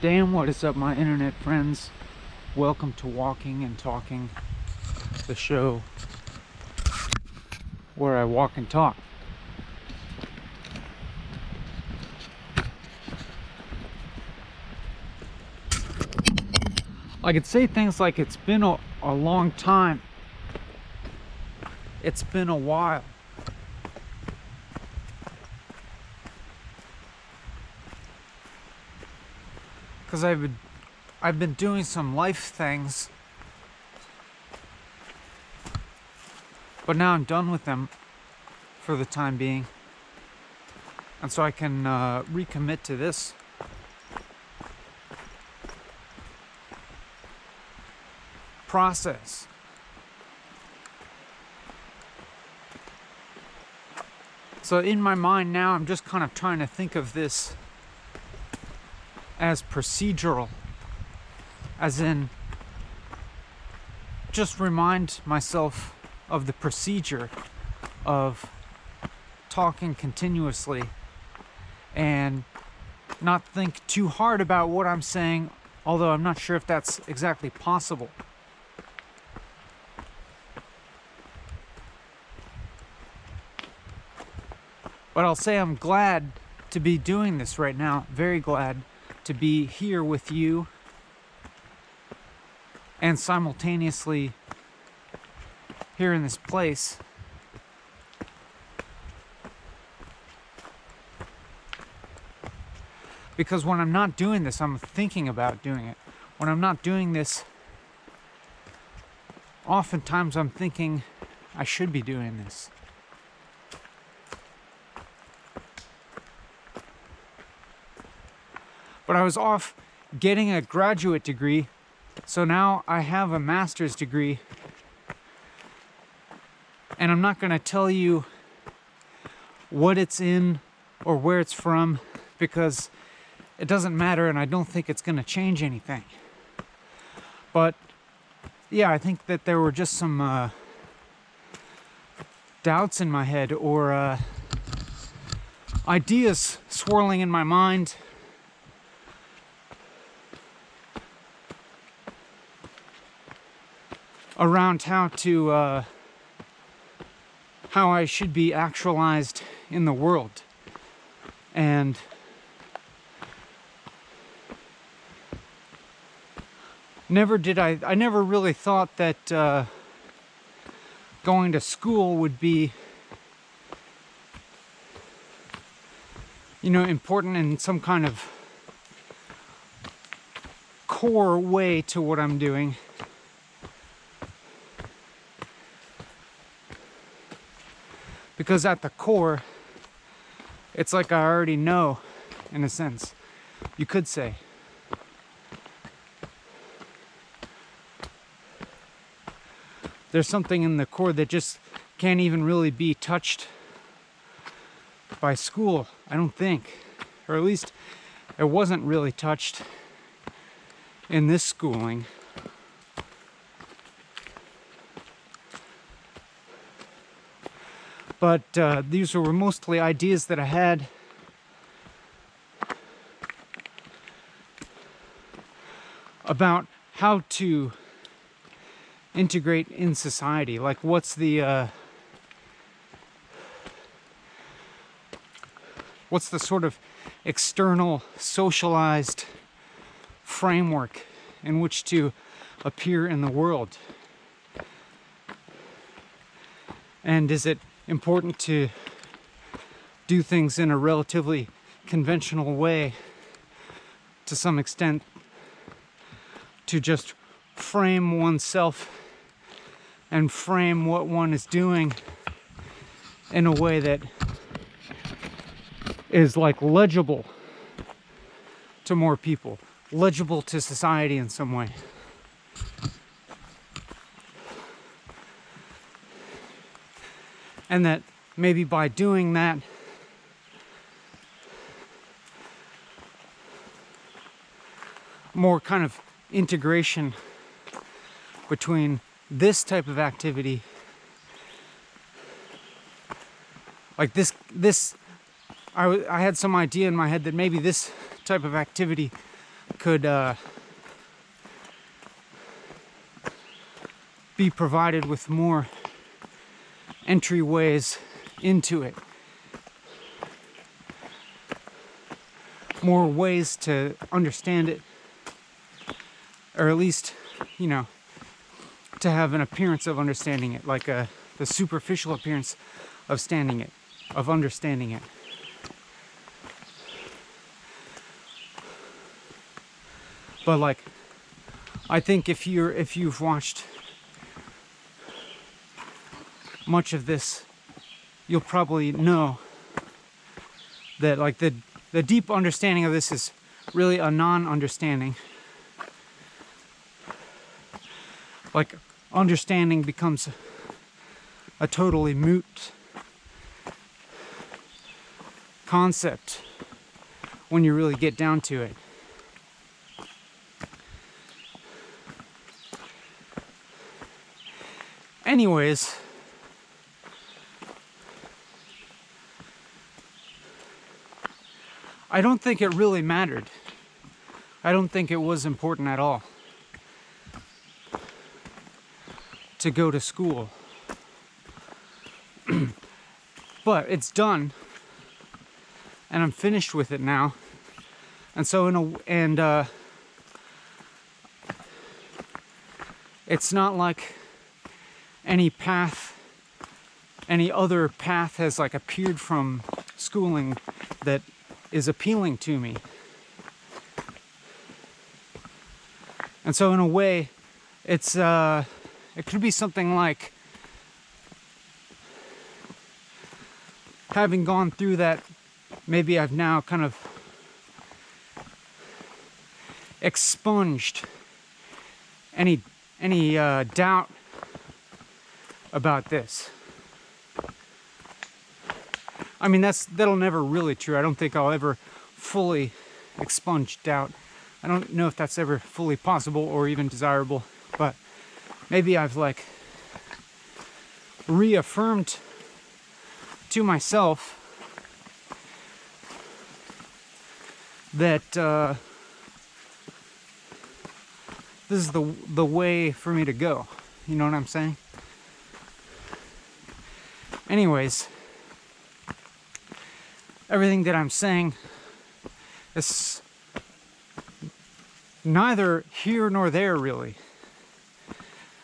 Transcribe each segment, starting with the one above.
Damn, what is up, my internet friends? Welcome to Walking and Talking, the show where I walk and talk. I could say things like it's been a long time. It's been a while. Because I've been doing some life things, but now I'm done with them for the time being, and so I can recommit to this. Process. So in my mind now, I'm just kind of trying to think of this as procedural, as in just remind myself of the procedure of talking continuously and not think too hard about what I'm saying, although I'm not sure if that's exactly possible. But I'll say I'm glad to be doing this right now, very glad to be here with you and simultaneously here in this place. Because when I'm not doing this, I'm thinking about doing it. When I'm not doing this, oftentimes I'm thinking I should be doing this. But I was off getting a graduate degree, so now I have a master's degree. And I'm not going to tell you what it's in or where it's from, because it doesn't matter and I don't think it's going to change anything. But yeah, I think that there were just some doubts in my head, or ideas swirling in my mind around how I should be actualized in the world. And I never really thought that going to school would be, important in some kind of core way to what I'm doing. Because at the core, it's like I already know, in a sense, you could say. There's something in the core that just can't even really be touched by school, I don't think. Or at least it wasn't really touched in this schooling. But these were mostly ideas that I had about how to integrate in society. Like, what's the sort of external socialized framework in which to appear in the world? And is it important to do things in a relatively conventional way, to some extent, to just frame oneself and frame what one is doing in a way that is like legible to more people, legible to society in some way. And that maybe by doing that, more kind of integration between this type of activity, like this I had some idea in my head that maybe this type of activity could be provided with more entryways into it, more ways to understand it, or at least, you know, to have an appearance of understanding it, like the superficial appearance of understanding it. But like, I think if you've watched much of this, you'll probably know that like the deep understanding of this is really a non-understanding. Like, understanding becomes a totally moot concept when you really get down to it. Anyways, I don't think it really mattered. I don't think it was important at all to go to school. But it's done, and I'm finished with it now. And so it's not like any other path has like appeared from schooling that is appealing to me. And so in a way, it could be something like having gone through that, maybe I've now kind of expunged any doubt about this. I mean, that'll never really true. I don't think I'll ever fully expunge doubt. I don't know if that's ever fully possible or even desirable, but maybe I've like reaffirmed to myself that this is the way for me to go. You know what I'm saying? Anyways, everything that I'm saying is neither here nor there really,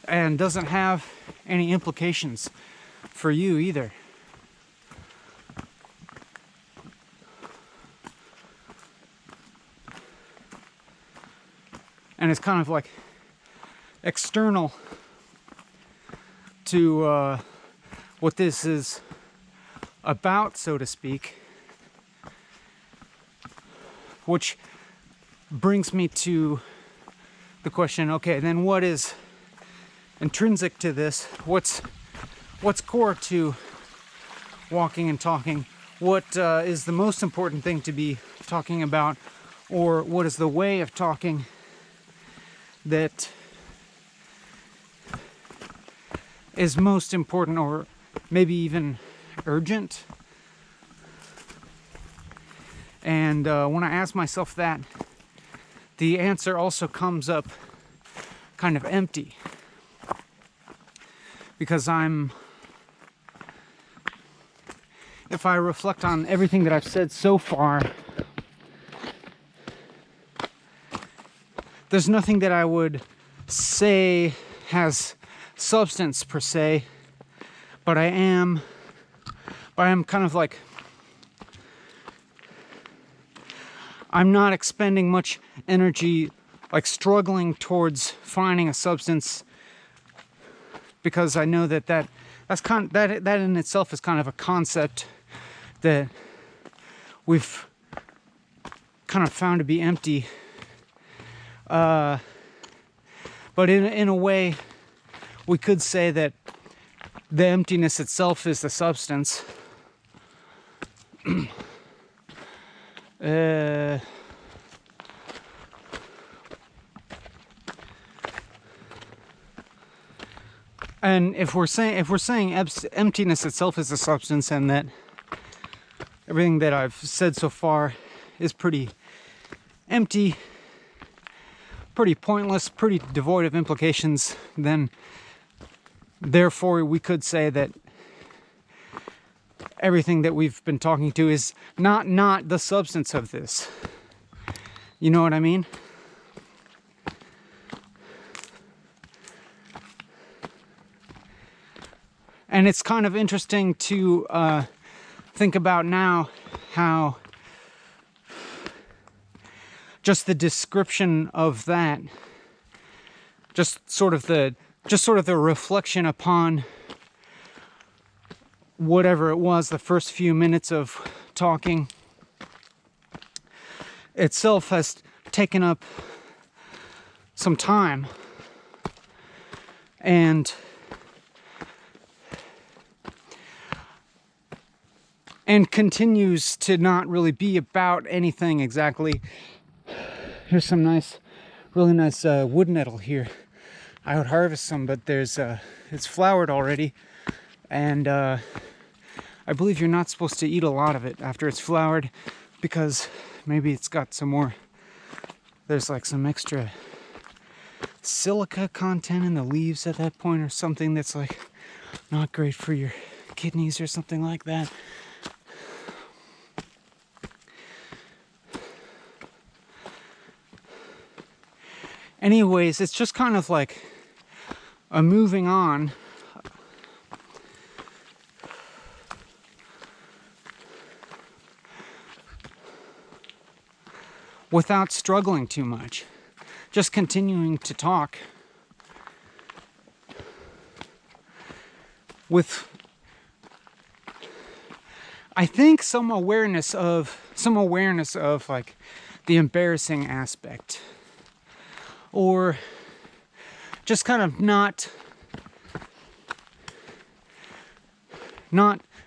and doesn't have any implications for you either. And it's kind of like external to what this is about, so to speak, which brings me to the question, okay, then what is intrinsic to this? What's core to walking and talking? What is the most important thing to be talking about? Or what is the way of talking that is most important, or maybe even urgent? And when I ask myself that, the answer also comes up kind of empty, because if I reflect on everything that I've said so far, there's nothing that I would say has substance per se, but I am kind of like, I'm not expending much energy like struggling towards finding a substance, because I know that that in itself is kind of a concept that we've kind of found to be empty. But in a way, we could say that the emptiness itself is the substance. And if we're saying emptiness itself is a substance, and that everything that I've said so far is pretty empty, pretty pointless, pretty devoid of implications, then therefore we could say that everything that we've been talking to is not the substance of this. You know what I mean? And it's kind of interesting to think about now how just the description of that, just sort of the reflection upon whatever it was, the first few minutes of talking itself has taken up some time and continues to not really be about anything exactly. Here's some really nice wood nettle here. I would harvest some, but it's flowered already, and I believe you're not supposed to eat a lot of it after it's flowered, because maybe it's got some more, there's like some extra silica content in the leaves at that point, or something that's like not great for your kidneys or something like that. Anyways, it's just kind of like a moving on without struggling too much. Just continuing to talk with, I think, some awareness of like the embarrassing aspect, or just kind of not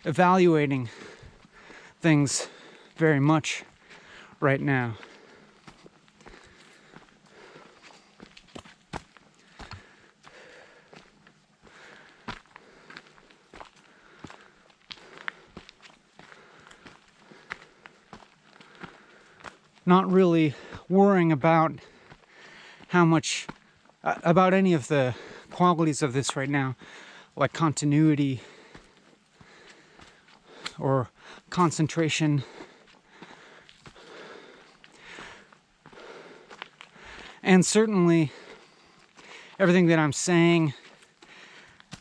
evaluating things very much right now. Not really worrying about how much, about any of the qualities of this right now, like continuity or concentration. And certainly everything that I'm saying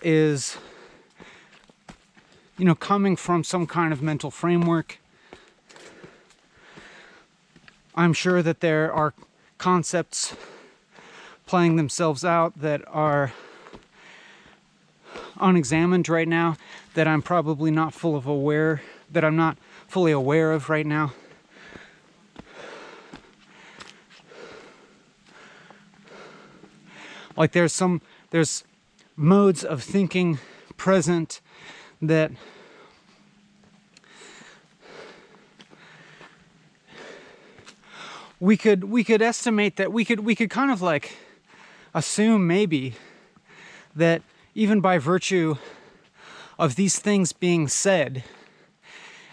is, coming from some kind of mental framework. I'm sure that there are concepts playing themselves out that are unexamined right now, that I'm probably not that I'm not fully aware of right now. Like there's modes of thinking present that we could estimate, that we could kind of like assume maybe that even by virtue of these things being said,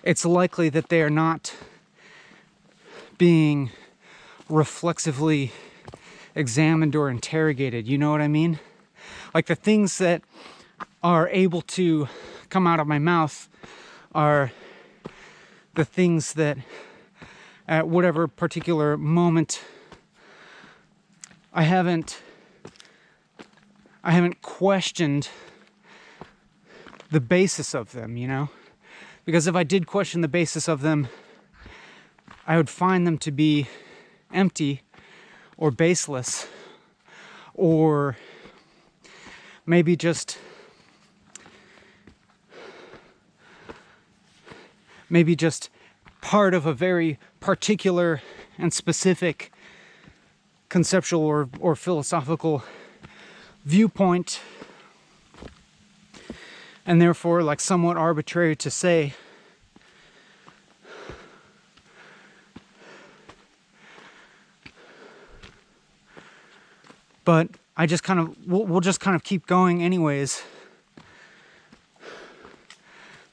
it's likely that they are not being reflexively examined or interrogated. You know what I mean? Like the things that are able to come out of my mouth are the things that at whatever particular moment I haven't questioned the basis of them, Because if I did question the basis of them, I would find them to be empty or baseless, or maybe just part of a very particular and specific conceptual or philosophical viewpoint, and therefore like somewhat arbitrary to say. But we'll just kind of keep going anyways,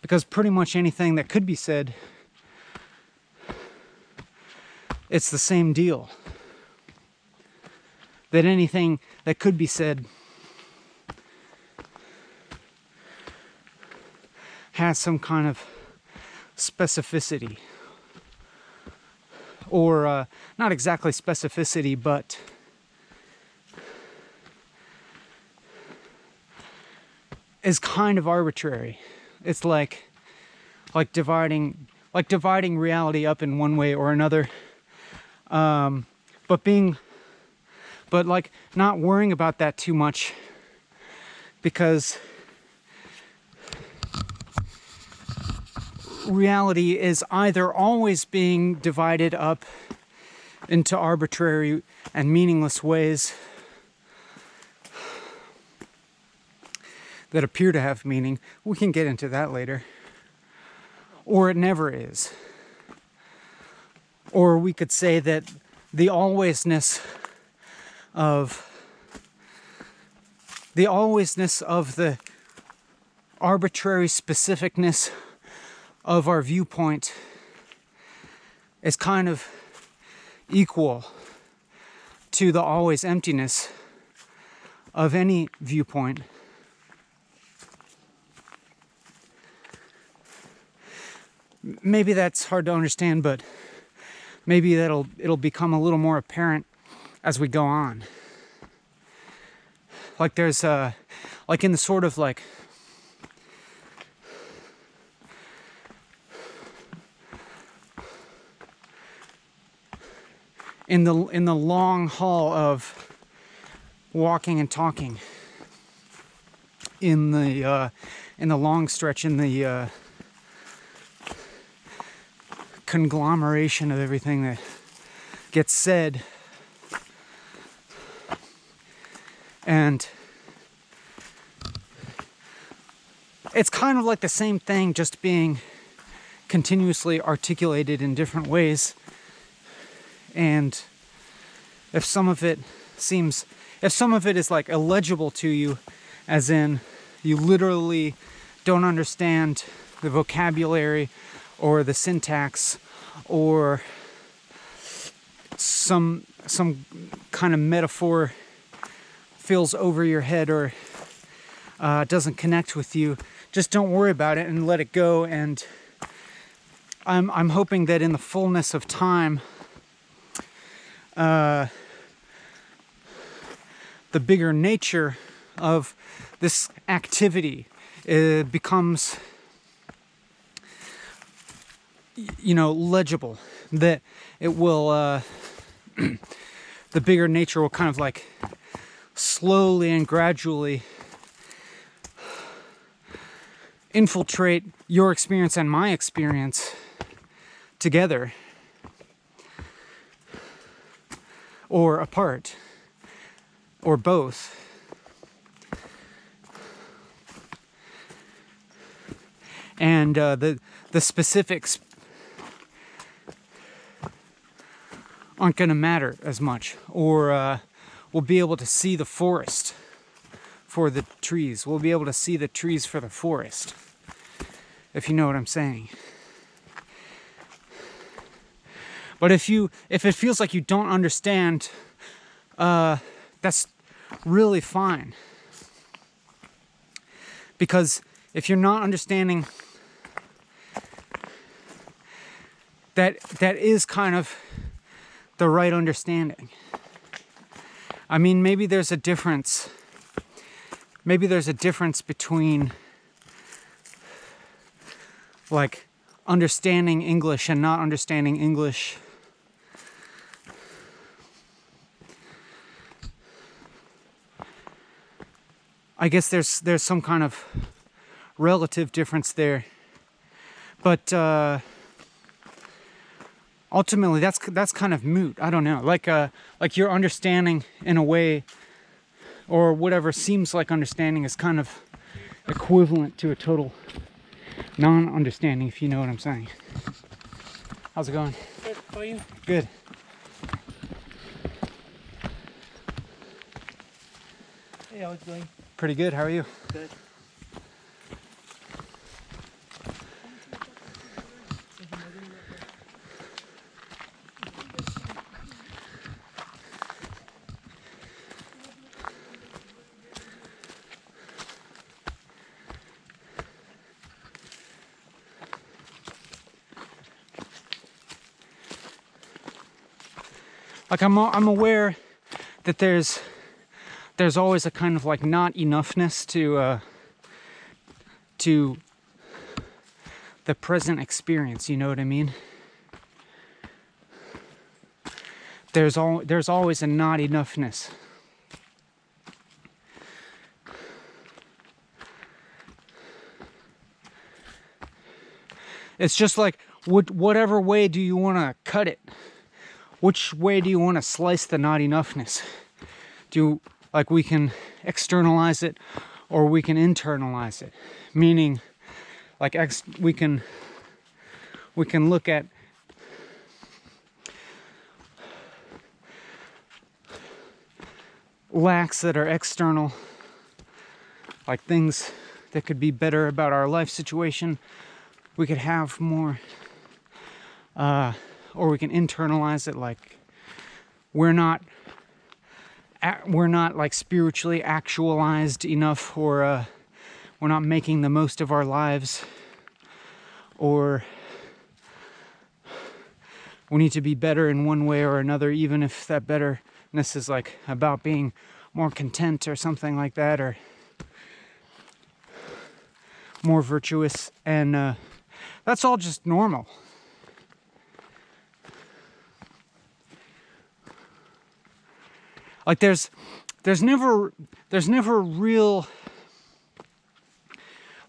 because pretty much anything that could be said, it's the same deal. that anything that could be said has some kind of specificity, or not exactly specificity, but is kind of arbitrary. It's like dividing reality up in one way or another, but like not worrying about that too much, because reality is either always being divided up into arbitrary and meaningless ways that appear to have meaning. We can get into that later. Or it never is. Or we could say that the alwaysness of the arbitrary specificness of our viewpoint is kind of equal to the always emptiness of any viewpoint. Maybe that's hard to understand, but maybe it'll become a little more apparent as we go on. Like there's like in the sort of like in the long haul of walking and talking, in the long stretch, in the conglomeration of everything that gets said, and it's kind of like the same thing, just being continuously articulated in different ways. And if some of it is like illegible to you, as in you literally don't understand the vocabulary or the syntax, or some kind of metaphor feels over your head, or doesn't connect with you, just don't worry about it and let it go. And I'm hoping that in the fullness of time, the bigger nature of this activity becomes, legible, that it will, the bigger nature will kind of like slowly and gradually infiltrate your experience and my experience together, or apart, or both. And the specifics aren't going to matter as much, or we'll be able to see the forest for the trees. We'll be able to see the trees for the forest, if you know what I'm saying. But if it feels like you don't understand, that's really fine. Because if you're not understanding, that is kind of the right understanding. I mean, maybe there's a difference. Maybe there's a difference between like understanding English and not understanding English. I guess there's some kind of relative difference there, but ultimately that's kind of moot. I don't know, like your understanding in a way, or whatever seems like understanding, is kind of equivalent to a total non-understanding, if you know what I'm saying. How's it going? Good, how are you? Good. Hey, how's it going? Pretty good. How are you? Good. like I'm aware that there's always a kind of like not enoughness to the present experience, you know what I mean? There's always a not enoughness. It's just like, whatever way do you want to cut it? Which way do you want to slice the not enoughness? Like we can externalize it or we can internalize it. Meaning, like we can look at lacks that are external, like things that could be better about our life situation. We could have more, or we can internalize it, like we're not like spiritually actualized enough, or we're not making the most of our lives, or we need to be better in one way or another, even if that betterness is like about being more content or something like that, or more virtuous. And that's all just normal. Like there's never real,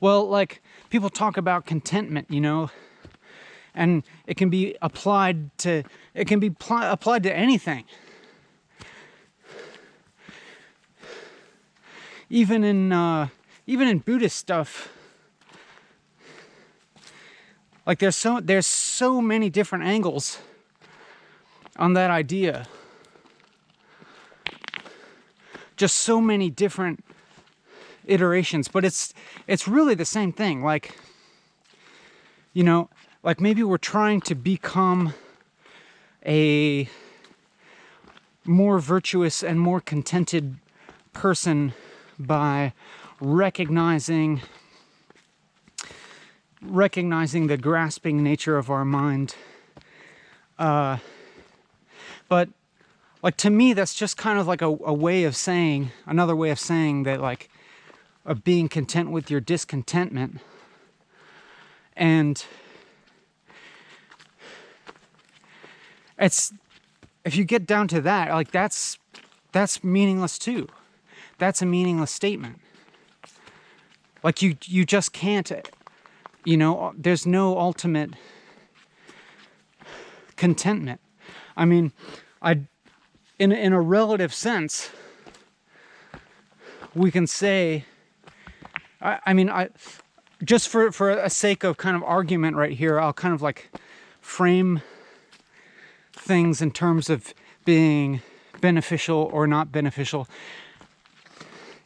well, like people talk about contentment, you know, and it can be applied to anything. Even in Buddhist stuff, like there's so many different angles on that idea. Just so many different iterations, but it's really the same thing. Like, you know, like maybe we're trying to become a more virtuous and more contented person by recognizing the grasping nature of our mind. But like to me, that's just kind of like a way of saying, another way of saying that, like, of being content with your discontentment. And it's, if you get down to that, like that's meaningless too. That's a meaningless statement. Like you just can't, you know, there's no ultimate contentment. I mean, in a relative sense, we can say, I just for a sake of kind of argument right here, I'll kind of like frame things in terms of being beneficial or not beneficial,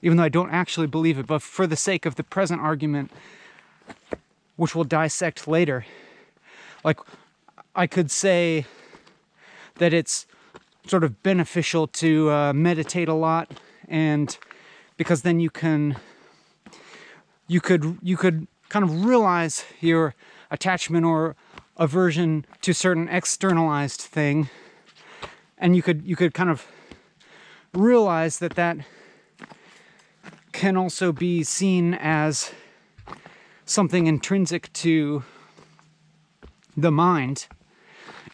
even though I don't actually believe it. But for the sake of the present argument, which we'll dissect later, like I could say that it's sort of beneficial to meditate a lot, and because then you could kind of realize your attachment or aversion to certain externalized thing, and you could kind of realize that can also be seen as something intrinsic to the mind,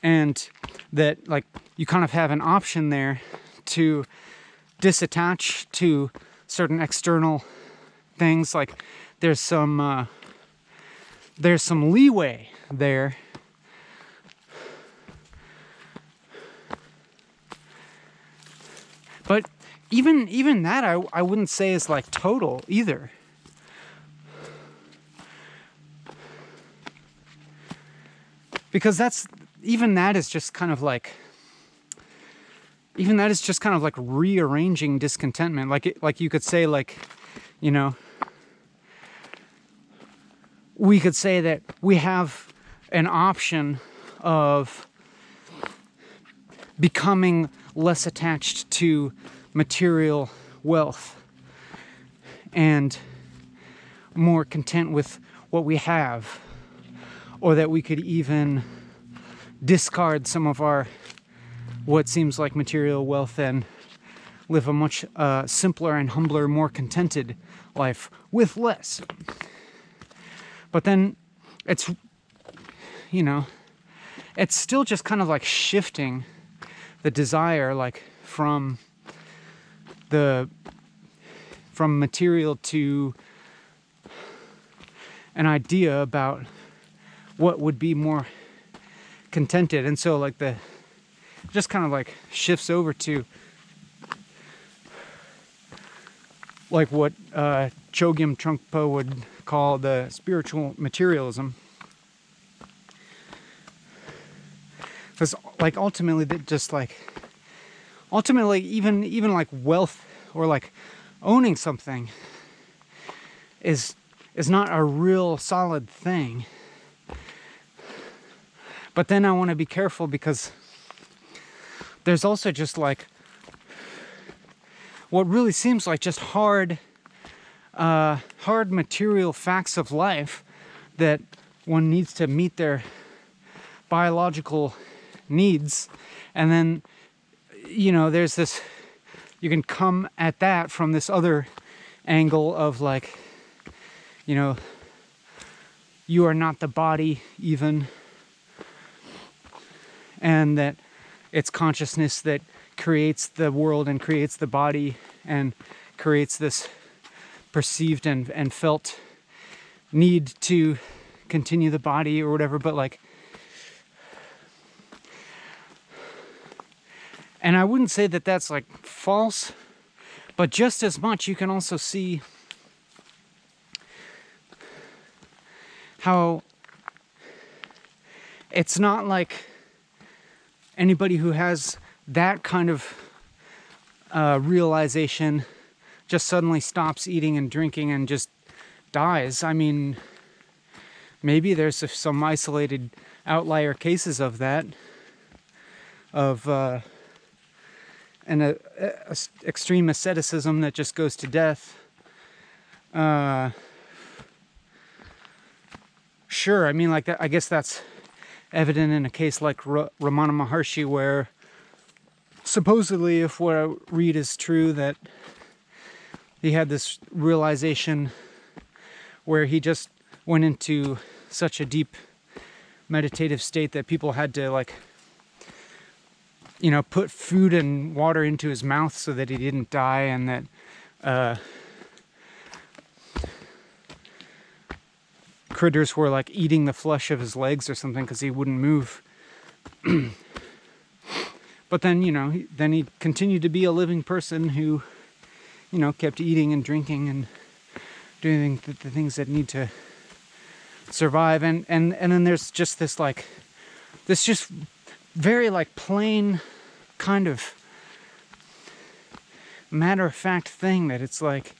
and that like you kind of have an option there to disattach to certain external things. Like there's some leeway there. But even that I wouldn't say is like total either. Because that is just kind of like rearranging discontentment. Like you could say, like, you know, we could say that we have an option of becoming less attached to material wealth and more content with what we have, or that we could even discard some of our what seems like material wealth and live a much simpler and humbler, more contented life with less. But then it's, you know, it's still just kind of like shifting the desire, like from material to an idea about what would be more contented. And so like just kind of like shifts over to like what Chogyam Trungpa would call the spiritual materialism. Because like ultimately even like wealth or like owning something is not a real solid thing. But then I want to be careful because there's also just like what really seems like just hard material facts of life that one needs to meet their biological needs. And then, you know, there's this, you can come at that from this other angle of like, you know, you are not the body even, and that it's consciousness that creates the world and creates the body and creates this perceived and felt need to continue the body or whatever. But like, and I wouldn't say that that's like false, but just as much you can also see how it's not like anybody who has that kind of realization just suddenly stops eating and drinking and just dies. I mean, maybe there's some isolated outlier cases of that, of an extreme asceticism that just goes to death. Sure, I mean, like that. I guess that's evident in a case like Ramana Maharshi, where supposedly, if what I read is true, that he had this realization where he just went into such a deep meditative state that people had to, like, you know, put food and water into his mouth so that he didn't die, and that critters were like eating the flesh of his legs or something because he wouldn't move. But then, you know, he continued to be a living person who, you know, kept eating and drinking and doing the things that need to survive. And then there's just this, like, this just very, like, plain kind of matter-of-fact thing that it's like,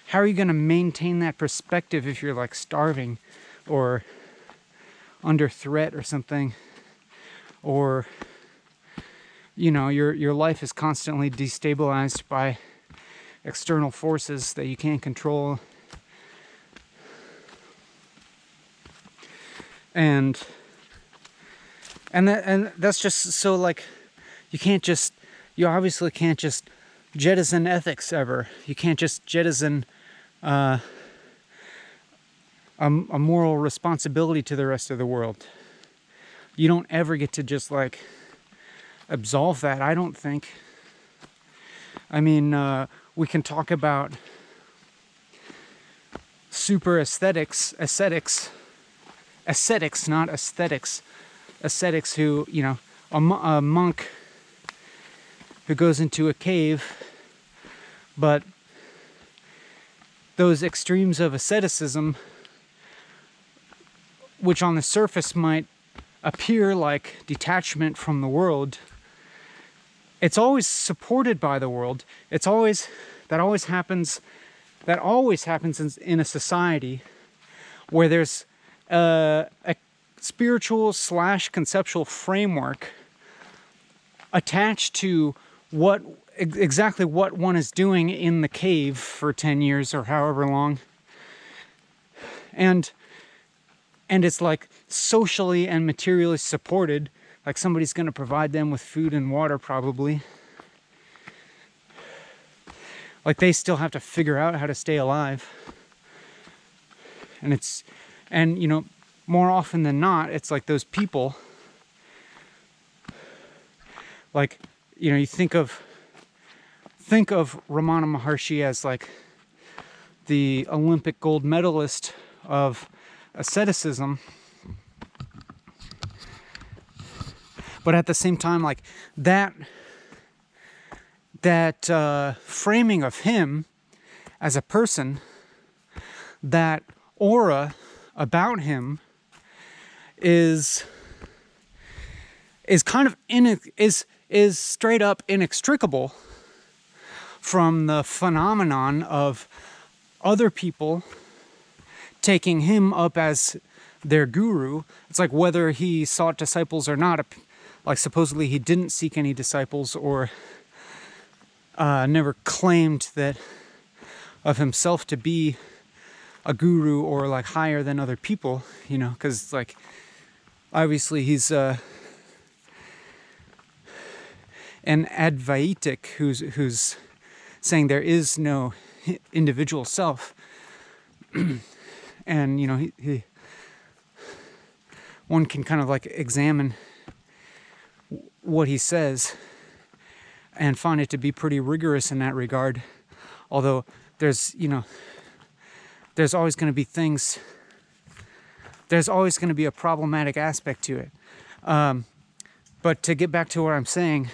how are you going to maintain that perspective if you're, like, starving or under threat or something? Or, you know, your life is constantly destabilized by external forces that you can't control. And that's just so, like, you obviously can't just jettison ethics ever. You can't just jettison a moral responsibility to the rest of the world. You don't ever get to just, like, absolve that, I don't think. I mean, we can talk about super ascetics, not aesthetics, ascetics who, you know, a monk who goes into a cave, but those extremes of asceticism, which on the surface might appear like detachment from the world, it's always supported by the world. That always happens in a society where there's a spiritual / conceptual framework attached to exactly what one is doing in the cave for 10 years or however long. And it's, like, socially and materially supported Like somebody's going to provide them with food and water probably. Like they still have to figure out how to stay alive. And you know, more often than not, it's like those people, like, you know, you think of Ramana Maharshi as like the Olympic gold medalist of asceticism. But at the same time, like that framing of him as a person, that aura about him is kind of is straight up inextricable from the phenomenon of other people taking him up as their guru. It's like whether he sought disciples or not. Like supposedly he didn't seek any disciples or never claimed that of himself to be a guru or like higher than other people, you know, because like obviously he's an Advaitic who's saying there is no individual self. And you know, he one can kind of like examine what he says and find it to be pretty rigorous in that regard. Although there's, you know, there's always going to be things, there's always going to be a problematic aspect to it. But to get back to what I'm saying,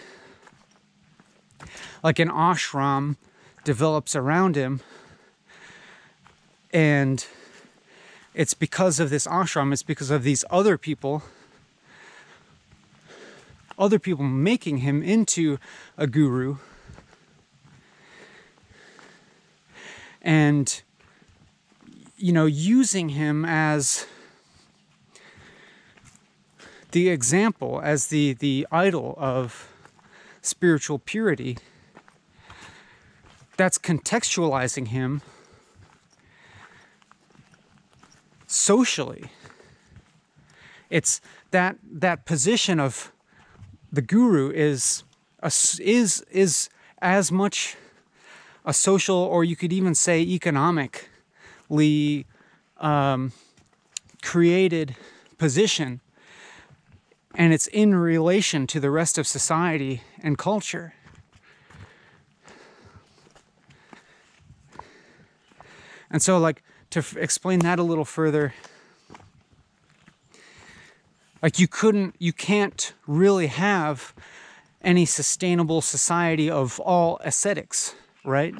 like an ashram develops around him, and it's because of this ashram, it's because of these other people making him into a guru, and, you know, using him as the example, as the idol of spiritual purity. That's contextualizing him socially. It's that position of the guru is as much a social, or you could even say economically created position, and it's in relation to the rest of society and culture. And so, like, to explain that a little further, like you can't really have any sustainable society of all ascetics, right?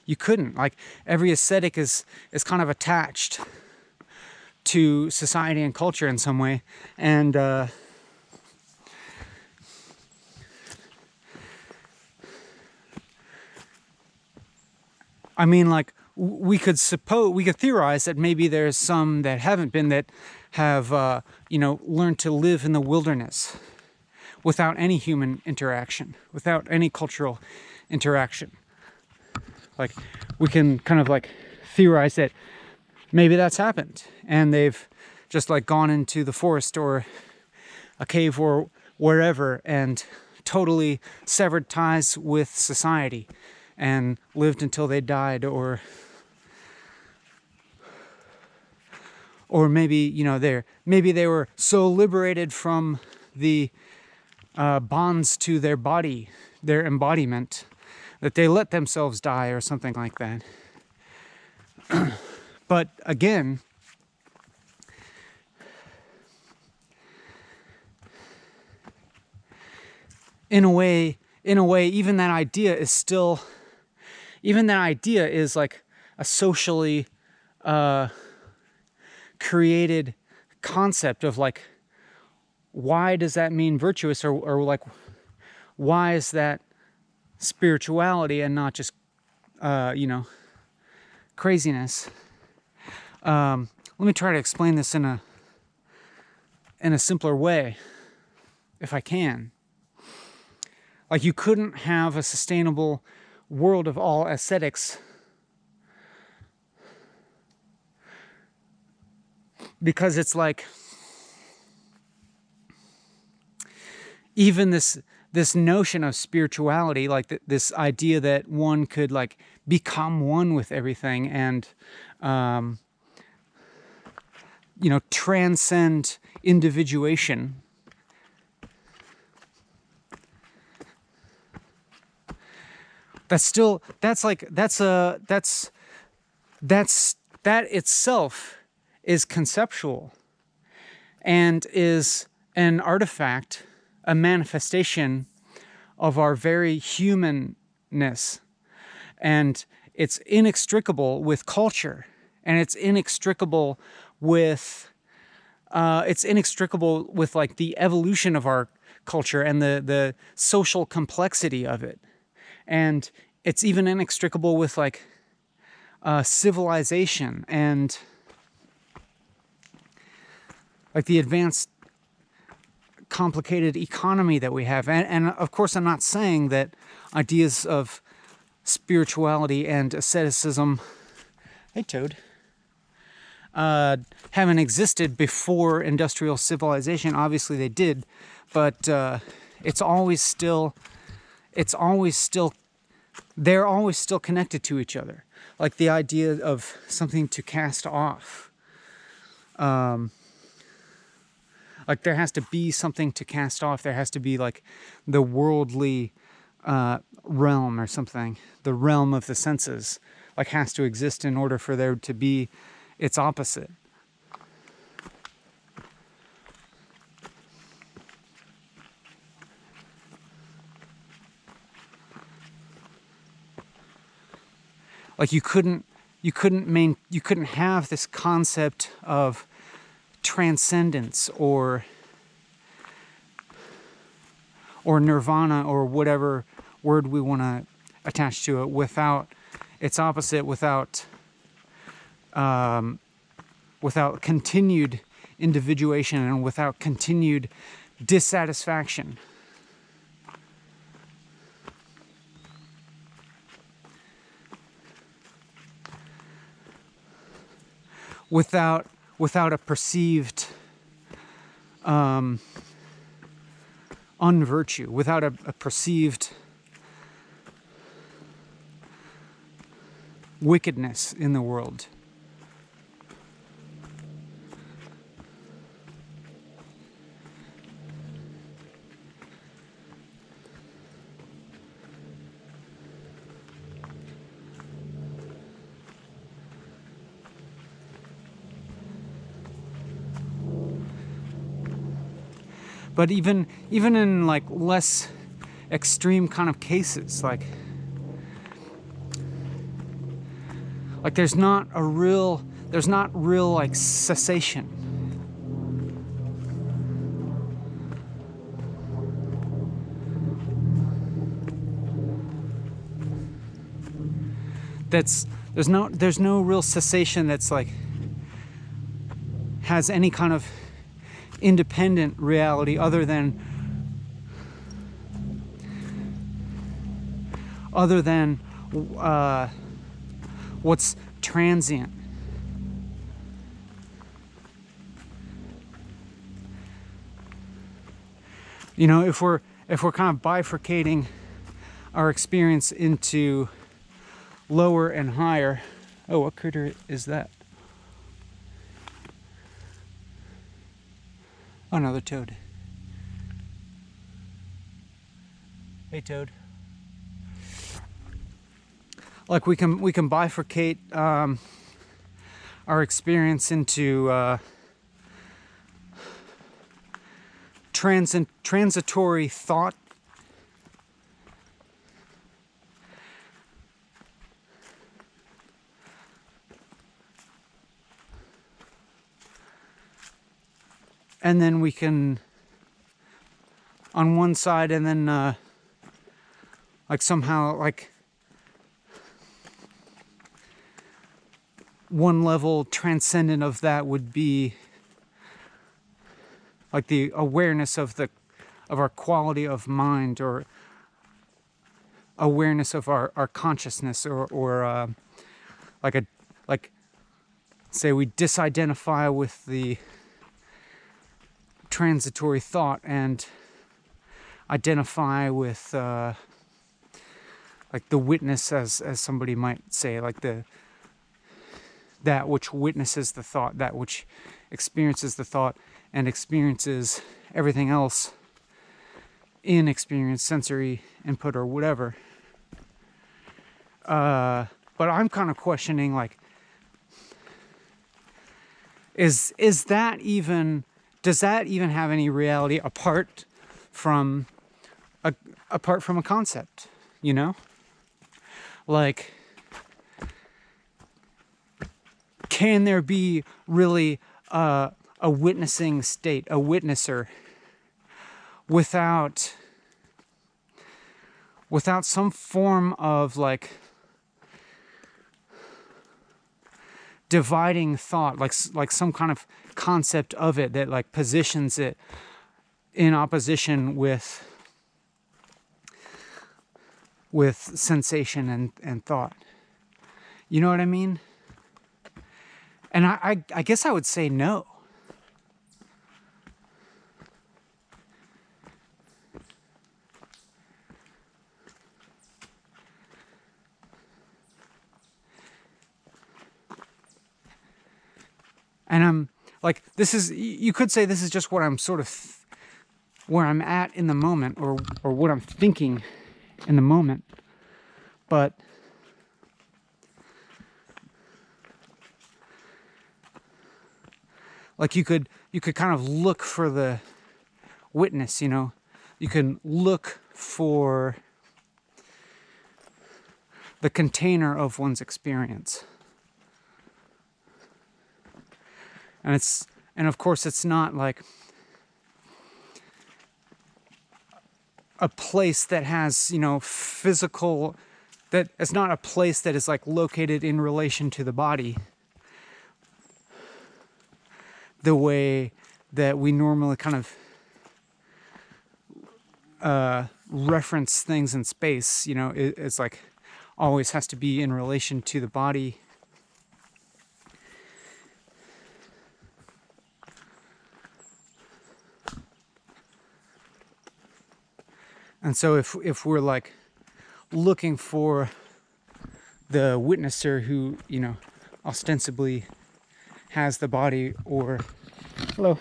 You couldn't. Like, every ascetic is kind of attached to society and culture in some way. And I mean, like, we could theorize that maybe there's some that haven't been, that have, you know, learned to live in the wilderness without any human interaction, without any cultural interaction. Like, we can kind of like theorize that maybe that's happened, and they've just like gone into the forest or a cave or wherever and totally severed ties with society and lived until they died, or maybe, you know, maybe they were so liberated from the bonds to their body, their embodiment, that they let themselves die or something like that. But again, in a way, even that idea is like a socially created concept of like, why does that mean virtuous, or like, why is that spirituality and not just you know, craziness? Let me try to explain this in a simpler way, if I can. Like, you couldn't have a sustainable world of all ascetics because it's like, even this notion of spirituality, like this idea that one could like become one with everything and transcend individuation. That itself is conceptual and is an artifact, a manifestation of our very humanness. And it's inextricable with culture, and it's inextricable with like the evolution of our culture and the social complexity of it. And it's even inextricable with like civilization and like the advanced complicated economy that we have. And of course, I'm not saying that ideas of spirituality and asceticism, hey Toad, haven't existed before industrial civilization. Obviously they did, but they're always still connected to each other. Like the idea of something to cast off. Like there has to be something to cast off. There has to be like the worldly realm or something. The realm of the senses like has to exist in order for there to be its opposite. Like you couldn't have this concept of transcendence or nirvana or whatever word we want to attach to it without its opposite, without continued individuation and without continued dissatisfaction. Without a perceived unvirtue, without a perceived wickedness in the world. But even in like less extreme kind of cases, like there's not real like cessation. There's no real cessation that's like has any kind of independent reality other than what's transient. You know, if we're kind of bifurcating our experience into lower and higher. Oh, what critter is that? Oh, another toad. Hey, toad. Like we can bifurcate our experience into transitory thought and then we can on one side and then like somehow like one level transcendent of that would be like the awareness of our quality of mind, or awareness of our consciousness, or like say we disidentify with the transitory thought and identify with like the witness, as somebody might say, like that which witnesses the thought, that which experiences the thought and experiences everything else in experience, sensory input or whatever. But I'm kind of questioning, like, does that even have any reality apart from a concept, you know? Like, can there be really a witnessing state, a witnesser, without some form of, like, dividing thought, like some kind of concept of it that, like, positions it in opposition with sensation and thought? You know what I mean? And I guess I would say no. And I'm like, you could say this is just what I'm sort of, where I'm at in the moment, or what I'm thinking in the moment. But like, you could kind of look for the witness, you know? You can look for the container of one's experience. And of course it's not like a place that has, you know, physical, that it's not a place that is, like, located in relation to the body the way that we normally kind of reference things in space. You know, it's like always has to be in relation to the body. And so if we're, like, looking for the witnesser who, you know, ostensibly has the body, or hello,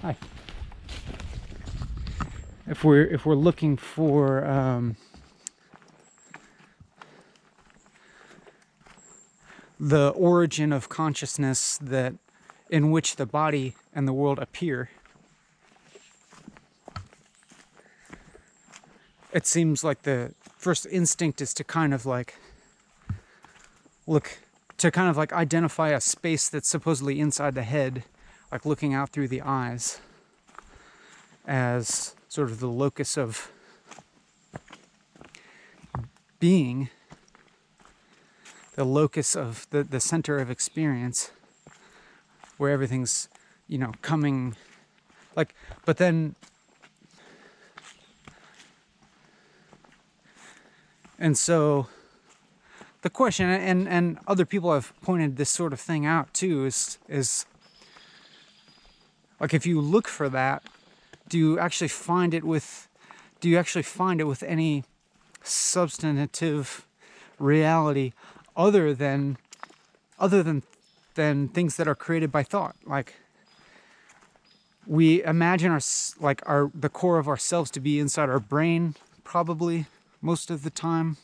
hi. If we're looking for the origin of consciousness that in which the body and the world appear, it seems like the first instinct is to kind of, like, identify a space that's supposedly inside the head, like looking out through the eyes, as sort of the locus of being, the locus of the center of experience, where everything's, you know, coming, like, but then, and so the question, and other people have pointed this sort of thing out too, is like, if you look for that, do you actually find it with any substantive reality other than things that are created by thought? Like, we imagine the core of ourselves to be inside our brain, probably most of the time,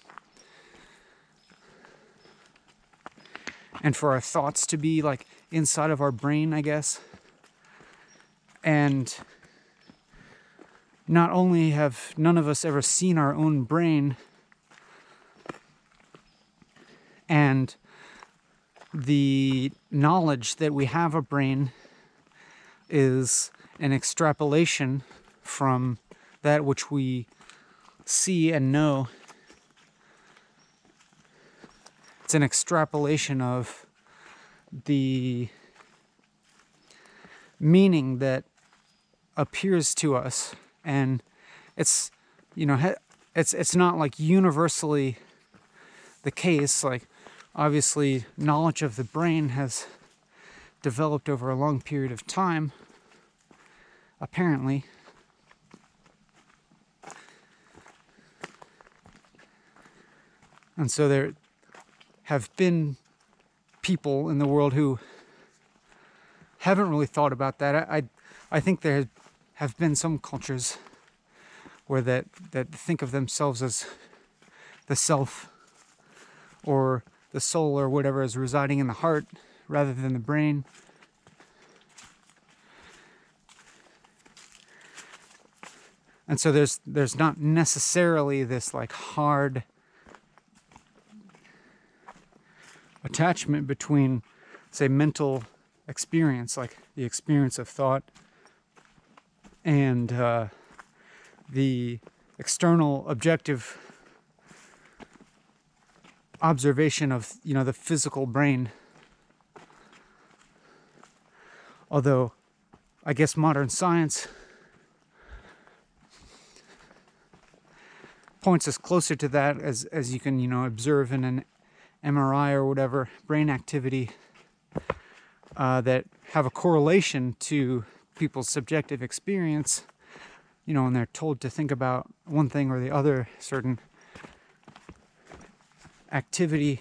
and for our thoughts to be, like, inside of our brain, I guess. And not only have none of us ever seen our own brain, and the knowledge that we have a brain is an extrapolation from that which we see and know. It's an extrapolation of the meaning that appears to us, and it's, you know, it's not, like, universally the case. Like, obviously knowledge of the brain has developed over a long period of time, apparently. And so there have been people in the world who haven't really thought about that. I think there have been some cultures where that think of themselves as the self or the soul or whatever is residing in the heart rather than the brain. And so there's not necessarily this like hard attachment between, say, mental experience, like the experience of thought, and the external objective observation of, you know, the physical brain. Although I guess modern science points us closer to that, as you can, you know, observe in an MRI or whatever, brain activity that have a correlation to people's subjective experience, you know, when they're told to think about one thing or the other, certain activity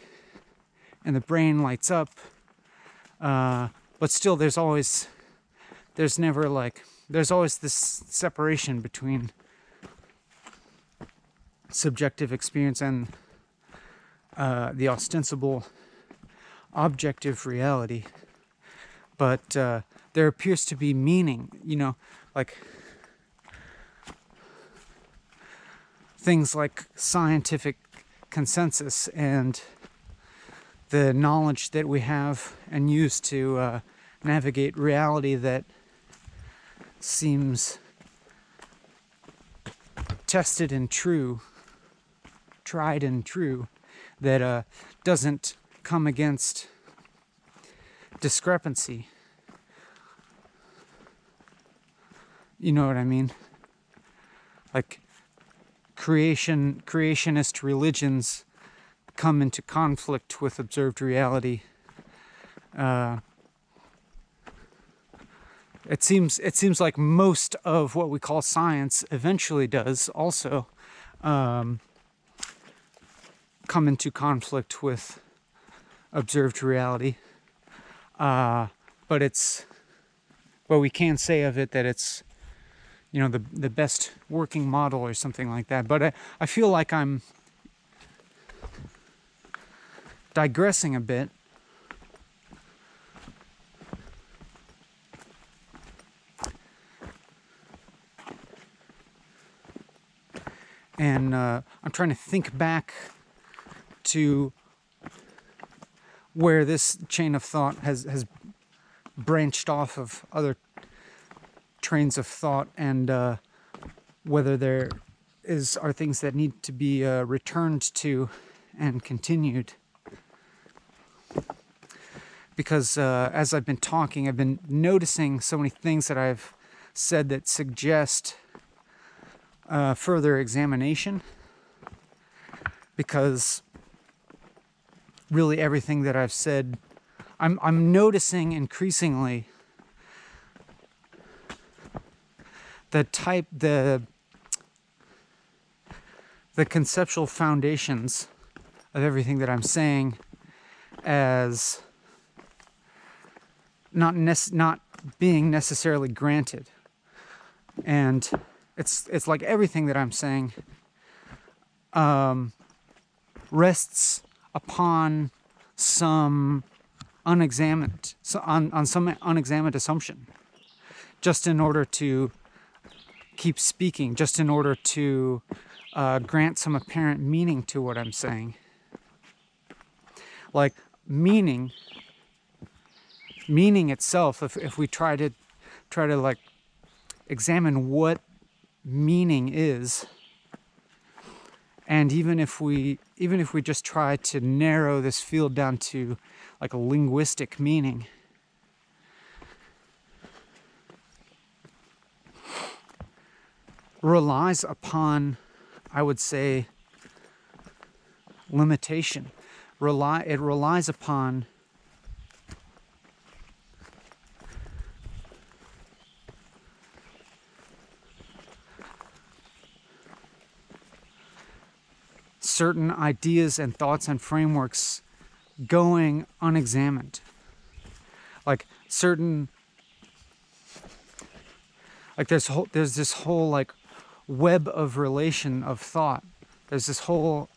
and the brain lights up, but still there's always this separation between subjective experience and the ostensible objective reality. But there appears to be meaning, you know, like things like scientific consensus and the knowledge that we have and use to navigate reality that seems tested and true, tried and true, that doesn't come against discrepancy. You know what I mean? Like creationist religions come into conflict with observed reality. It seems like most of what we call science eventually does also come into conflict with observed reality. But we can say of it that it's, you know, the best working model or something like that. But I feel like I'm digressing a bit. And I'm trying to think back to where this chain of thought has branched off of other trains of thought, and whether there are things that need to be returned to and continued. Because as I've been talking, I've been noticing so many things that I've said that suggest further examination, because really everything that I've said, I'm noticing increasingly the conceptual foundations of everything that I'm saying as not being necessarily granted. And it's like everything that I'm saying rests upon some unexamined assumption, just in order to keep speaking, just in order to grant some apparent meaning to what I'm saying. Like meaning itself, if we try to like examine what meaning is, and even if we just try to narrow this field down to like a linguistic meaning, relies upon, I would say, limitation. It relies upon certain ideas and thoughts and frameworks going unexamined. Like certain, like there's this whole like web of relation of thought. There's this whole,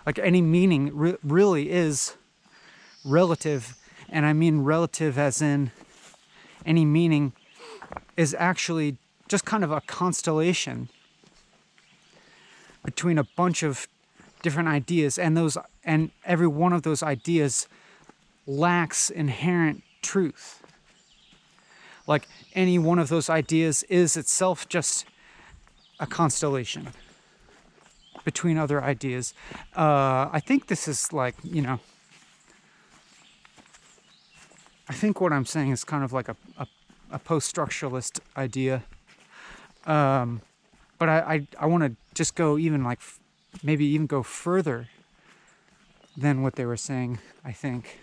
like any meaning really is relative, and I mean relative as in any meaning is actually just kind of a constellation between a bunch of different ideas, and every one of those ideas lacks inherent truth. Like any one of those ideas is itself just a constellation between other ideas. I think this is like, you know, I think what I'm saying is kind of like a post-structuralist idea. But I want to just go even like, maybe even go further than what they were saying, I think.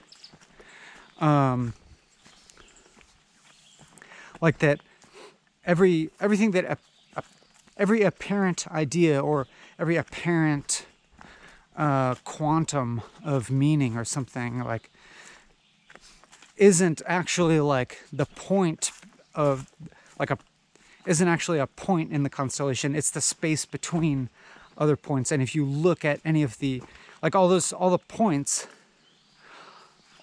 Like that everything that every apparent idea or every apparent quantum of meaning or something like isn't actually like the point of like isn't actually a point in the constellation. It's the space between other points. And if you look at any of the, like all the points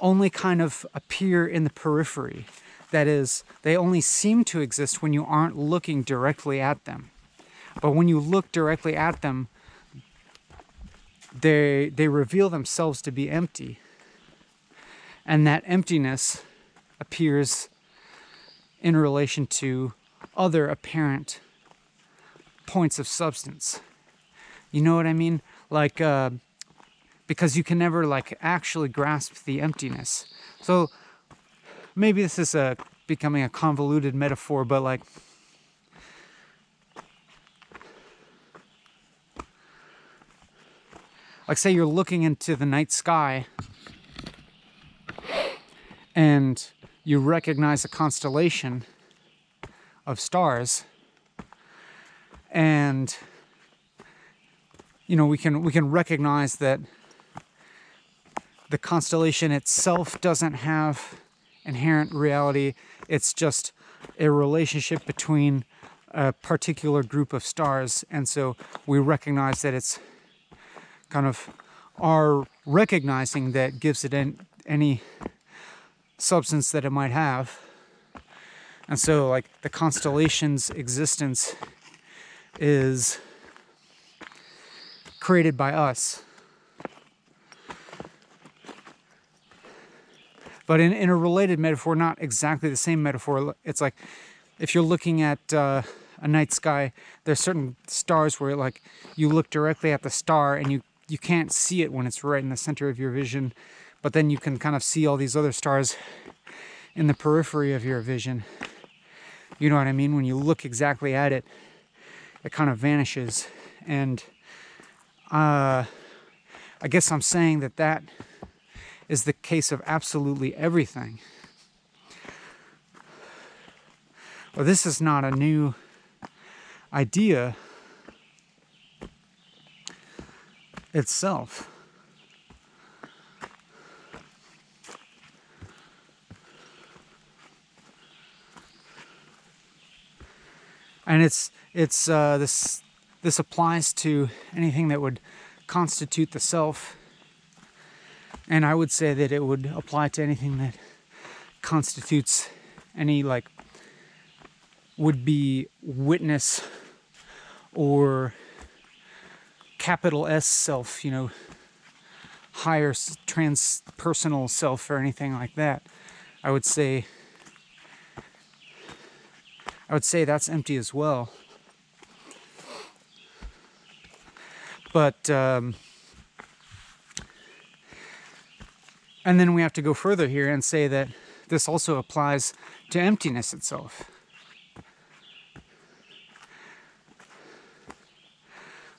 only kind of appear in the periphery. That is, they only seem to exist when you aren't looking directly at them. But when you look directly at them, they reveal themselves to be empty. And that emptiness appears in relation to other apparent points of substance. You know what I mean? Like, because you can never like actually grasp the emptiness. So maybe this is becoming a convoluted metaphor, but like, say you're looking into the night sky and you recognize a constellation of stars, and you know, we can recognize that the constellation itself doesn't have inherent reality. It's just a relationship between a particular group of stars, and so we recognize that it's kind of our recognizing that gives it any substance that it might have. And so like the constellation's existence is created by us. But in a related metaphor, not exactly the same metaphor, it's like if you're looking at a night sky, there's certain stars where like you look directly at the star and you can't see it when it's right in the center of your vision, but then you can kind of see all these other stars in the periphery of your vision. You know what I mean? When you look exactly at it, it kind of vanishes. And I guess I'm saying that is the case of absolutely everything. Well, this is not a new idea itself. And this applies to anything that would constitute the self, and I would say that it would apply to anything that constitutes any like would be witness or capital S self, you know, higher transpersonal self or anything like that. I would say that's empty as well. But and then we have to go further here and say that this also applies to emptiness itself.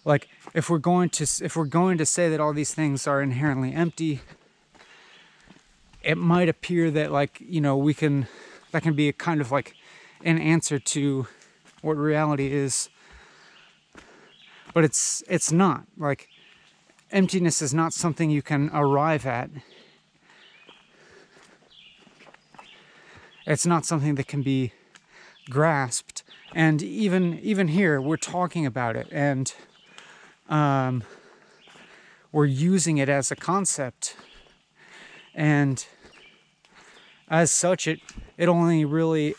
Like if we're going to say that all these things are inherently empty, it might appear that like, you know, that can be a kind of like an answer to what reality is. but it's not. Like, emptiness is not something you can arrive at. It's not something that can be grasped. And even here, we're talking about it, and we're using it as a concept, and as such, it only really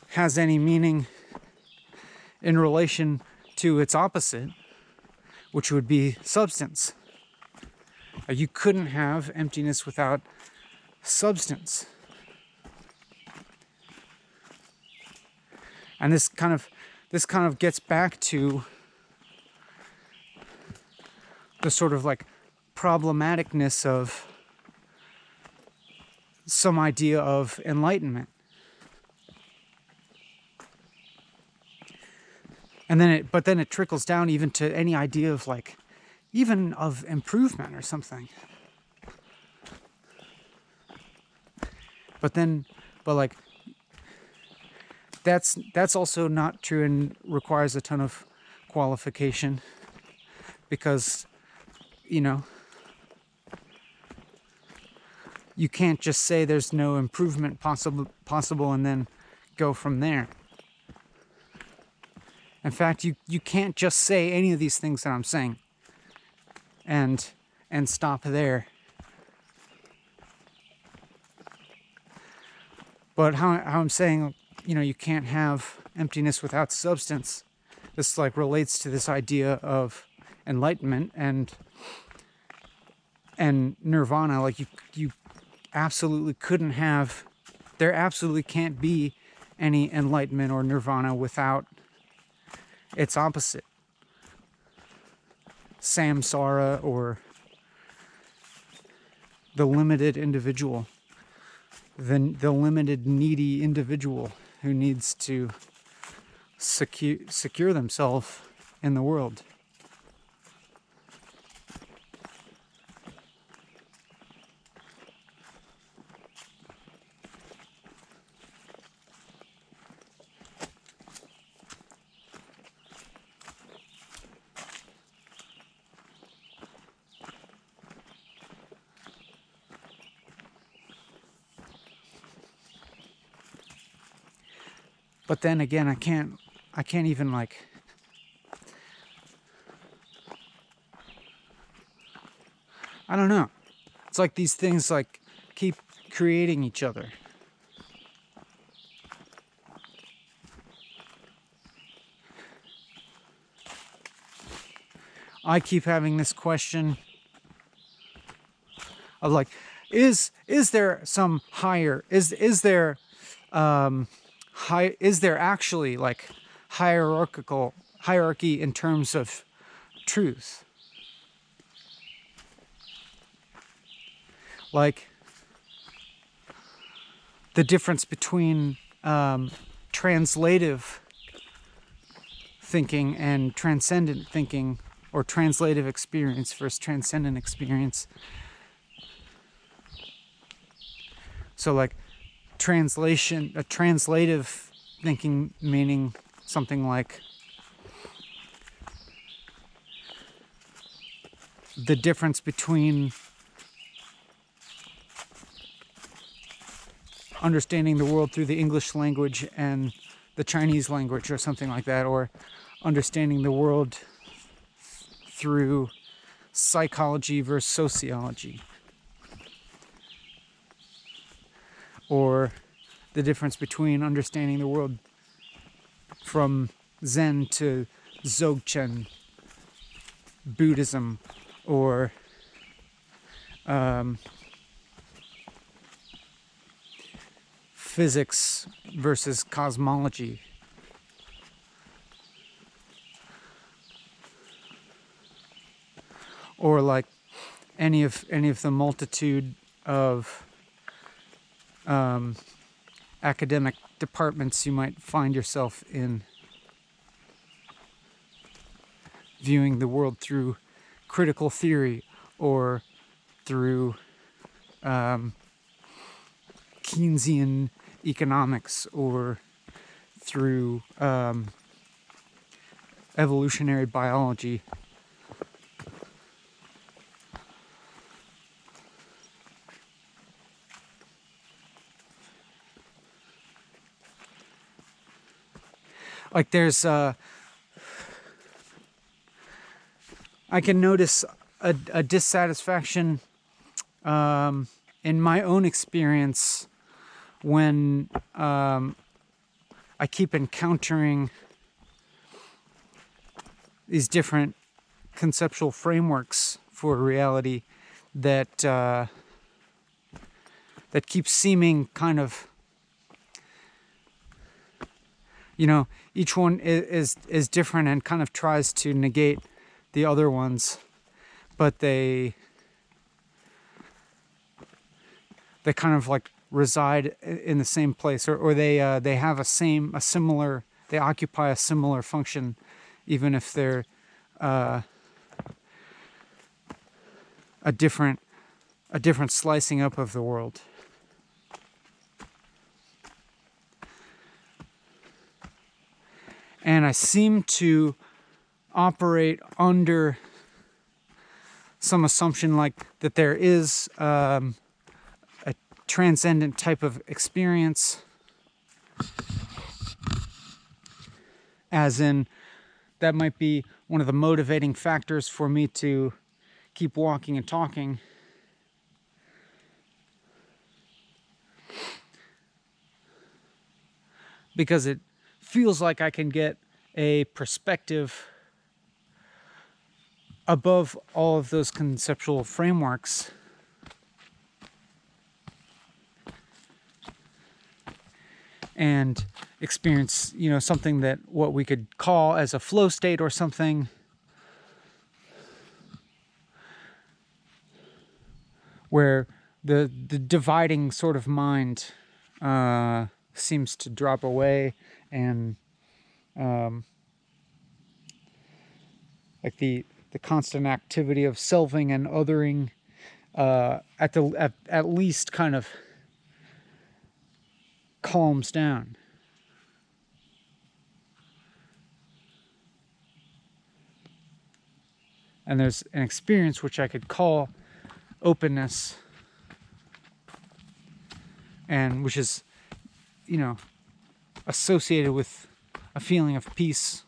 has any meaning in relation to its opposite, which would be substance. You couldn't have emptiness without substance. And this kind of gets back to the sort of like problematicness of some idea of enlightenment. And then it trickles down even to any idea of like, even of improvement or something. But like, that's also not true and requires a ton of qualification, because, you can't just say there's no improvement possible and then go from there. In fact, you can't just say any of these things that I'm saying and stop there. But how I'm saying, you can't have emptiness without substance. This like relates to this idea of enlightenment and nirvana. Like you absolutely couldn't have, there absolutely can't be any enlightenment or nirvana without its opposite, samsara, or the limited individual, the limited needy individual who needs to secure themselves in the world. But then again, I can't even like, I don't know. It's like these things like keep creating each other. I keep having this question of like, is there some higher, is there actually like hierarchy in terms of truth? Like the difference between translative thinking and transcendent thinking, or translative experience versus transcendent experience. So like translative thinking meaning something like the difference between understanding the world through the English language and the Chinese language or something like that, or understanding the world through psychology versus sociology, or the difference between understanding the world from Zen to Dzogchen Buddhism, or physics versus cosmology. Or like any of the multitude of academic departments you might find yourself in, viewing the world through critical theory, or through Keynesian economics, or through evolutionary biology. Like there's I can notice a dissatisfaction in my own experience when I keep encountering these different conceptual frameworks for reality that that keep seeming kind of, you know, each one is different and kind of tries to negate the other ones, but they kind of like reside in the same place, or they have they occupy a similar function, even if they're a different slicing up of the world. And I seem to operate under some assumption like that there is a transcendent type of experience, as in that might be one of the motivating factors for me to keep walking and talking. Because it feels like I can get a perspective above all of those conceptual frameworks and experience, you know, something that what we could call as a flow state or something, where the dividing sort of mind seems to drop away, and like the constant activity of selving and othering at least kind of calms down. And there's an experience which I could call openness, and which is, you know, associated with a feeling of peace.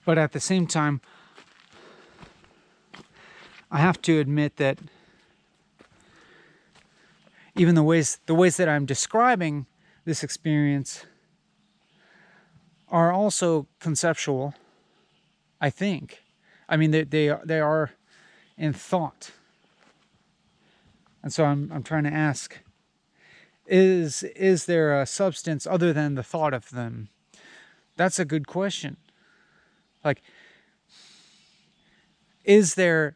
But at the same time, I have to admit that even the ways that I'm describing this experience are also conceptual, I think. I mean, they are in thought. And so I'm trying to ask, is there a substance other than the thought of them? That's a good question. Like, am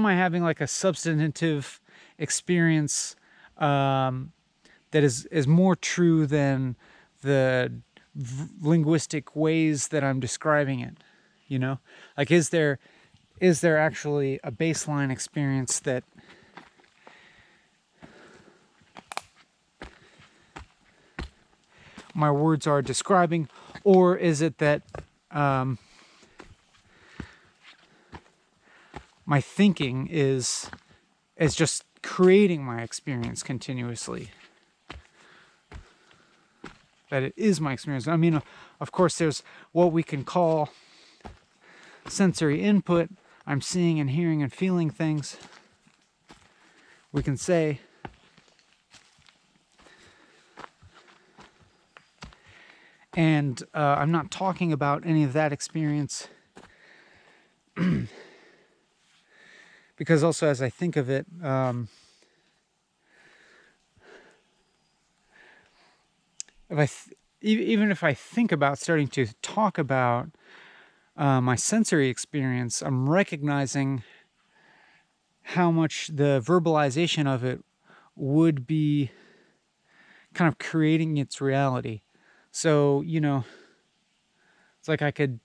I having like a substantive experience that is more true than the linguistic ways that I'm describing it? You know, like, is there actually a baseline experience that my words are describing, or is it that my thinking is just creating my experience continuously? That it is my experience. I mean, of course, there's what we can call sensory input. I'm seeing and hearing and feeling things. We can say, and I'm not talking about any of that experience, because also as I think of it, even if I think about starting to talk about my sensory experience, I'm recognizing how much the verbalization of it would be kind of creating its reality. So, you know, it's like I can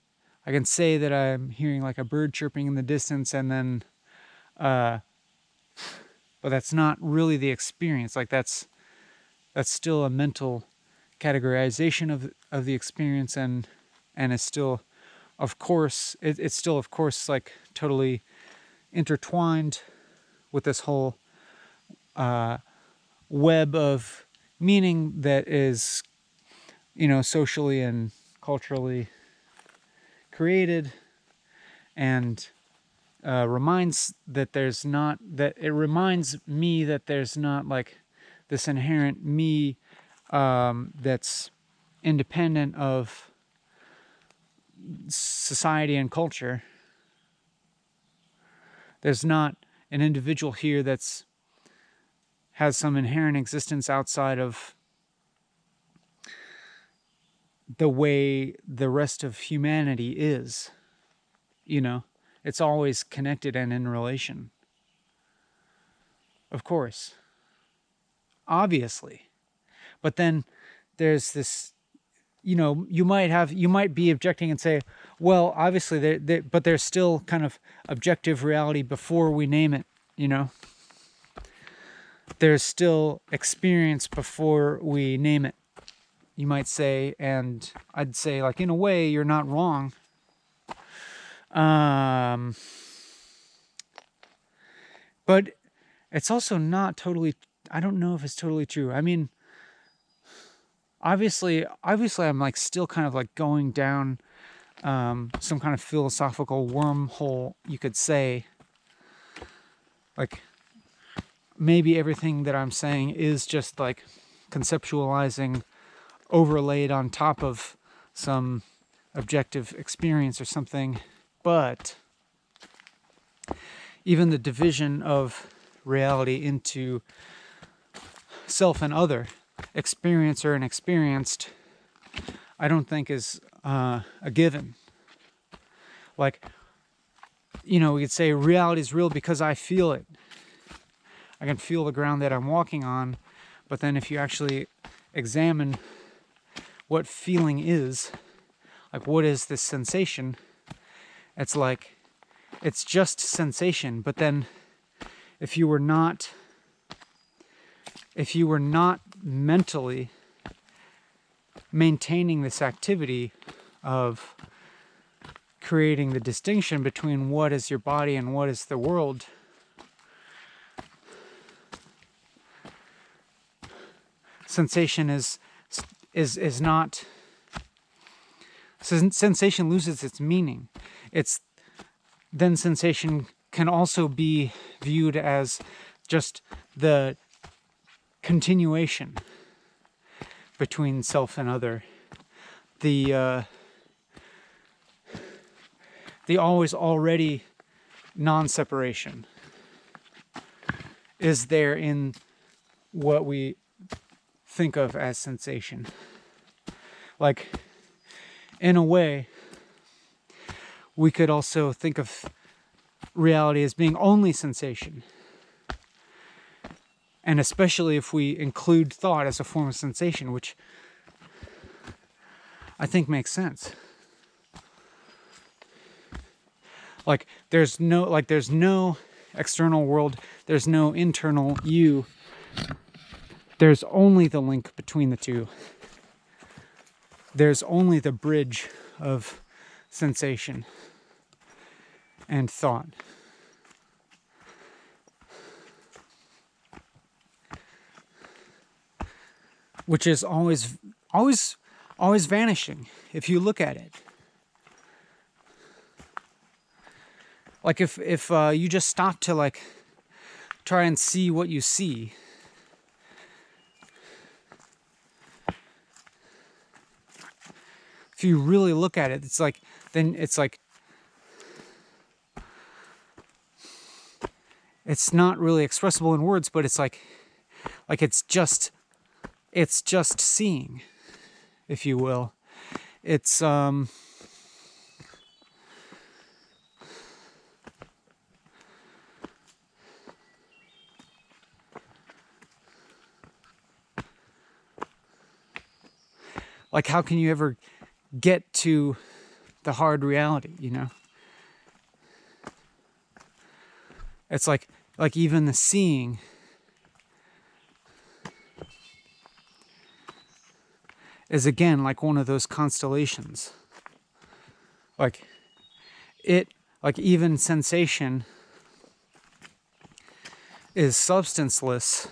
say that I'm hearing like a bird chirping in the distance, and then but that's not really the experience. Like that's still a mental categorization of the experience, and it's still, of course, it's still, of course, like totally intertwined with this whole web of meaning that is, socially and culturally created, and reminds me that there's not like this inherent me that's independent of society and culture. There's not an individual here has some inherent existence outside of the way the rest of humanity is. It's always connected and in relation. Of course. Obviously. But then there's this, you might be objecting and say, well, obviously, but there's still kind of objective reality before we name it, There's still experience before we name it, you might say, and I'd say, like, in a way, you're not wrong. But it's also not totally, I don't know if it's totally true. I mean, obviously I'm like still kind of like going down some kind of philosophical wormhole, you could say. Like, maybe everything that I'm saying is just like conceptualizing overlaid on top of some objective experience or something. But even the division of reality into self and other, experiencer and experienced, I don't think is a given. Like, we could say reality is real because I feel it. I can feel the ground that I'm walking on, but then if you actually examine what feeling is, like what is this sensation, it's like, it's just sensation. But then if you were not mentally maintaining this activity of creating the distinction between what is your body and what is the world, sensation is not, sensation loses its meaning. Then sensation can also be viewed as just the continuation between self and other. The always already non-separation is there in what we think of as sensation. Like, in a way, we could also think of reality as being only sensation. And especially if we include thought as a form of sensation, which I think makes sense. Like, there's no external world, there's no internal you. There's only the link between the two. There's only the bridge of sensation and thought. Which is always vanishing if you look at it. Like, if you just stop to like try and see what you see, if you really look at it, it's like it's not really expressible in words, but it's like it's just seeing, if you will. It's like, how can you ever get to the hard reality, It's like even the seeing is again like one of those constellations. Like even sensation is substanceless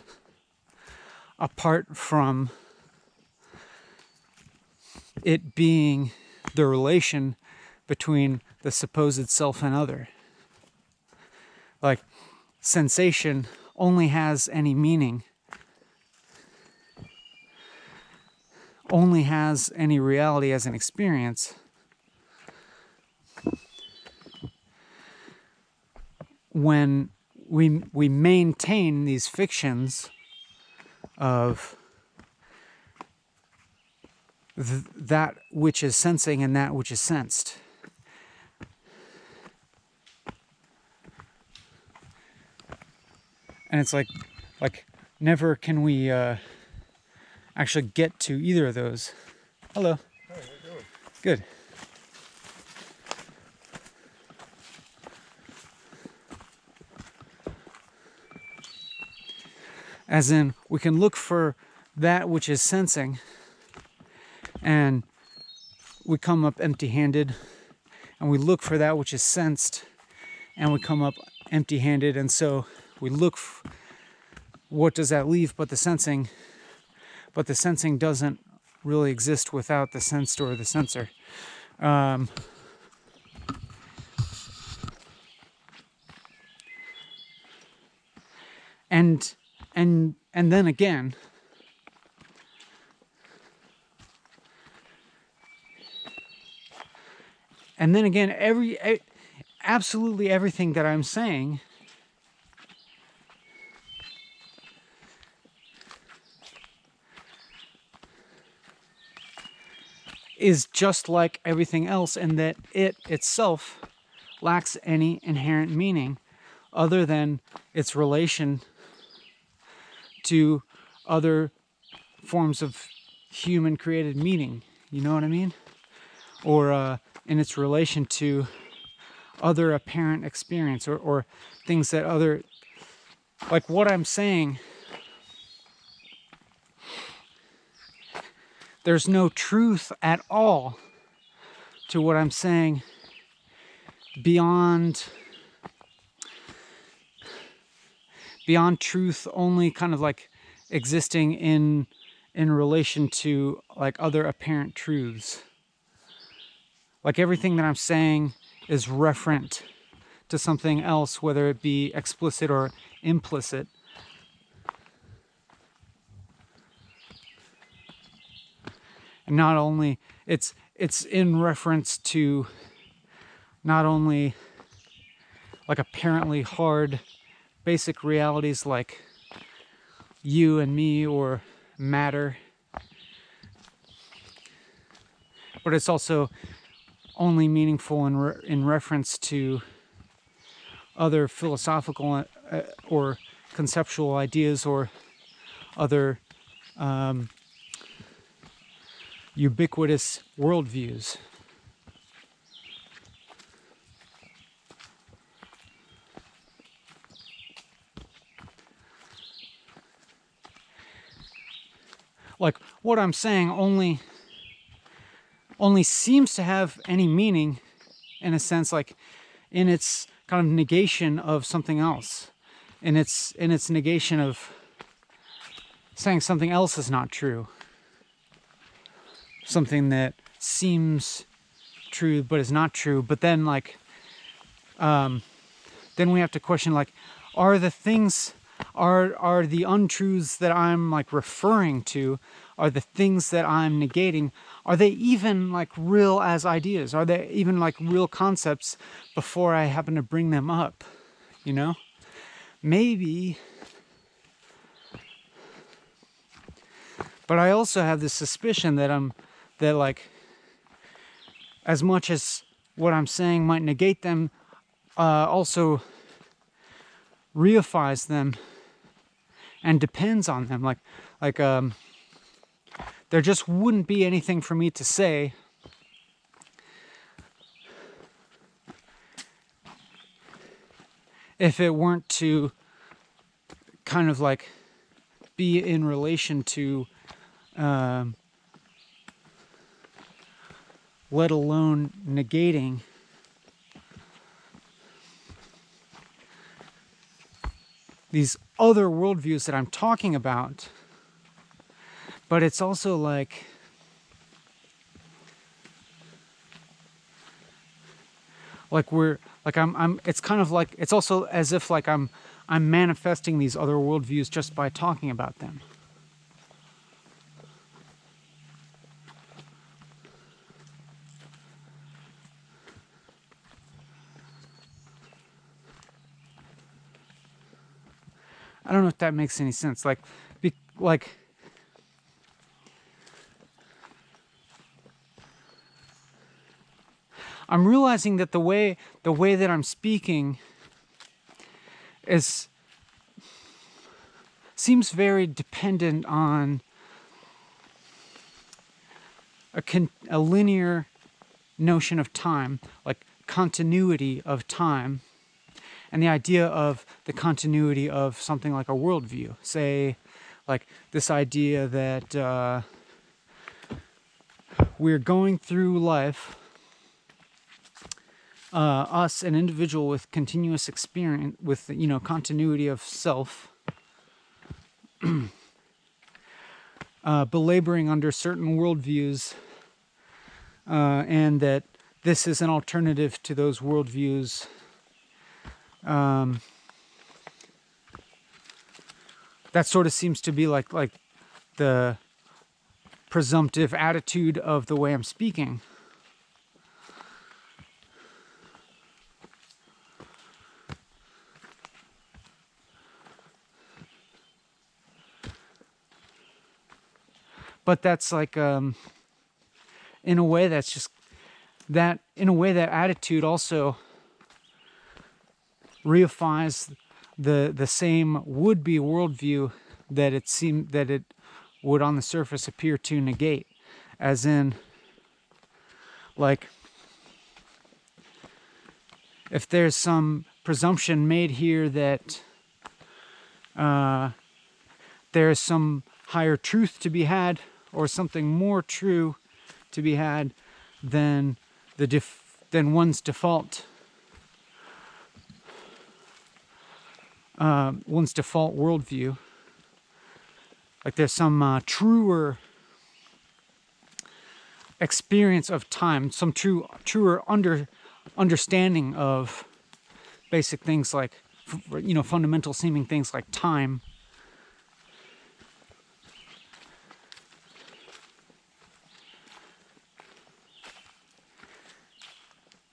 apart from it being the relation between the supposed self and other. Like, sensation only has any meaning, only has any reality as an experience when we maintain these fictions of that which is sensing and that which is sensed. And it's like never can we actually get to either of those. Hello. Hi, how you doing? Good. As in, we can look for that which is sensing, and we come up empty-handed, and we look for that which is sensed, and we come up empty-handed, and so we look what does that leave but the sensing doesn't really exist without the sensed or the sensor. And then again, absolutely everything that I'm saying is just like everything else in that it itself lacks any inherent meaning other than its relation to other forms of human created meaning. You know what I mean? Or in its relation to other apparent experience or things that other, like what I'm saying, there's no truth at all to what I'm saying beyond truth only kind of like existing in relation to like other apparent truths. Like everything that I'm saying is referent to something else, whether it be explicit or implicit. And not only it's in reference to not only like apparently hard basic realities like you and me or matter, but it's also only meaningful in reference to other philosophical or conceptual ideas or other ubiquitous worldviews. Like what I'm saying only seems to have any meaning in a sense, like in its kind of negation of something else, in its negation of saying something else is not true, something that seems true but is not true. But then like then we have to question, like, are the things, are the untruths that I'm like referring to, are the things that I'm negating, are they even like real as ideas? Are they even like real concepts before I happen to bring them up? You know? Maybe. But I also have this suspicion that like, as much as what I'm saying might negate them, also reifies them and depends on them. Like there just wouldn't be anything for me to say if it weren't to kind of like be in relation to let alone negating these other worldviews that I'm talking about. But it's also like I'm it's kind of like, it's also as if like I'm manifesting these other worldviews just by talking about them. I don't know if that makes any sense. I'm realizing that the way that I'm speaking seems very dependent on a linear notion of time, like continuity of time, and the idea of the continuity of something like a worldview. Say, like this idea that we're going through life, us, an individual with continuous experience, with, you know, continuity of self, belaboring under certain worldviews, and that this is an alternative to those worldviews. That sort of seems to be like the presumptive attitude of the way I'm speaking. But that's like, in a way, that's just that. In a way, that attitude also reifies the same would-be worldview that it would on the surface appear to negate, as in, like, if there's some presumption made here that there's some higher truth to be had, or something more true to be had than one's default worldview. Like there's some truer experience of time, some truer understanding of basic things like, you know, fundamental seeming things like time.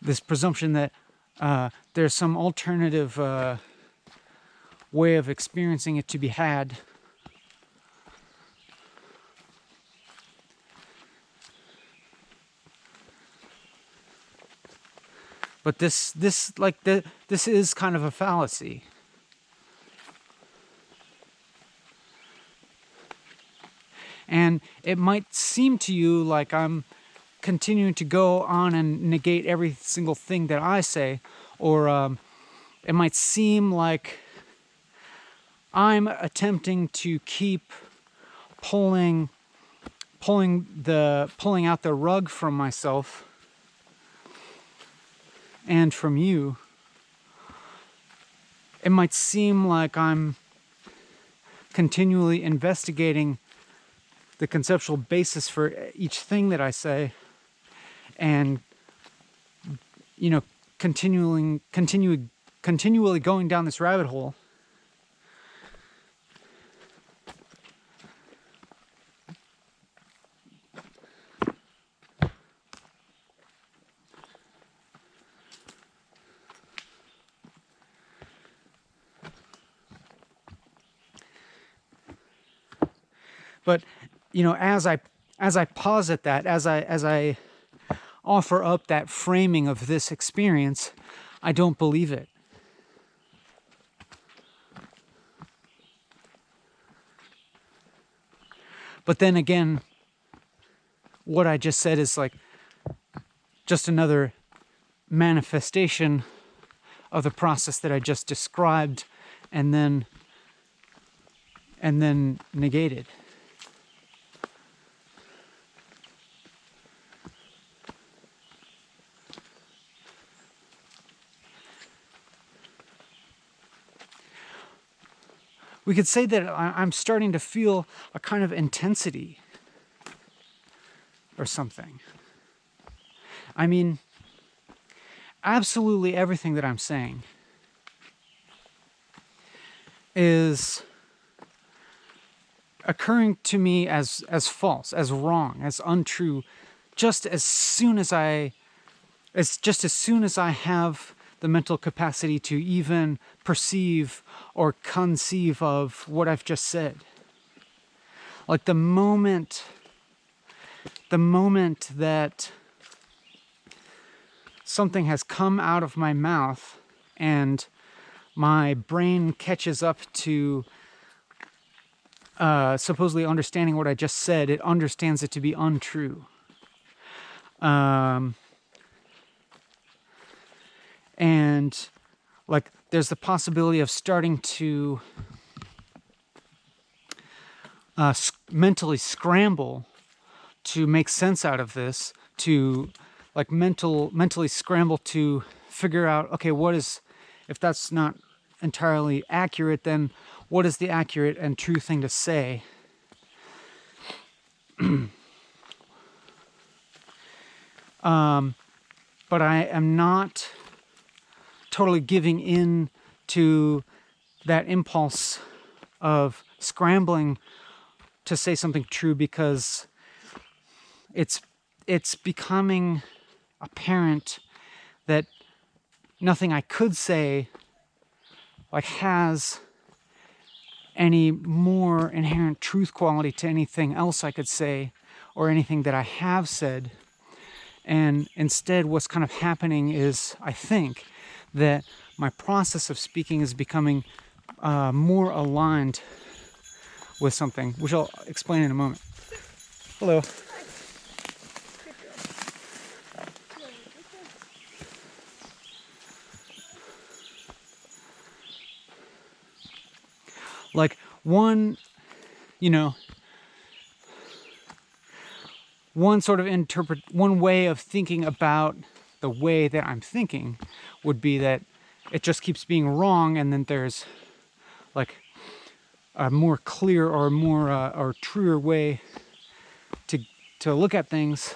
This presumption that there's some alternative way of experiencing it to be had. But this is kind of a fallacy. And it might seem to you like I'm continuing to go on and negate every single thing that I say, or it might seem like I'm attempting to keep pulling out the rug from myself and from you. It might seem like I'm continually investigating the conceptual basis for each thing that I say, and, you know, continually going down this rabbit hole. But, you know, as I posit that, as I offer up that framing of this experience, I don't believe it. But then again, what I just said is like just another manifestation of the process that I just described and then negated. we could say that I'm starting to feel a kind of intensity or something. I mean, absolutely everything that I'm saying is occurring to me as false, as wrong, as untrue, just as soon as I have the mental capacity to even perceive or conceive of what I've just said. Like the moment that something has come out of my mouth and my brain catches up to supposedly understanding what I just said, it understands it to be untrue. And like there's the possibility of starting to mentally scramble to make sense out of this, to like mentally scramble to figure out, okay, if that's not entirely accurate, then what is the accurate and true thing to say? But I am not totally giving in to that impulse of scrambling to say something true, because it's becoming apparent that nothing I could say like has any more inherent truth quality to anything else I could say or anything that I have said. And instead what's kind of happening is, I think, that my process of speaking is becoming more aligned with something, which I'll explain in a moment. Hello. Like one way of thinking about the way that I'm thinking would be that it just keeps being wrong, and then there's like a more clear or more or truer way to look at things.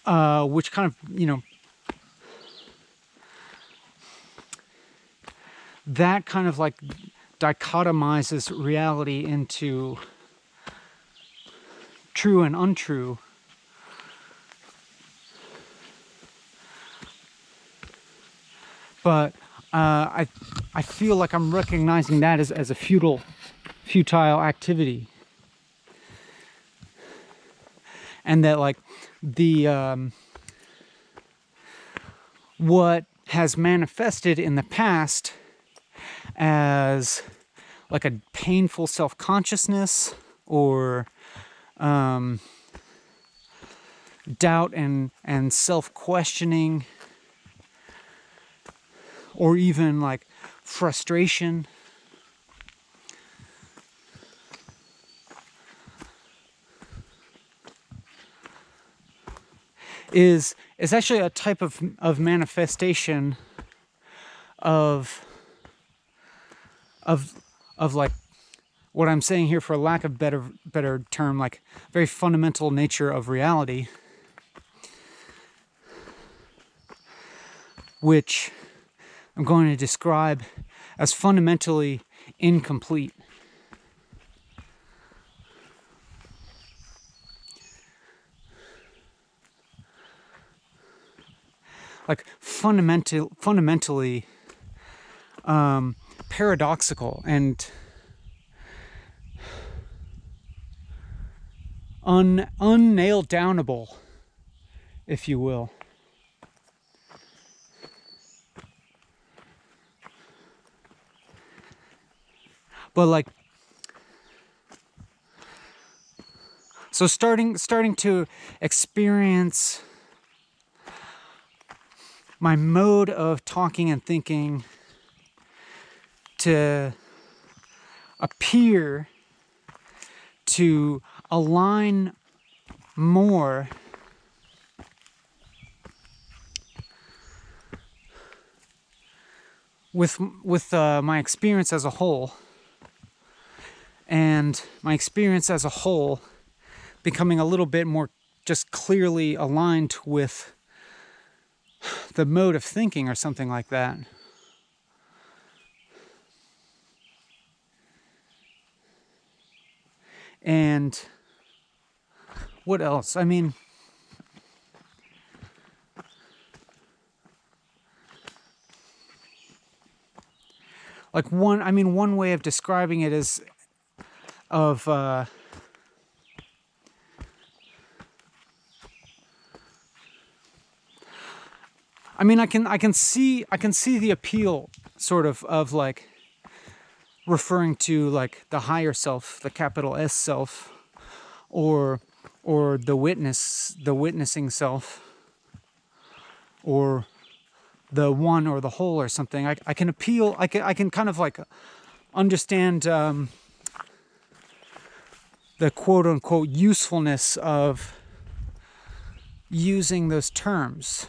Which kind of, that kind of like dichotomizes reality into true and untrue. But I feel like I'm recognizing that as a futile activity, and that like the what has manifested in the past as like a painful self-consciousness or doubt and self-questioning, or even like frustration, is actually a type of manifestation of like what I'm saying here, for lack of better term, like very fundamental nature of reality, which I'm going to describe as fundamentally incomplete. Like fundamentally paradoxical and unnailed downable, if you will. But like, so starting to experience my mode of talking and thinking to appear to align more with my experience as a whole, and my experience as a whole becoming a little bit more just clearly aligned with the mode of thinking or something like that. And what else? I mean, like one way of describing it is of I mean, I can see the appeal sort of like referring to like the higher self, the capital S self, or the witnessing self, or the one or the whole or something. I can appeal. I can kind of like understand the quote unquote usefulness of using those terms.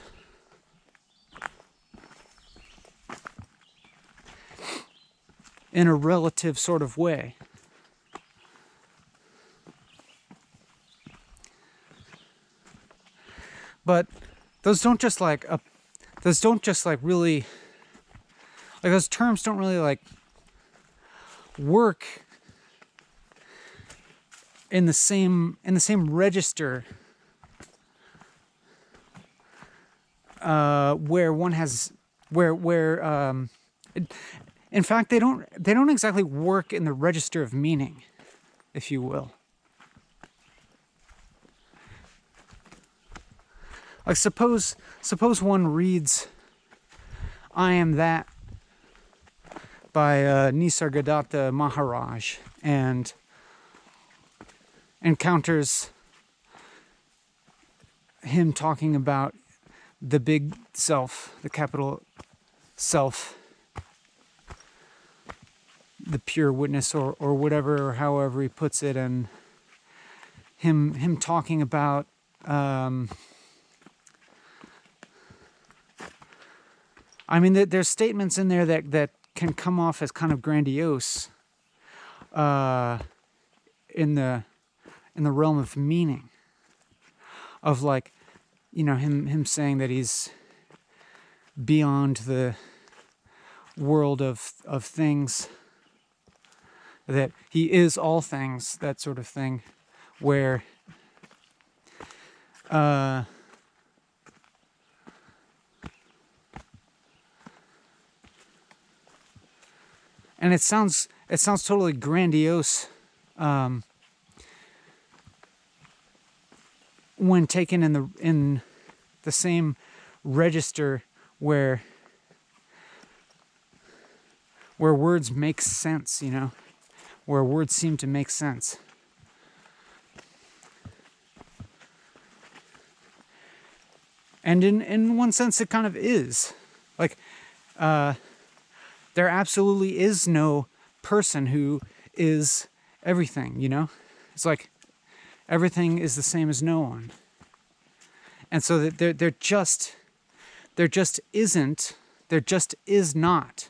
In a relative sort of way. But those don't just like really, like those terms don't really like work in the same register where one has in fact, they don't exactly work in the register of meaning, if you will. Like suppose one reads "I Am That" by Nisargadatta Maharaj and encounters him talking about the big self, the capital self, the pure witness, or whatever, or however he puts it, and him talking about I mean, there's statements in there that can come off as kind of grandiose in the realm of meaning, of like, you know, him saying that he's beyond the world of things, that he is all things, that sort of thing, where and it sounds totally grandiose when taken in the same register where words make sense, you know, where words seem to make sense. And in one sense, it kind of is. Like, there absolutely is no person who is everything, you know? It's like everything is the same as no one. And so that there just is not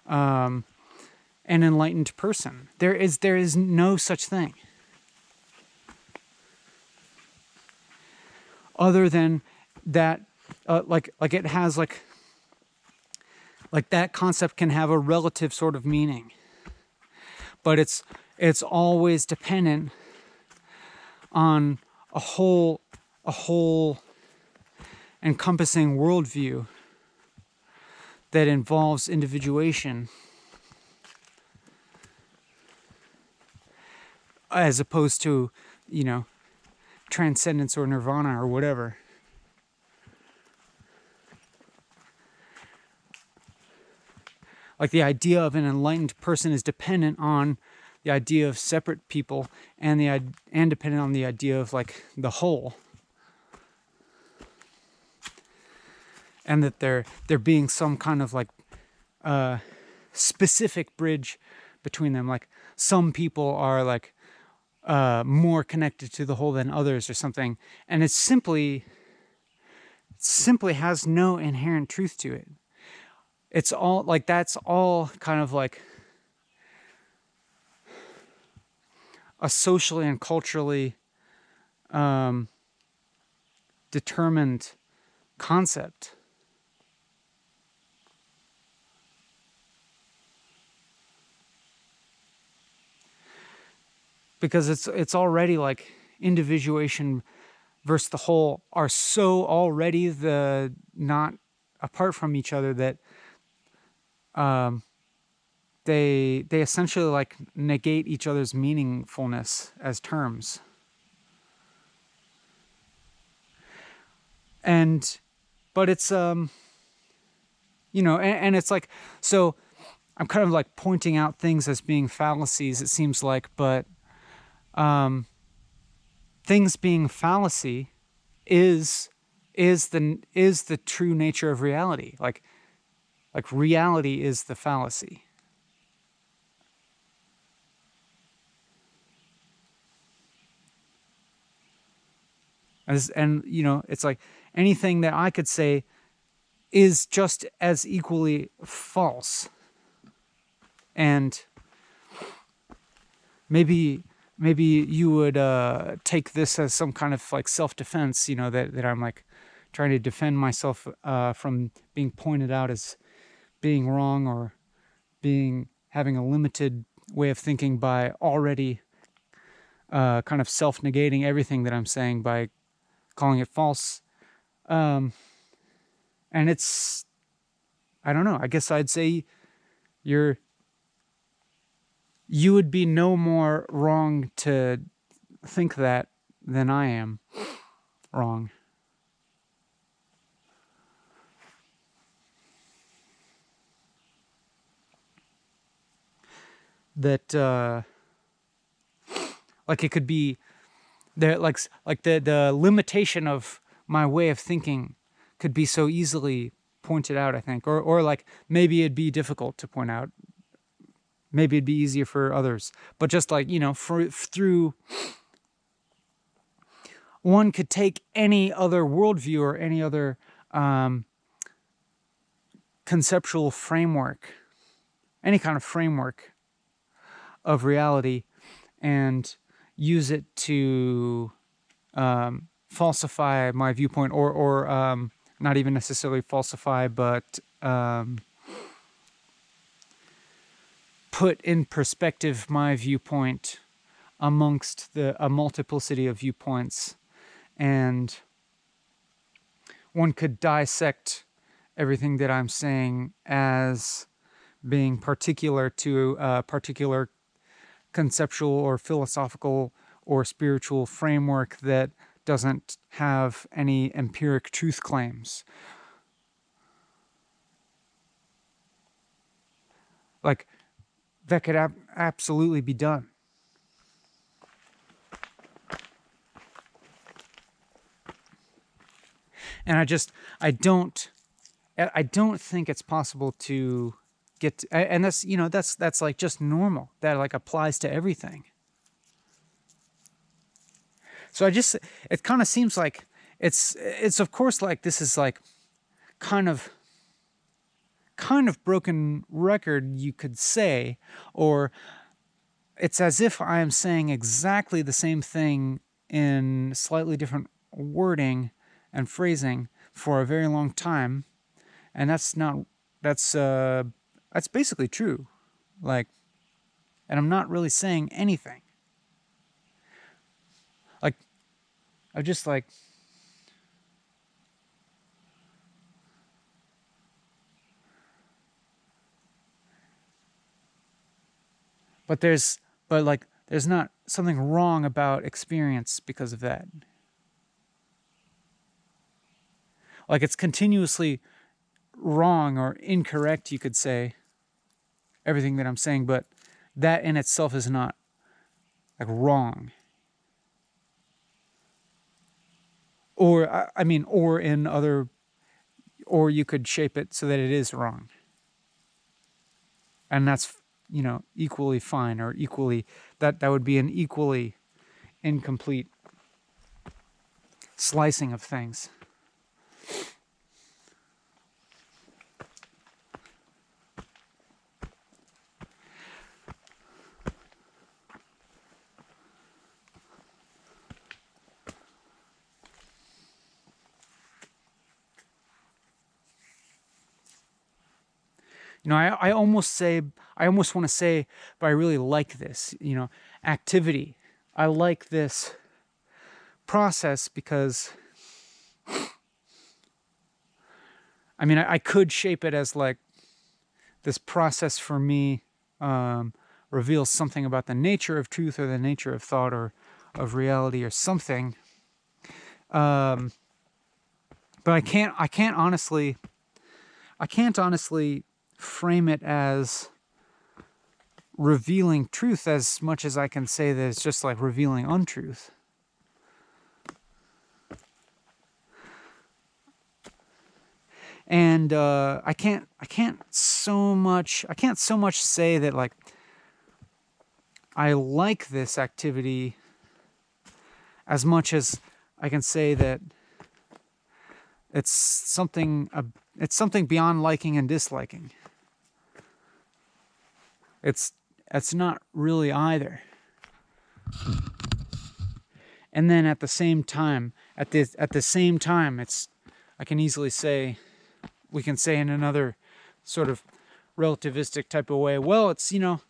an enlightened person. There is no such thing. Other than that, like it has like that concept can have a relative sort of meaning, but it's always dependent on a whole encompassing worldview that involves individuation, as opposed to, you know, transcendence or nirvana or whatever. Like the idea of an enlightened person is dependent on the idea of separate people and dependent on the idea of like the whole. And that there being some kind of like specific bridge between them. Like some people are like more connected to the whole than others or something. And it simply has no inherent truth to it. it's all like, that's all kind of like a socially and culturally determined concept. Because it's already like individuation versus the whole are so already the not apart from each other that they essentially like negate each other's meaningfulness as terms. But it's and it's like, so I'm kind of like pointing out things as being fallacies, it seems like, but things being fallacy is the true nature of reality. Like reality is the fallacy. And it's like anything that I could say is just as equally false. And maybe you would take this as some kind of like self-defense, that I'm like trying to defend myself from being pointed out as being wrong or having a limited way of thinking by already kind of self-negating everything that I'm saying by calling it false. And it's, I don't know, I guess I'd say you would be no more wrong to think that than I am wrong. That like it could be there, like the limitation of my way of thinking could be so easily pointed out, I think, or like maybe it'd be difficult to point out. Maybe it'd be easier for others, but just like through one could take any other worldview or any other conceptual framework, any kind of framework of reality, and use it to falsify my viewpoint, or not even necessarily falsify, but put in perspective my viewpoint amongst a multiplicity of viewpoints. And one could dissect everything that I'm saying as being particular to a particular conceptual or philosophical or spiritual framework that doesn't have any empiric truth claims. Like, that could absolutely be done. And I don't think it's possible to get to, and that's like just normal. That like applies to everything. So it kind of seems like it's of course like this is like kind of broken record, you could say, or it's as if I am saying exactly the same thing in slightly different wording and phrasing for a very long time, and that's basically true. Like, and I'm not really saying anything. Like, I'm just like, but there's not something wrong about experience because of that. Like, it's continuously wrong or incorrect, you could say, everything that I'm saying, but that in itself is not like wrong. Or I mean, or you could shape it so that it is wrong. And that's, equally fine, or equally, that would be an equally incomplete slicing of things. You know, I almost want to say, but I really like this, you know, activity. I like this process because, I mean, I could shape it as like this process for me reveals something about the nature of truth or the nature of thought or of reality or something. But I can't honestly frame it as revealing truth as much as I can say that it's just like revealing untruth. And I can't so much say that like I like this activity as much as I can say that it's something beyond liking and disliking. It's not really either. And then at the same time, it's, I can easily say, we can say in another sort of relativistic type of way, well, it's, you know,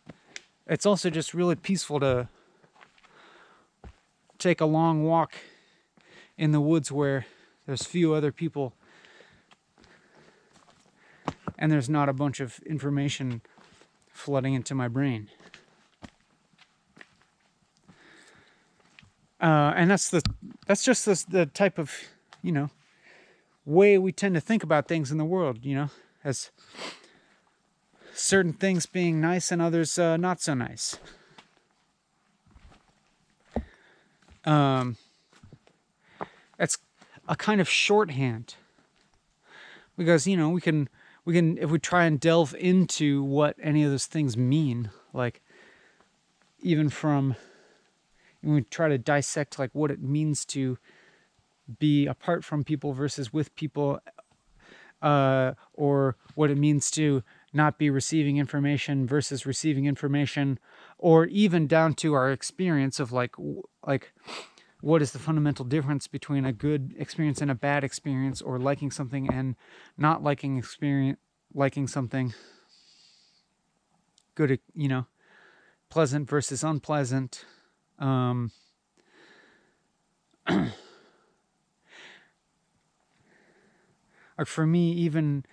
it's also just really peaceful to take a long walk in the woods where there's few other people and there's not a bunch of information flooding into my brain. And that's just the type of, you know, way we tend to think about things in the world, you know, as certain things being nice and others not so nice. That's a kind of shorthand because, you know, we can if we try and delve into what any of those things mean, like even from, when we try to dissect like what it means to be apart from people versus with people, or what it means to not be receiving information versus receiving information, or even down to our experience of like what is the fundamental difference between a good experience and a bad experience, or liking something and not liking something good, you know, pleasant versus unpleasant. Like for me, even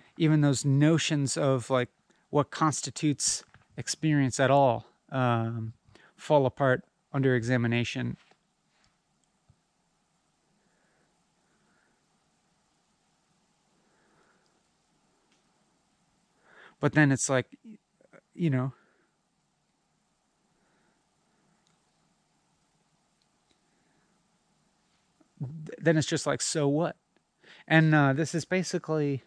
those notions of like what constitutes experience at all fall apart under examination. But then it's like, you know, then it's just like, so what? And this is basically,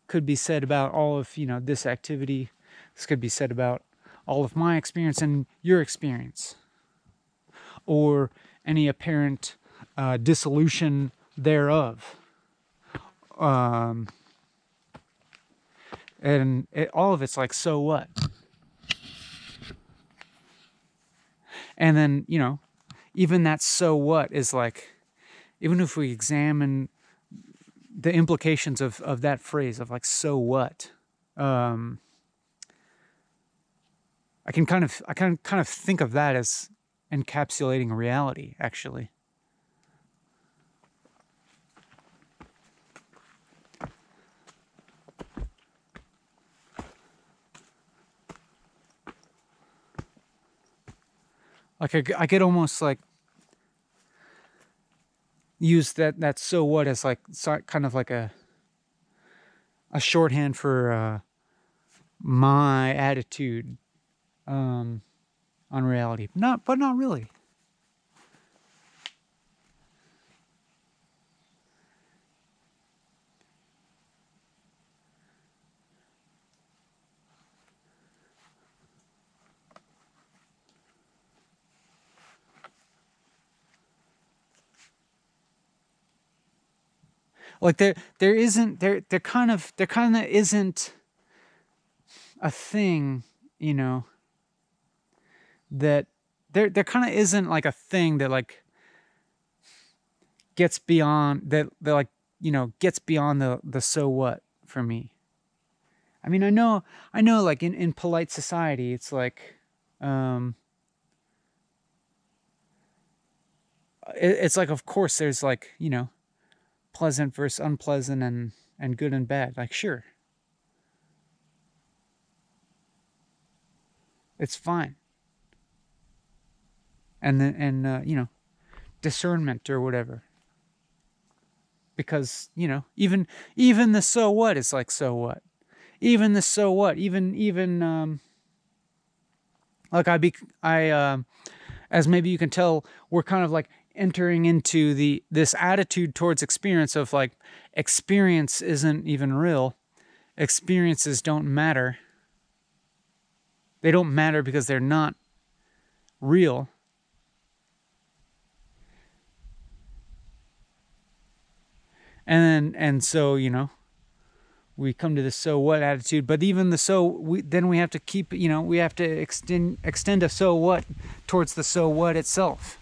could be said about all of, you know, this activity. This could be said about all of my experience and your experience, or any apparent dissolution thereof. And all of it's like, so what? And then, you know, even that so what is like, even if we examine the implications of that phrase of like, so what? I can kind of think of that as encapsulating reality, actually. Like I could almost like use that so what as like kind of like a shorthand for my attitude on reality. But not really. Like there kind of isn't a thing, you know, that there kind of isn't like a thing that like gets beyond that like, you know, gets beyond the so what for me. I mean, I know, like in polite society, it's like, it's like, of course, there's like, you know, pleasant versus unpleasant and good and bad. Like, sure, it's fine. And then, you know, discernment or whatever. Because, you know, even the so what is like, so what? Even the so what? Even like as maybe you can tell, we're kind of like entering into this attitude towards experience of like, experience isn't even real. Experiences don't matter. They don't matter because they're not real. And so, you know, we come to the so what attitude, but even the then we have to keep, you know, we have to extend a so what towards the so what itself.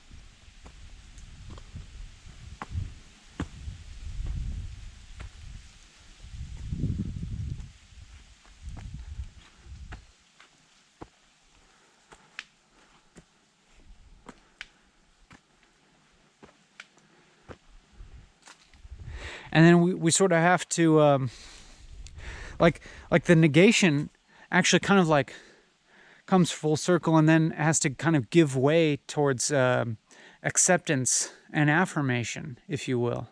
And then we sort of have to, like the negation actually kind of like comes full circle and then has to kind of give way towards acceptance and affirmation, if you will.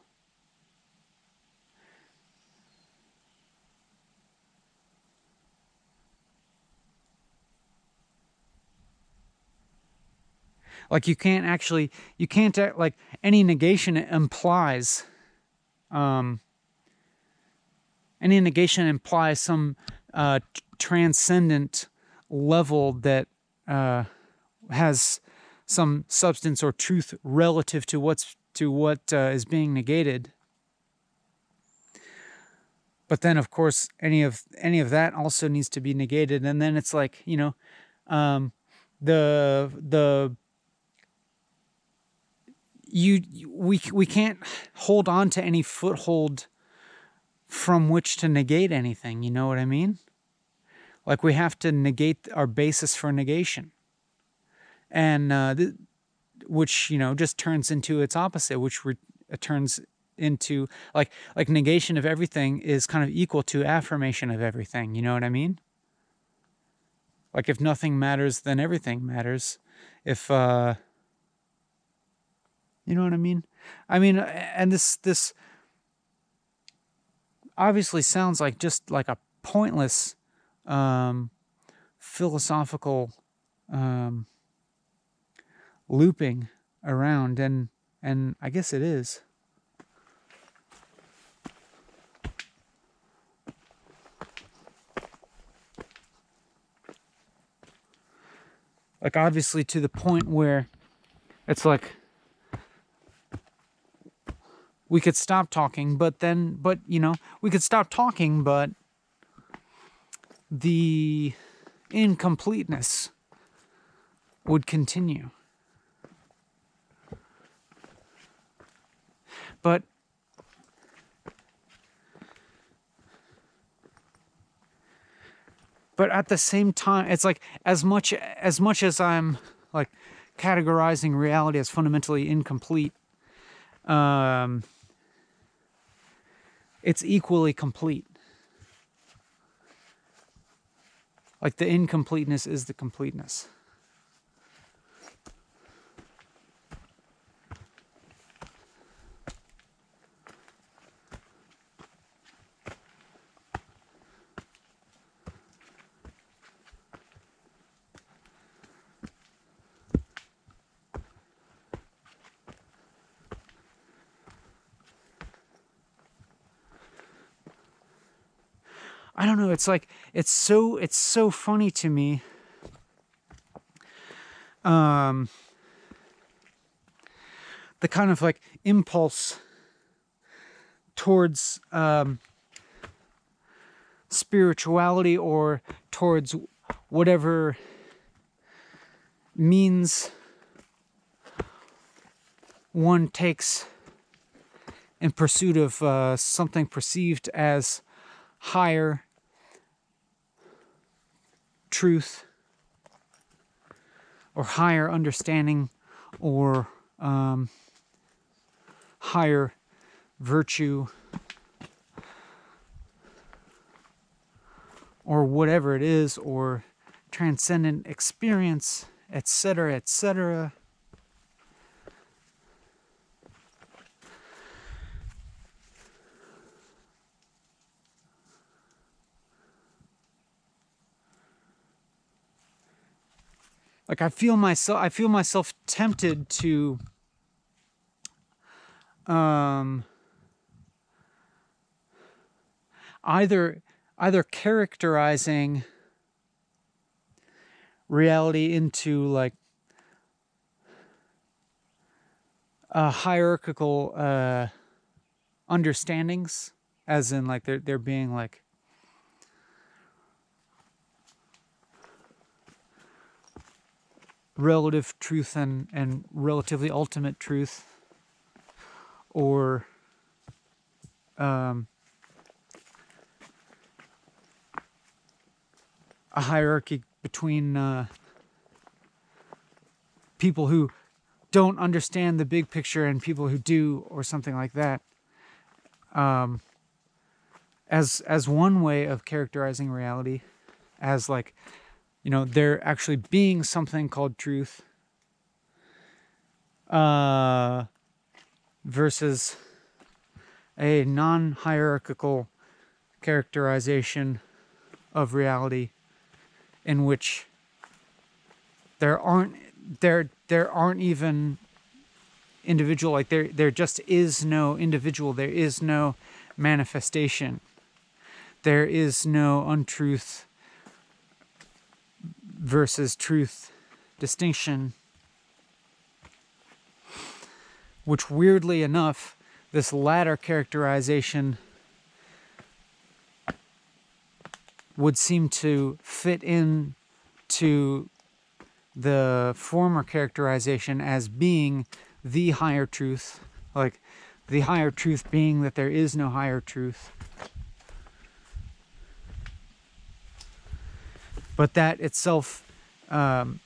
Like you can't like any negation implies some transcendent level that has some substance or truth relative to what is being negated. But then, of course, any of that also needs to be negated, and then it's like, you know, we can't hold on to any foothold from which to negate anything. You know what I mean? Like we have to negate our basis for negation, and which, you know, just turns into its opposite, which turns into like negation of everything is kind of equal to affirmation of everything. You know what I mean? Like if nothing matters, then everything matters. If you know what I mean? I mean, and this obviously sounds like just like a pointless philosophical looping around, and I guess it is. Like obviously to the point where it's like we could stop talking, but you know, we could stop talking, but the incompleteness would continue. But at the same time, it's like as much as I'm like categorizing reality as fundamentally incomplete, it's equally complete. Like the incompleteness is the completeness. I don't know. It's like it's so funny to me. The kind of like impulse towards spirituality or towards whatever means one takes in pursuit of something perceived as higher truth or higher understanding or higher virtue or whatever it is, or transcendent experience, etc., etc. Like I feel myself tempted to either characterizing reality into like hierarchical understandings, as in like there being like relative truth and relatively ultimate truth, or a hierarchy between people who don't understand the big picture and people who do, or something like that, as one way of characterizing reality, as like, you know, there actually being something called truth, versus a non-hierarchical characterization of reality in which there aren't even individual, like there just is no individual, there is no manifestation, there is no untruth versus truth distinction, which weirdly enough, this latter characterization would seem to fit in to the former characterization as being the higher truth, like the higher truth being that there is no higher truth. But that itself, you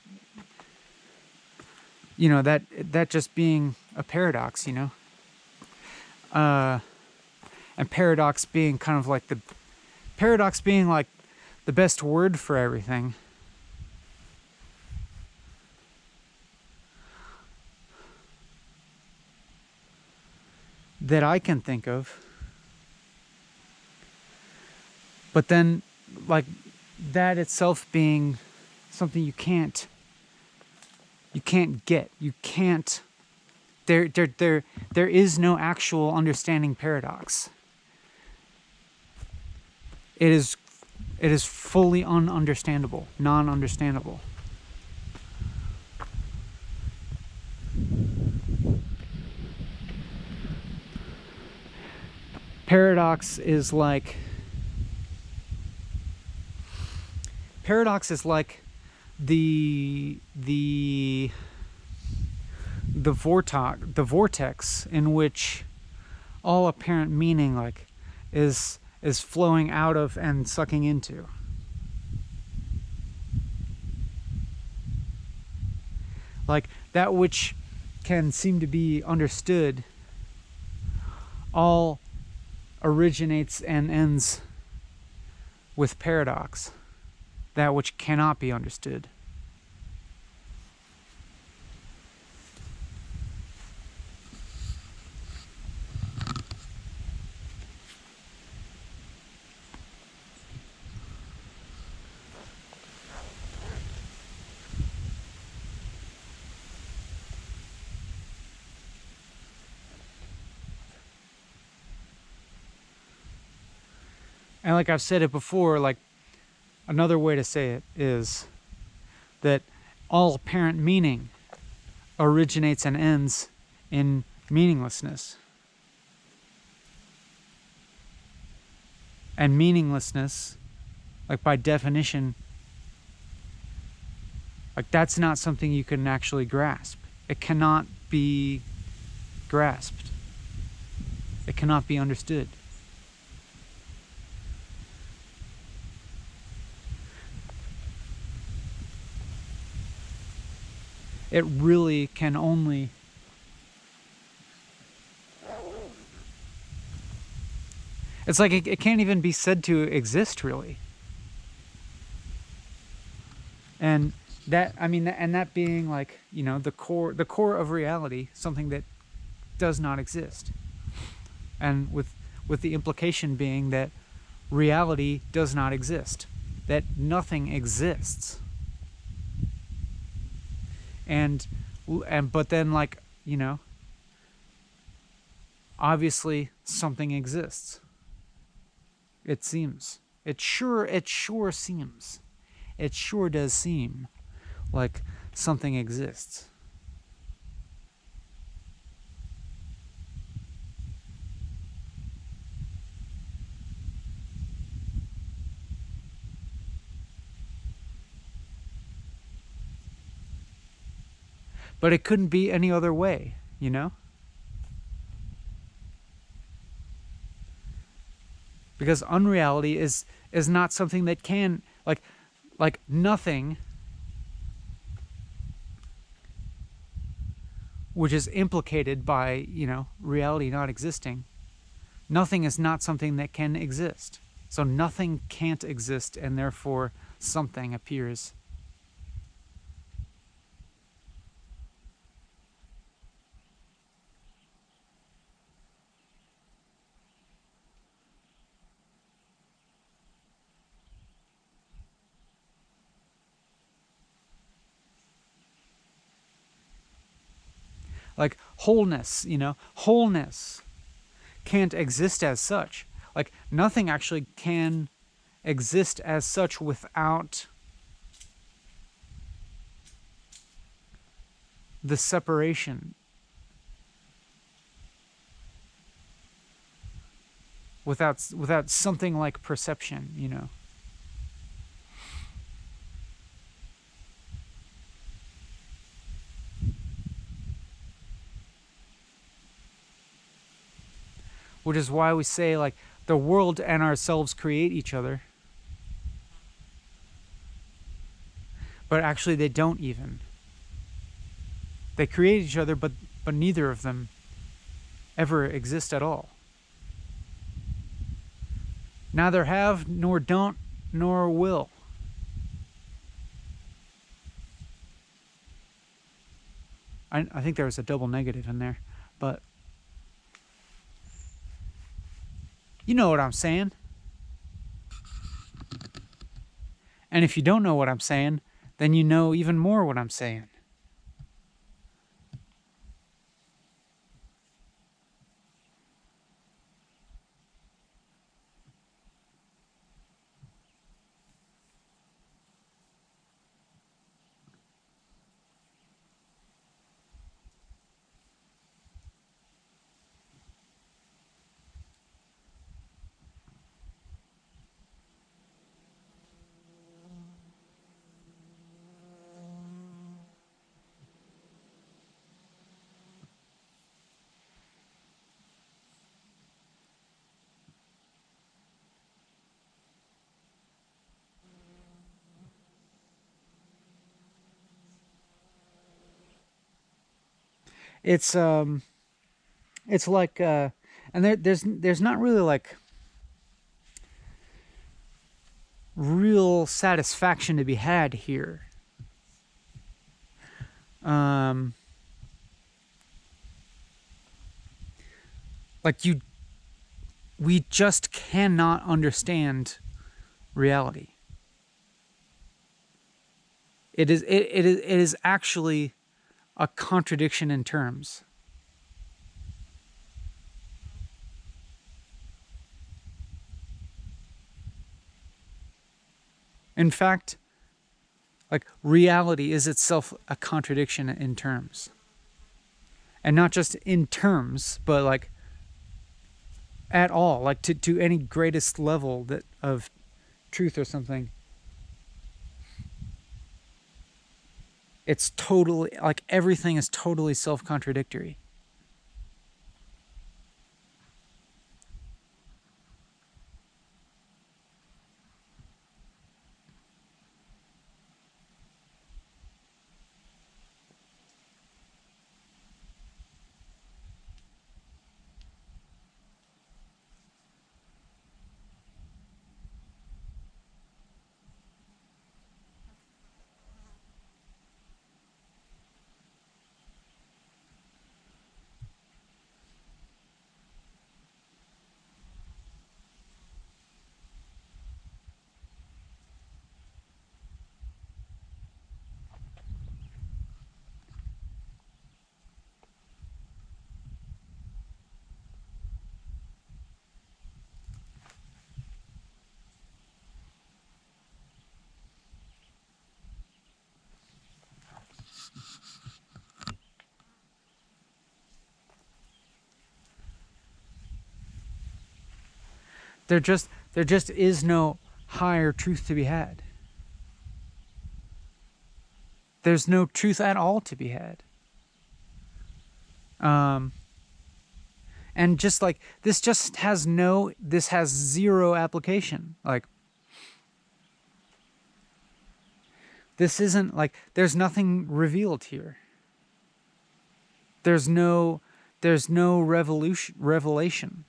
know, that just being a paradox, you know? And paradox being kind of like the best word for everything. That I can think of. But then, like, that itself being something you can't get. You can't, there is no actual understanding paradox. It is fully ununderstandable, non-understandable. Paradox is like the vortex in which all apparent meaning like is flowing out of and sucking into. Like that which can seem to be understood all originates and ends with paradox, that which cannot be understood. And like I've said it before, like another way to say it is that all apparent meaning originates and ends in meaninglessness. And meaninglessness, like by definition, like that's not something you can actually grasp. It cannot be grasped. It cannot be understood. it really can only it's like it can't even be said to exist, really. And that, I mean, and that being like, you know, the core of reality, something that does not exist. And with the implication being that reality does not exist, that nothing exists. And but then, like, you know, obviously something exists. It seems. It sure seems. It sure does seem like something exists. But it couldn't be any other way, you know? Because unreality is not something that can, like nothing which is implicated by, you know, reality not existing. Nothing is not something that can exist. So nothing can't exist, and therefore something appears. Like wholeness, you know, wholeness can't exist as such. Like nothing actually can exist as such without the separation, without something like perception, you know. Which is why we say, like, the world and ourselves create each other. But actually they don't even. They create each other, but neither of them ever exist at all. Neither have, nor don't, nor will. I think there was a double negative in there, but you know what I'm saying. And if you don't know what I'm saying, then you know even more what I'm saying. It's like and there's not really like real satisfaction to be had here. Like we just cannot understand reality. It is actually a contradiction in terms. In fact, like reality is itself a contradiction in terms. And not just in terms, but like at all, like to any greatest level that of truth or something. It's totally, like everything is totally self-contradictory. There just is no higher truth to be had. There's no truth at all to be had. And just like this has zero application. Like, this isn't like, there's nothing revealed here. There's no revelation.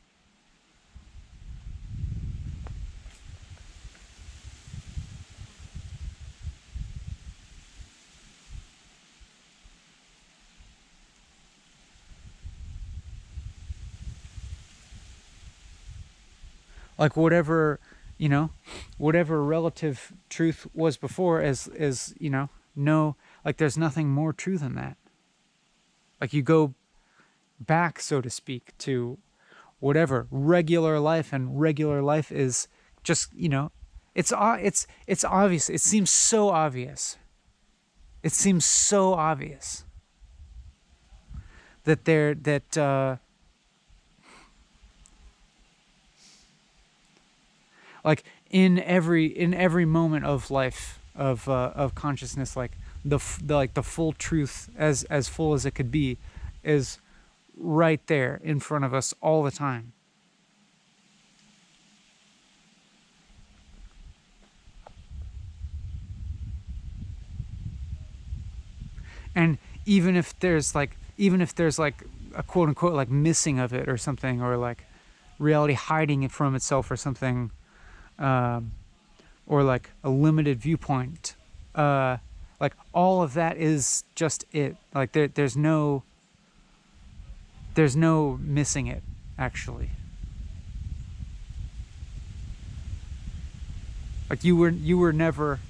Like whatever relative truth was before is no, like there's nothing more true than that. Like you go back, so to speak, to whatever regular life, and regular life is just, it's obvious. It seems so obvious. It seems so obvious that like in every moment of life, of consciousness, like the full truth, as full as it could be, is right there in front of us all the time. And even if there's like a quote unquote like missing of it or something, or like reality hiding it from itself or something, or like a limited viewpoint, like all of that is just it. Like there's no missing it, actually. Like you were never.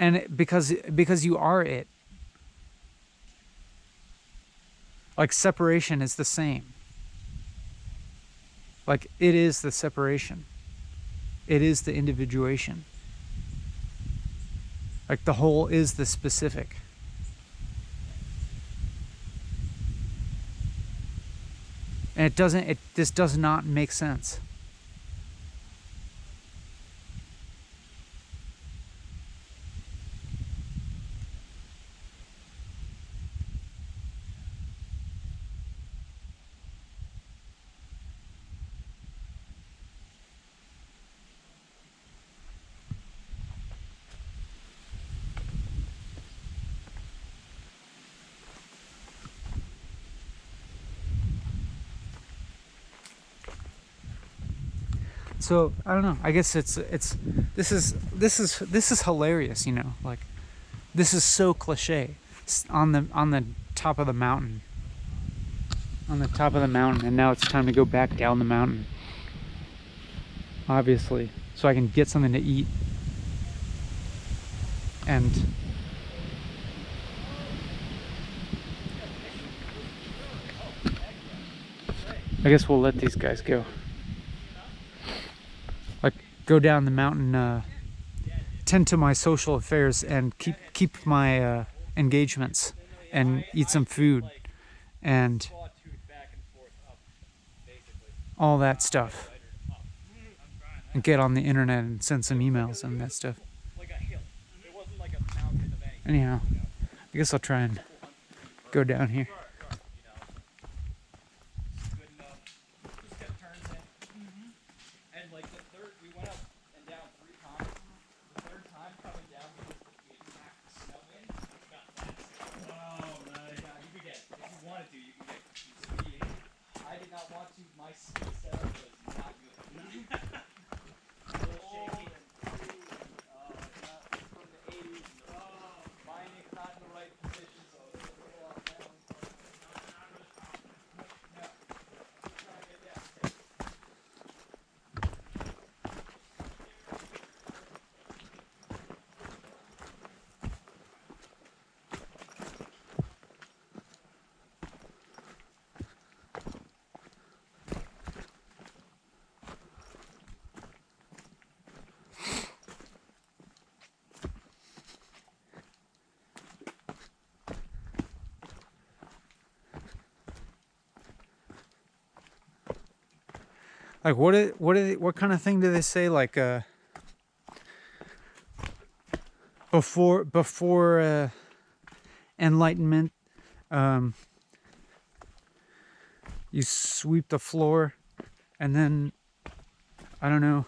And because you are it. Like separation is the same. Like it is the separation. It is the individuation. Like the whole is the specific. And this does not make sense. So I don't know. I guess this is hilarious. Like this is so cliche. It's on the top of the mountain. On the top of the mountain, and now it's time to go back down the mountain. Obviously, so I can get something to eat. And I guess we'll let these guys go. Like, go down the mountain, tend to my social affairs, and keep my engagements, and eat some food, and all that stuff, and get on the internet and send some emails and that stuff. Anyhow, I guess I'll try and go down here. Like what kind of thing do they say? Like before enlightenment, you sweep the floor, and then I don't know,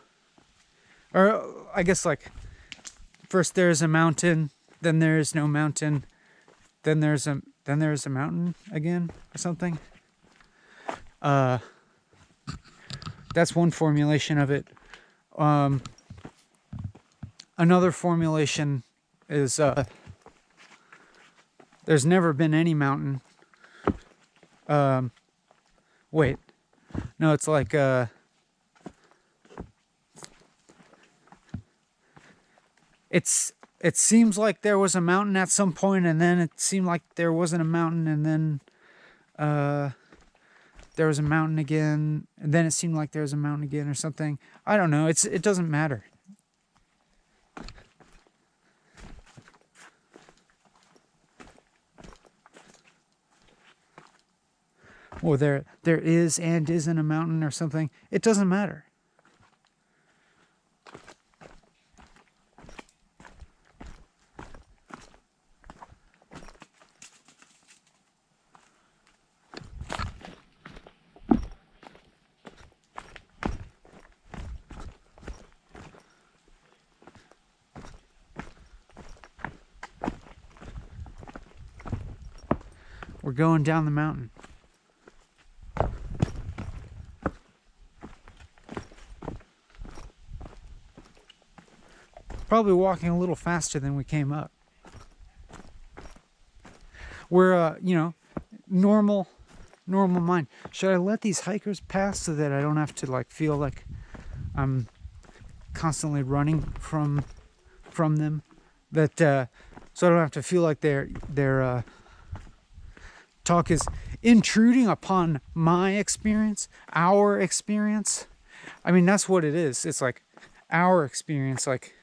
or I guess like first there's a mountain, then there is no mountain, then there's a mountain again or something. That's one formulation of it. Another formulation is there's never been any mountain. Wait, no, it's like it seems like there was a mountain at some point, and then it seemed like there wasn't a mountain, and then there was a mountain again, and then it seemed like there was a mountain again or something. I don't know. It doesn't matter. Or there is and isn't a mountain or something. It doesn't matter. We're going down the mountain. Probably walking a little faster than we came up. We're, normal mind. Should I let these hikers pass so that I don't have to like feel like I'm constantly running from them? That so I don't have to feel like their talk is intruding upon my experience, our experience. I mean, that's what it is. It's like our experience, like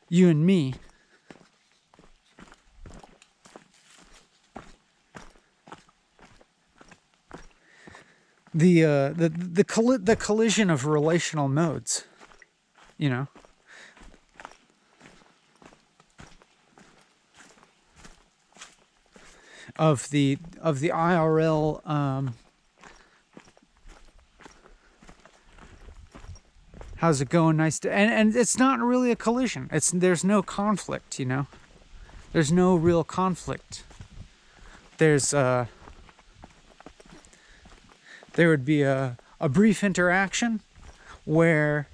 you and me. The collision of relational modes, of the IRL. How's it going? Nice to, and it's not really a collision. There's no conflict, There's no real conflict. There's there would be a brief interaction where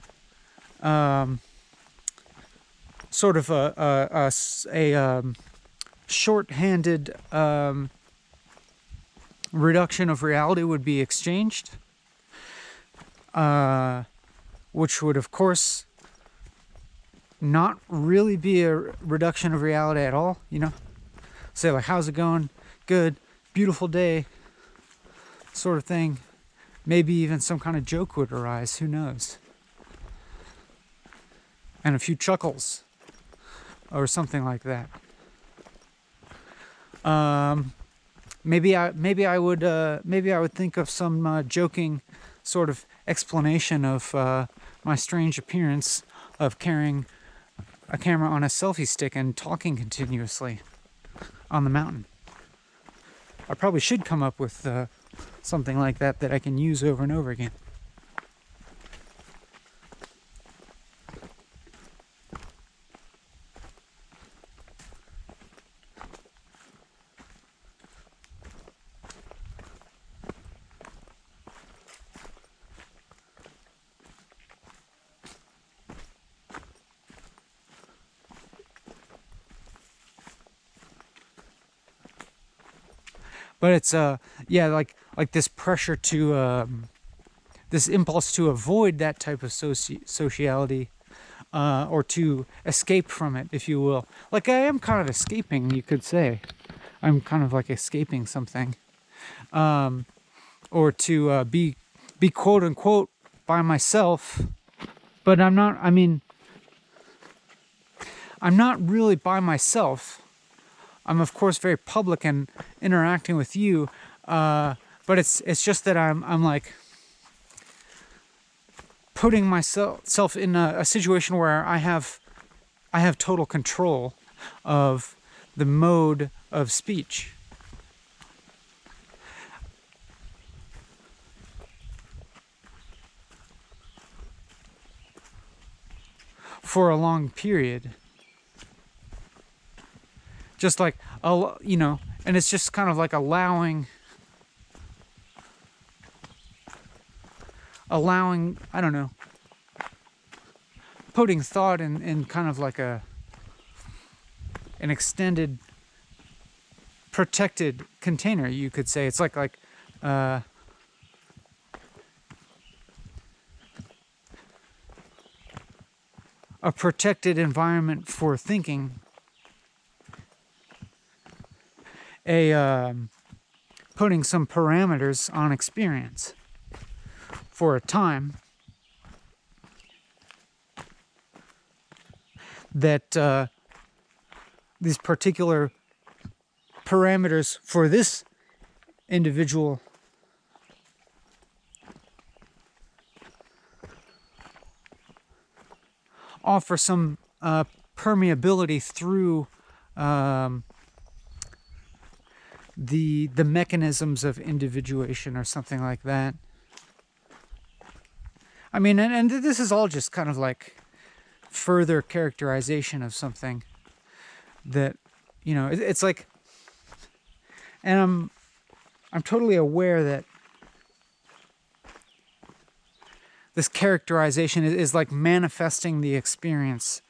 sort of a short-handed reduction of reality would be exchanged, which would, of course, not really be a reduction of reality at all, Say, like, how's it going? Good. Beautiful day. Sort of thing. Maybe even some kind of joke would arise. Who knows? And a few chuckles. Or something like that. Maybe I would think of some joking sort of explanation of my strange appearance of carrying a camera on a selfie stick and talking continuously on the mountain. I probably should come up with something like that I can use over and over again. But it's like this pressure to this impulse to avoid that type of sociality, or to escape from it, if you will. Like I am kind of escaping, you could say. I'm kind of like escaping something, or to be quote unquote by myself, but I'm not. I mean, I'm not really by myself. I'm of course very public and interacting with you, but it's just that I'm like putting myself in a situation where I have total control of the mode of speech. For a long period. Just like, you know, and it's just kind of like allowing, I don't know, putting thought in kind of like an extended, protected container, you could say. It's like a protected environment for thinking, putting some parameters on experience for a time that these particular parameters for this individual offer some permeability through the mechanisms of individuation or something like that. I mean, and this is all just kind of like further characterization of something that, you know, it's like, and I'm totally aware that this characterization is like manifesting the experience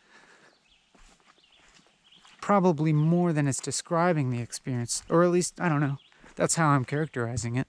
probably more than it's describing the experience, or at least, I don't know, that's how I'm characterizing it.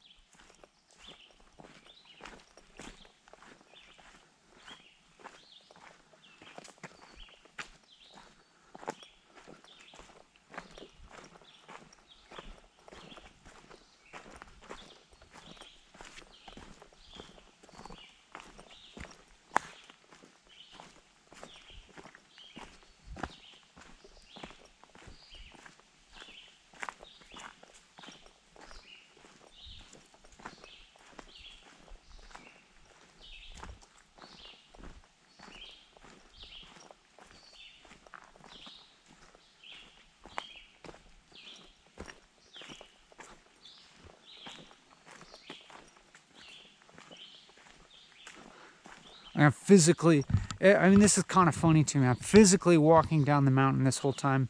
I'm physically, I mean, this is kind of funny to me. I'm physically walking down the mountain this whole time,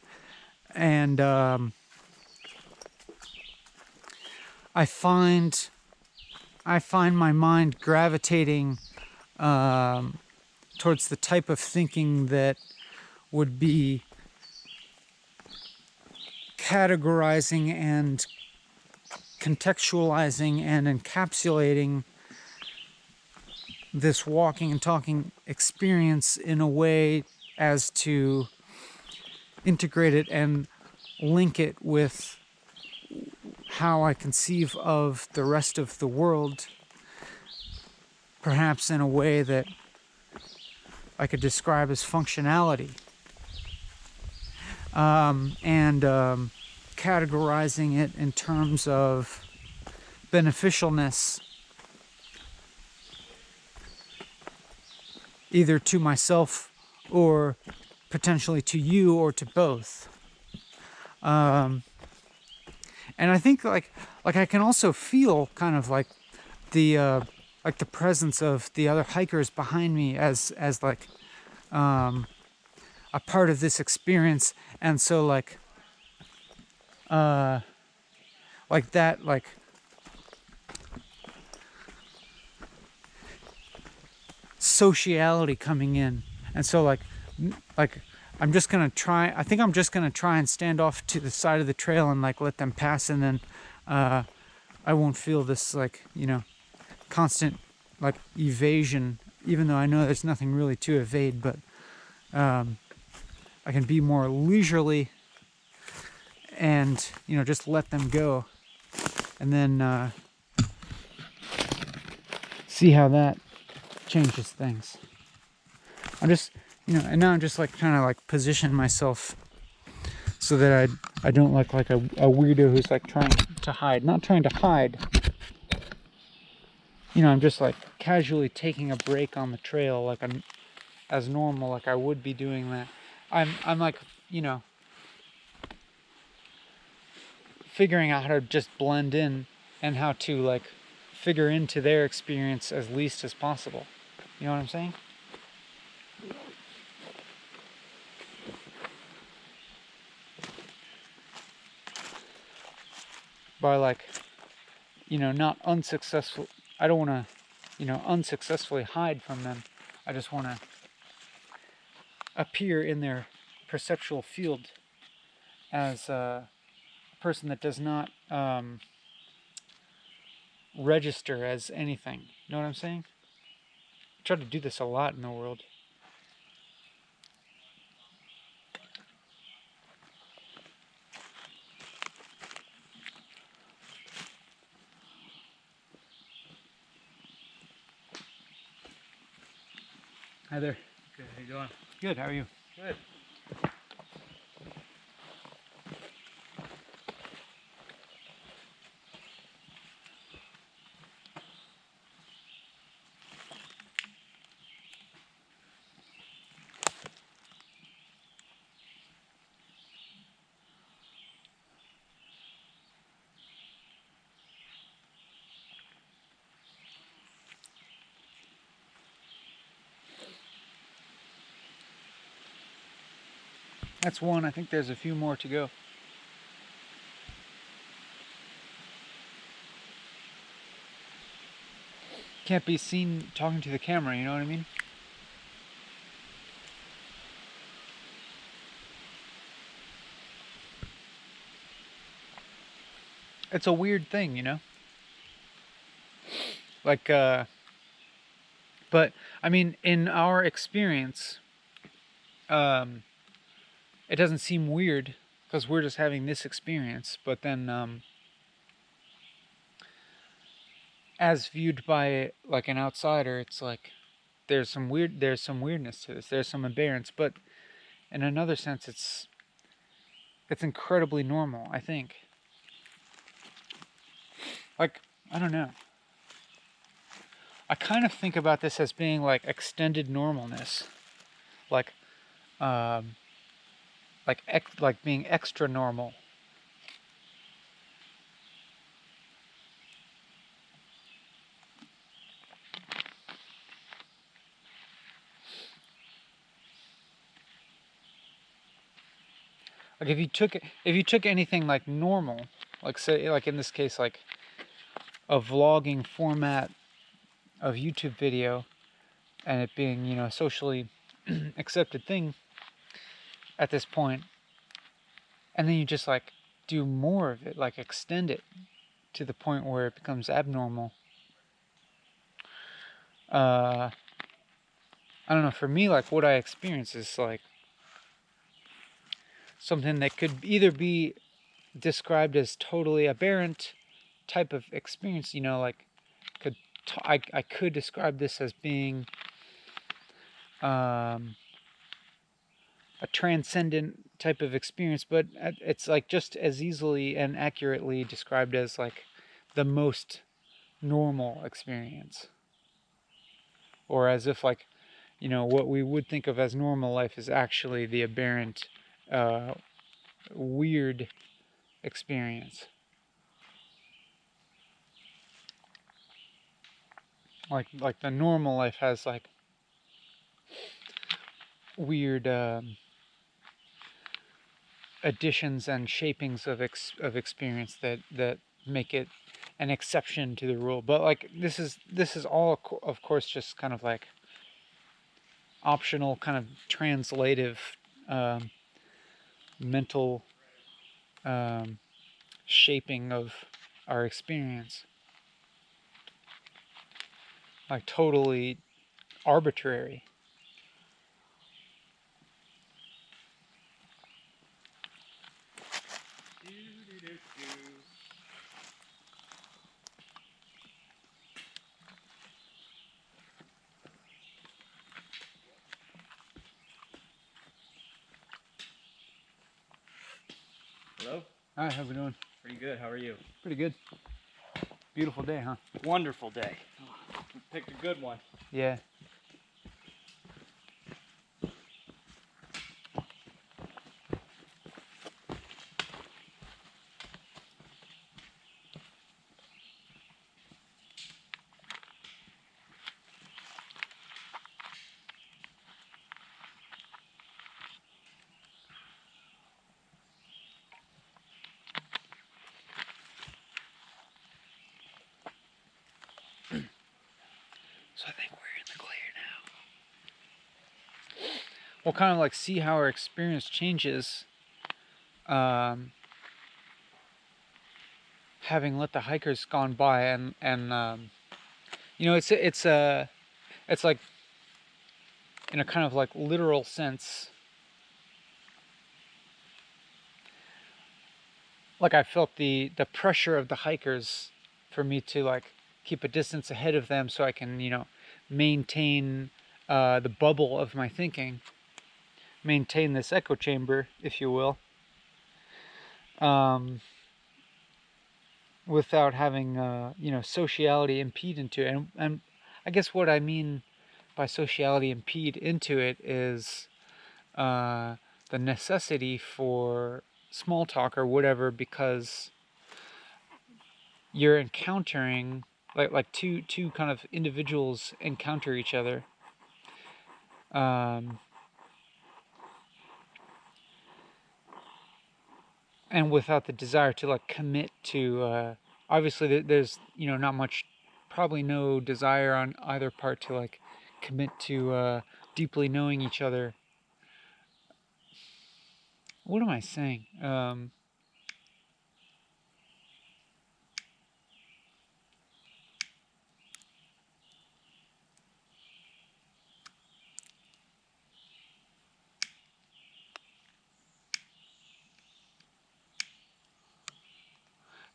and I find my mind gravitating towards the type of thinking that would be categorizing and contextualizing and encapsulating this walking and talking experience in a way as to integrate it and link it with how I conceive of the rest of the world, perhaps in a way that I could describe as functionality, and categorizing it in terms of beneficialness, either to myself or potentially to you or to both. And I think like I can also feel kind of like the presence of the other hikers behind me as like a part of this experience, and so like that, like sociality coming in, and so like I'm just gonna try. I think I'm just gonna try and stand off to the side of the trail and like let them pass, and then I won't feel this like, you know, constant like evasion, even though I know there's nothing really to evade, but I can be more leisurely and, you know, just let them go, and then see how that changes things. I'm just, you know, and now I'm just like trying to like position myself so that I don't look like a weirdo who's like trying to hide. Not trying to hide, you know, I'm just like casually taking a break on the trail, like I'm as normal, like I would be doing that. I'm like, you know, figuring out how to just blend in and how to like figure into their experience as least as possible. You know what I'm saying? By like, you know, not unsuccessful. I don't want to, you know, unsuccessfully hide from them. I just want to appear in their perceptual field as a person that does not register as anything. You know what I'm saying? I try to do this a lot in the world. Hi there. Good. How you doing? Good. How are you? Good. That's one. I think there's a few more to go. Can't be seen talking to the camera, you know what I mean? It's a weird thing, you know? Like, but, I mean, in our experience, it doesn't seem weird because we're just having this experience, but then, as viewed by, like, an outsider, it's like, there's some weirdness to this, there's some aberrance, but in another sense, it's incredibly normal, I think. Like, I don't know. I kind of think about this as being like extended normalness, like, like being extra normal. Like if you took anything like normal, like say like in this case like a vlogging format of YouTube video, and it being, you know, a socially accepted thing at this point, and then you just like do more of it, like extend it to the point where it becomes abnormal. I don't know, for me, like what I experience is like something that could either be described as totally aberrant type of experience, you know, like I could describe this as being a transcendent type of experience, but it's like just as easily and accurately described as like the most normal experience, or as if like, you know, what we would think of as normal life is actually the aberrant, weird experience. Like the normal life has like weird additions and shapings of experience that make it an exception to the rule. But like this is all of course just kind of like optional, kind of translative, mental shaping of our experience, like totally arbitrary. Hello? Hi, how we doing? Pretty good. How are you? Pretty good. Beautiful day, huh? Wonderful day. We picked a good one. Yeah. So I think we're in the clear now. We'll kind of like see how our experience changes, having let the hikers gone by, and you know, it's like in a kind of like literal sense, like I felt the pressure of the hikers for me to like keep a distance ahead of them so I can, you know, maintain the bubble of my thinking, maintain this echo chamber, if you will, without having you know, sociality impede into it. And I guess what I mean by sociality impede into it is the necessity for small talk or whatever, because you're encountering like two kind of individuals encounter each other, and without the desire to like commit to obviously there's, you know, not much, probably no desire on either part to like commit to deeply knowing each other. What am I saying?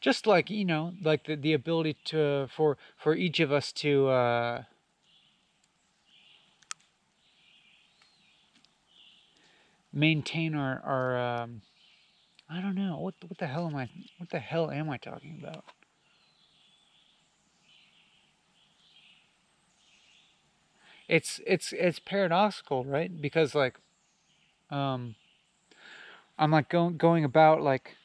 Just like, you know, like the ability to for each of us to maintain our I don't know, what the hell am I talking about? It's paradoxical, right? Because like I'm like going about like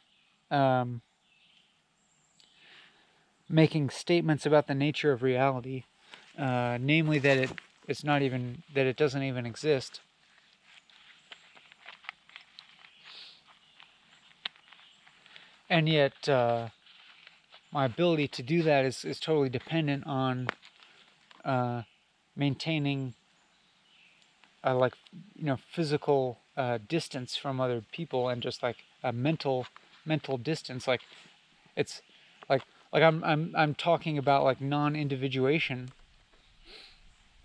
making statements about the nature of reality, namely that it's not even, that it doesn't even exist. And yet my ability to do that is totally dependent on maintaining like, you know, physical distance from other people, and just like a mental distance. Like it's like I'm talking about like non-individuation,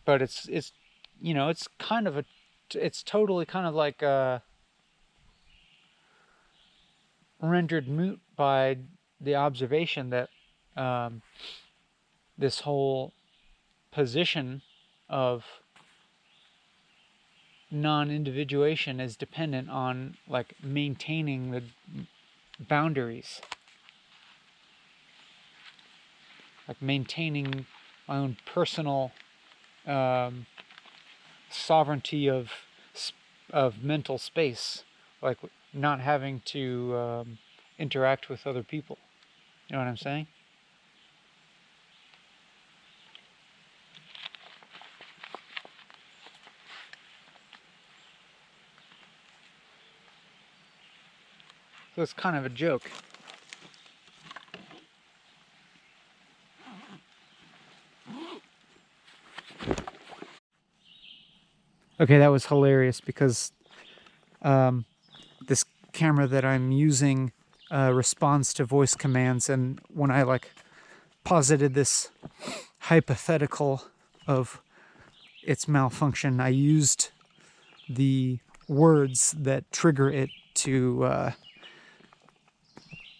but it's you know, it's kind of it's totally kind of like rendered moot by the observation that this whole position of non-individuation is dependent on like maintaining the boundaries, like maintaining my own personal sovereignty of mental space, like not having to interact with other people. You know what I'm saying? So it's kind of a joke. Okay, that was hilarious because this camera that I'm using responds to voice commands, and when I like posited this hypothetical of its malfunction, I used the words that trigger it to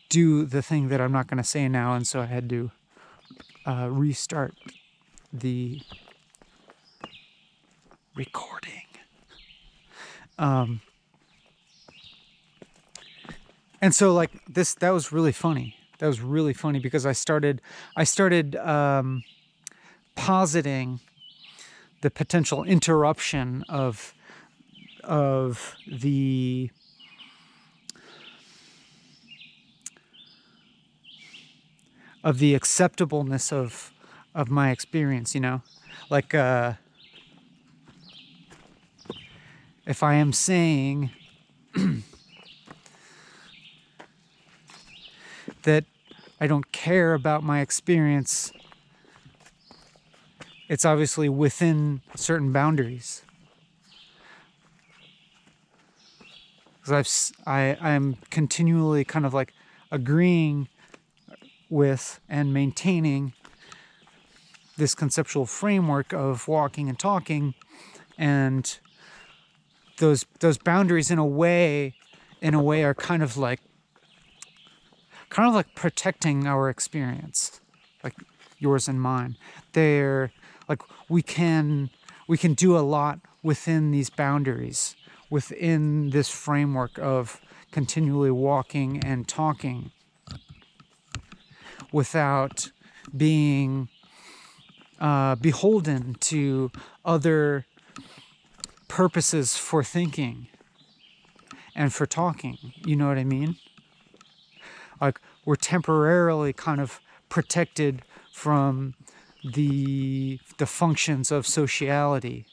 do the thing that I'm not going to say now, and so I had to restart the recording. And so like that was really funny. That was really funny because I started positing the potential interruption of the acceptableness of my experience, you know, like if I am saying that I don't care about my experience, it's obviously within certain boundaries. Because I'm continually kind of like agreeing with and maintaining this conceptual framework of walking and talking, and those boundaries in a way are kind of like protecting our experience, like yours and mine. They're like we can do a lot within these boundaries, within this framework of continually walking and talking, without being beholden to other purposes for thinking and for talking. You know what I mean? Like, we're temporarily kind of protected from the functions of sociality,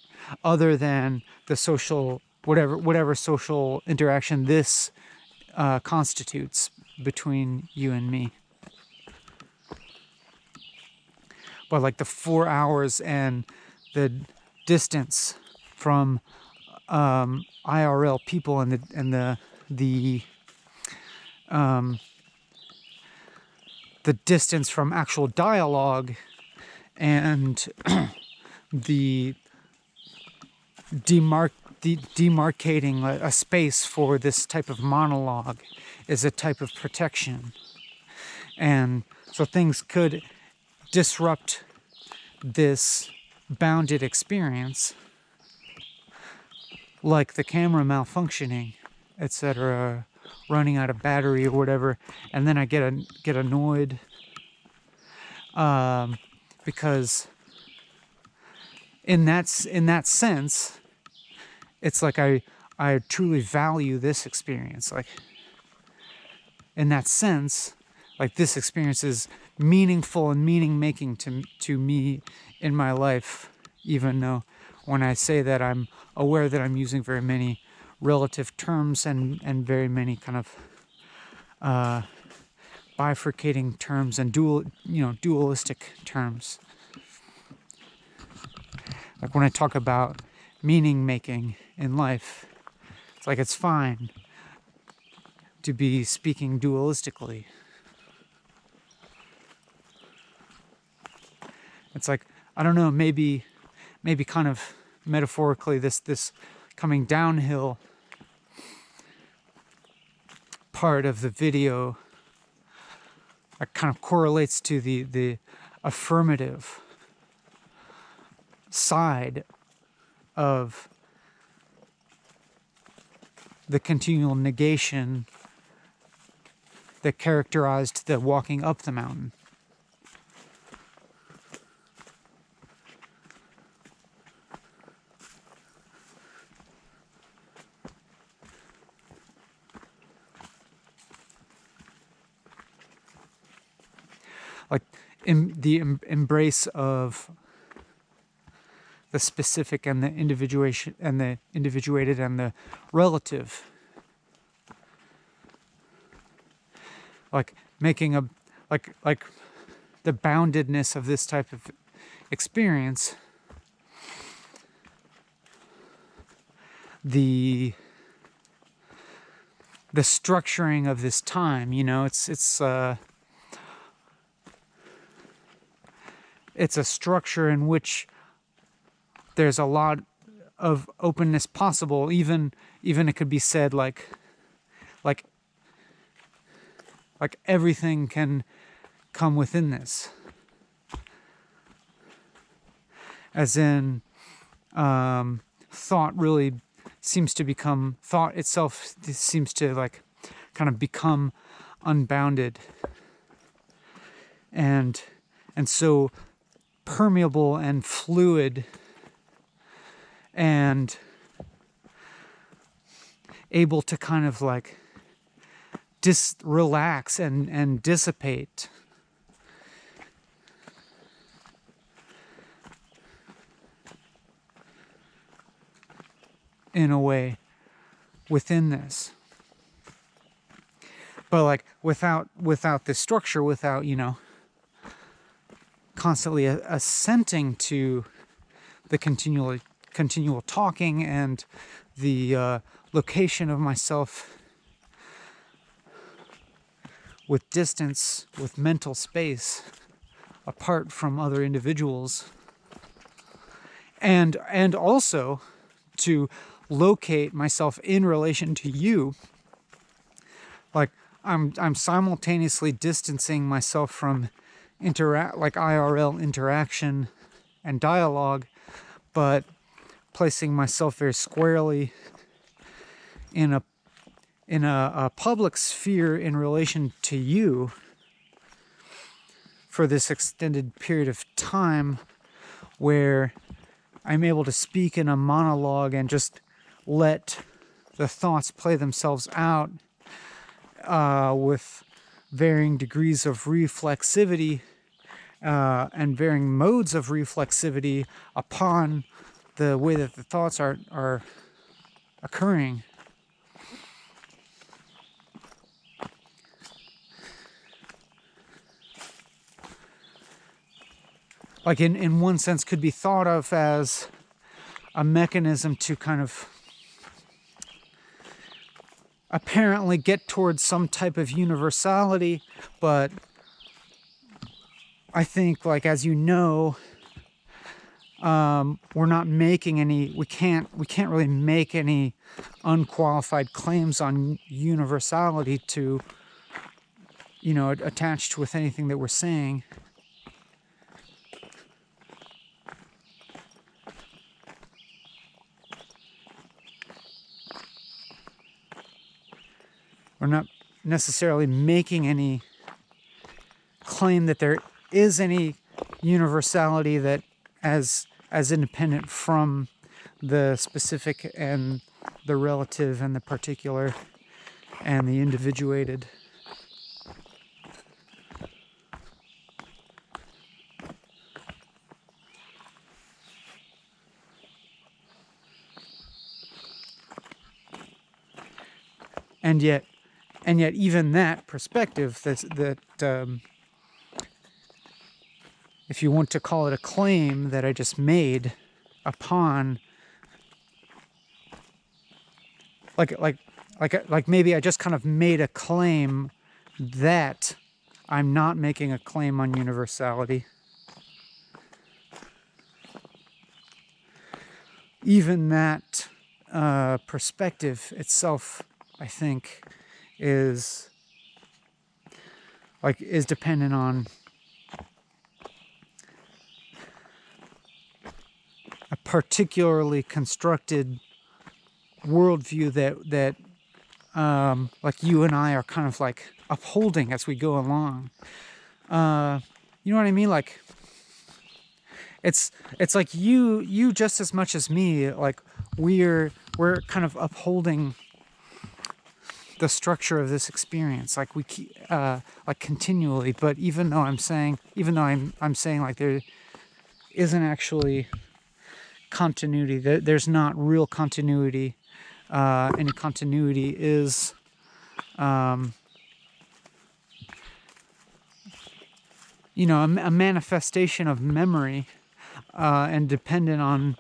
other than the social, whatever social interaction this constitutes between you and me. But like the 4 hours and the distance from IRL people and the distance from actual dialogue, and the demarcating a space for this type of monologue is a type of protection. And so things could disrupt this bounded experience, like the camera malfunctioning, etc., running out of battery or whatever, and then I get annoyed because in that sense, it's like I truly value this experience. Like, in that sense, like, this experience is meaningful and meaning-making to me in my life, even though when I say that, I'm aware that I'm using very many relative terms and very many kind of bifurcating terms and dualistic terms. Like, when I talk about meaning-making in life, it's like it's fine to be speaking dualistically. It's like, I don't know, maybe kind of metaphorically, this coming downhill part of the video kind of correlates to the affirmative side of the continual negation that characterized the walking up the mountain. Like, in the embrace of the specific and the individuation and the individuated and the relative, like making a like the boundedness of this type of experience, the structuring of this time, you know, it's a structure in which there's a lot of openness possible. Even it could be said like everything can come within this. As in, thought really seems to become, thought itself seems to like kind of become unbounded. And so permeable and fluid and able to kind of like relax and dissipate. In a way within this. But like without this structure, without, you know, constantly assenting to the continual talking and the location of myself with distance, with mental space apart from other individuals, and also to locate myself in relation to you. Like I'm simultaneously distancing myself from IRL interaction and dialogue, but placing myself very squarely in a public sphere in relation to you for this extended period of time, where I'm able to speak in a monologue and just let the thoughts play themselves out with varying degrees of reflexivity and varying modes of reflexivity upon the way that the thoughts are occurring. Like in one sense could be thought of as a mechanism to kind of apparently get towards some type of universality, but I think, like, as you know, we're not making any, we can't really make any unqualified claims on universality to, you know, attached with anything that we're saying. We're not necessarily making any claim that there is any universality that as independent from the specific and the relative and the particular and the individuated. And yet even that perspective, that if you want to call it a claim that I just made upon, like maybe I just kind of made a claim that I'm not making a claim on universality. Even that perspective itself, I think, is dependent on a particularly constructed worldview that like you and I are kind of like upholding as we go along. You know what I mean? Like it's like you just as much as me, like we're kind of upholding the structure of this experience, like we keep, like continually. But even though I'm saying like there isn't actually continuity, there's not real continuity. Any continuity is you know, a manifestation of memory, and dependent on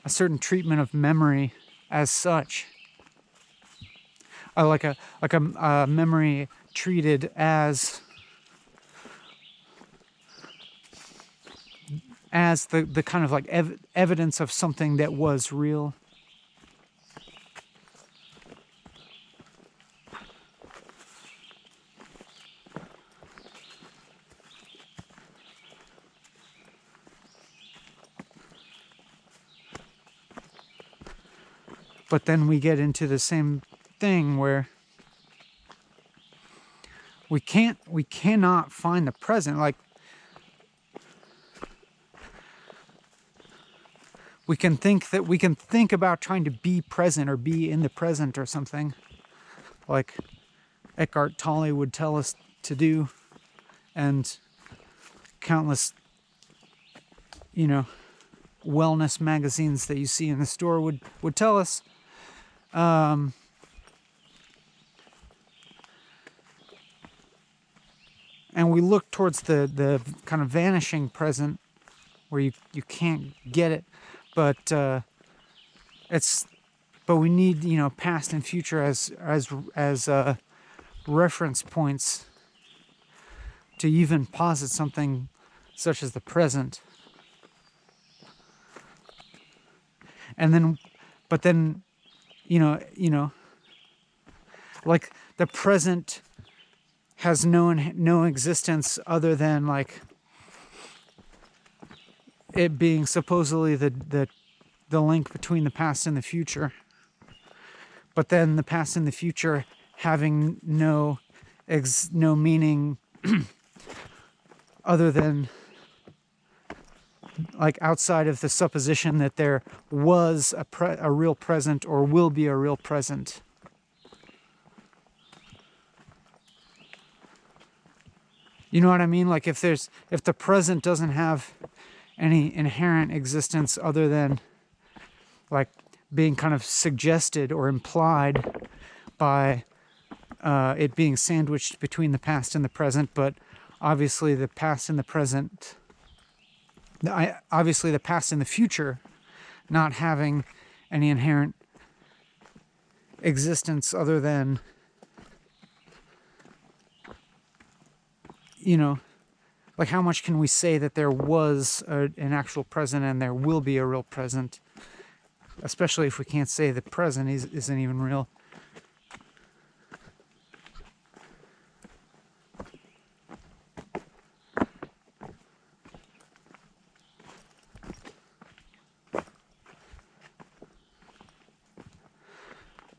a certain treatment of memory as such. Like a memory treated as the kind of like evidence of something that was real. But then we get into the same thing where we cannot find the present. Like we can think about trying to be present or be in the present or something, like Eckhart Tolle would tell us to do, and countless, wellness magazines that you see in the store would tell us. And we look towards the kind of vanishing present where you can't get it, but we need past and future as reference points to even posit something such as the present. And then, but then, like the present has no existence other than like it being supposedly the link between the past and the future. But then the past and the future having no meaning other than like outside of the supposition that there was a real present or will be a real present. You know what I mean? Like if the present doesn't have any inherent existence other than like being kind of suggested or implied by it being sandwiched between the past and the present, but obviously the past and the present, obviously the past and the future not having any inherent existence other than, like how much can we say that there was an actual present and there will be a real present, especially if we can't say the present isn't even real.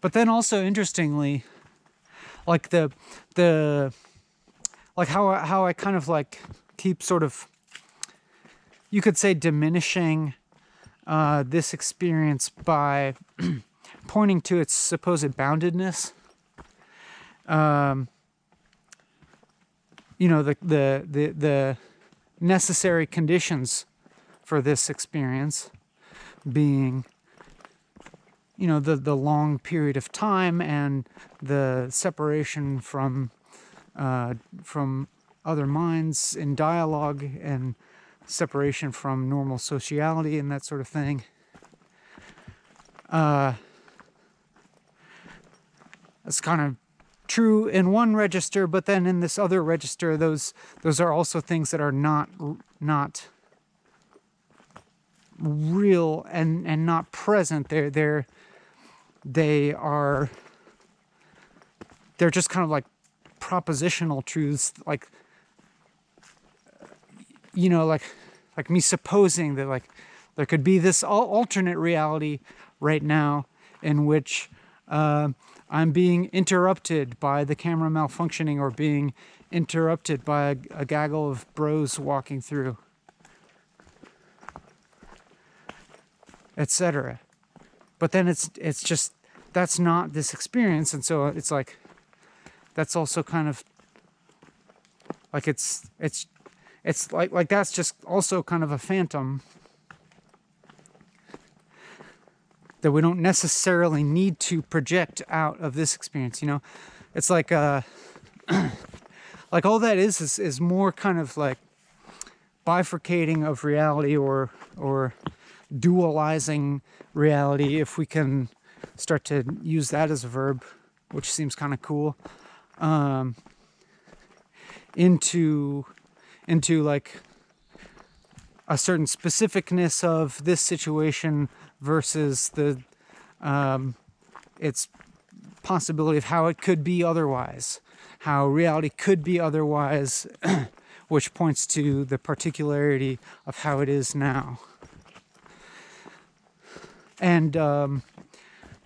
But then also interestingly, like like how I kind of like keep sort of, you could say, diminishing this experience by pointing to its supposed boundedness. The necessary conditions for this experience being, the long period of time and the separation from other minds in dialogue and separation from normal sociality and that sort of thing. That's kind of true in one register, but then in this other register, those are also things that are not real and not present. They're just kind of like propositional truths, like like me supposing that like there could be this alternate reality right now in which I'm being interrupted by the camera malfunctioning or being interrupted by a gaggle of bros walking through, etc. But then it's just, that's not this experience, and so it's like that's also kind of like it's like that's just also kind of a phantom that we don't necessarily need to project out of this experience. It's like like all that is more kind of like bifurcating of reality or dualizing reality, if we can start to use that as a verb, which seems kind of cool, into like a certain specificness of this situation versus the its possibility of how it could be otherwise, how reality could be otherwise, which points to the particularity of how it is now. And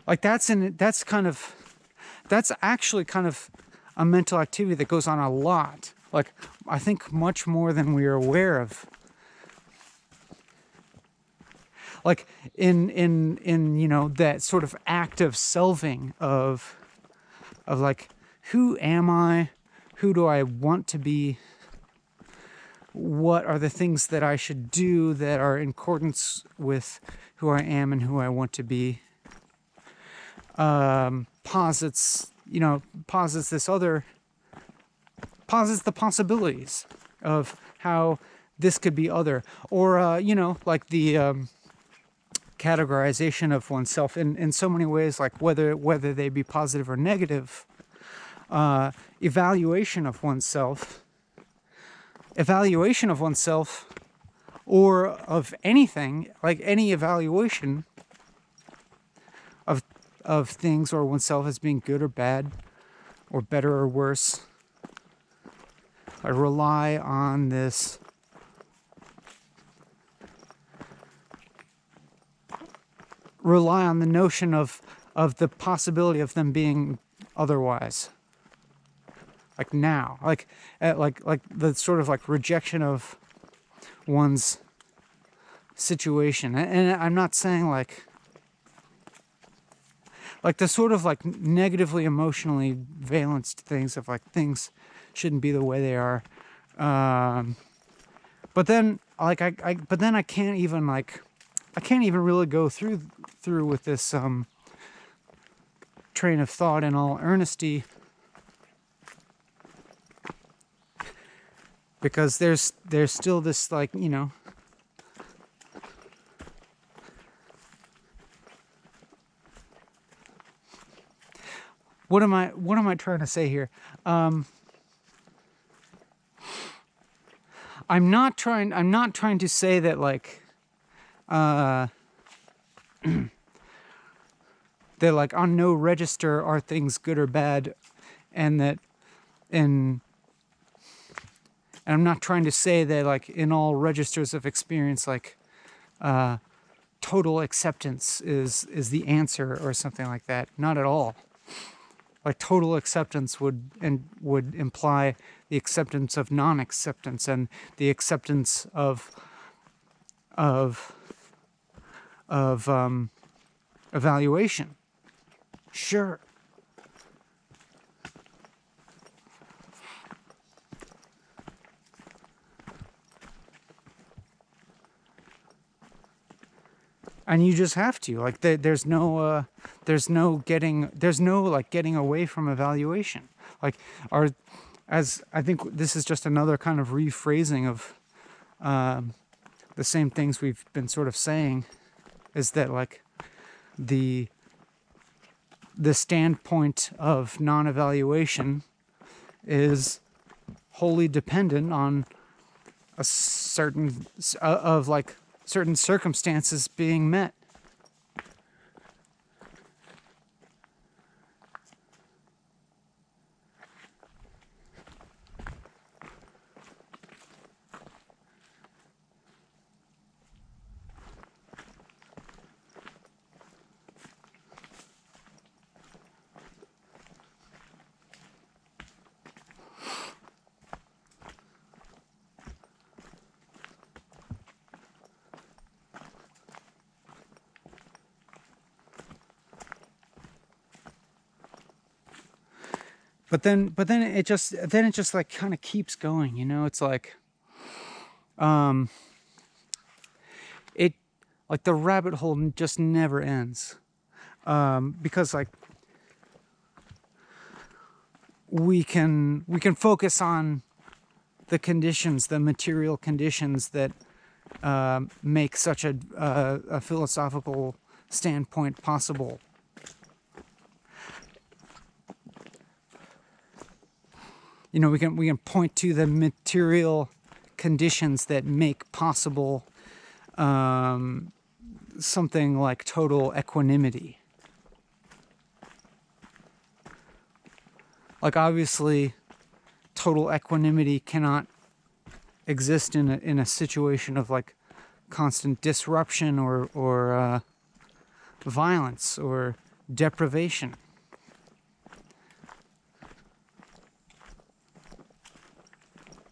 like that's actually kind of a mental activity that goes on a lot. Like I think much more than we are aware of. like in you know, that sort of act of selving of like, who am I? Who do I want to be? What are the things that I should do that are in accordance with who I am and who I want to be? Posits the possibilities of how this could be other, or you know, like the categorization of oneself in so many ways, like whether they be positive or negative, evaluation of oneself, or of anything, like any evaluation of things or oneself as being good or bad, or better or worse. I rely on this the notion of the possibility of them being otherwise. Like now, like the sort of like rejection of one's situation. And I'm not saying like the sort of like negatively emotionally valenced things of like things shouldn't be the way they are. But then like I can't even really go through with this train of thought in all earnesty, because there's still this, like, you know, what am I trying to say here? I'm not trying to say that, like, that, like, on no register are things good or bad, and I'm not trying to say that, like, in all registers of experience, like, total acceptance is the answer or something like that. Not at all. Like, total acceptance would imply the acceptance of non-acceptance and the acceptance of evaluation. Sure. And you just have to, like, there's no getting away from evaluation. Like, as I think this is just another kind of rephrasing of the same things we've been sort of saying, is that, like, the standpoint of non-evaluation is wholly dependent on a certain certain circumstances being met. But then it just like kind of keeps going, you know. It's like, it, like, the rabbit hole just never ends, because, like, we can focus on the conditions, the material conditions that make such a philosophical standpoint possible. You know, we can point to the material conditions that make possible something like total equanimity. Like, obviously, total equanimity cannot exist in a situation of, like, constant disruption or violence or deprivation.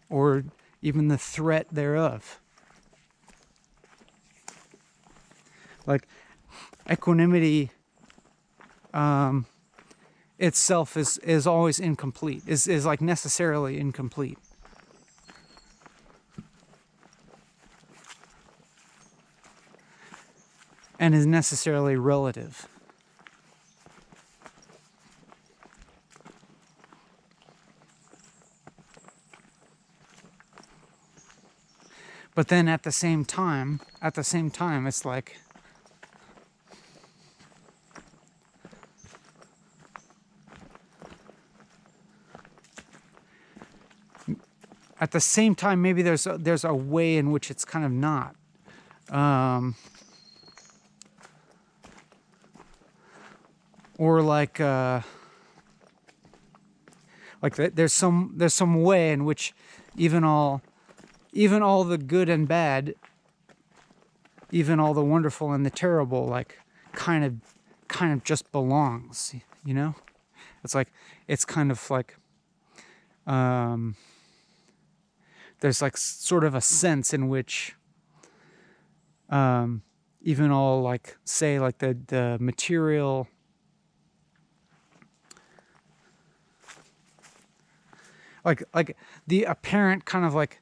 Or even the threat thereof. Like equanimity itself is always incomplete, is like necessarily incomplete. And is necessarily relative. But then at the same time, it's like at the same time, maybe there's a way in which it's kind of not. Or like there's some way in which even all the good and bad, even all the wonderful and the terrible, like kind of just belongs, you know? It's kind of like there's like sort of a sense in which even all, like, say, like the material, like the apparent kind of like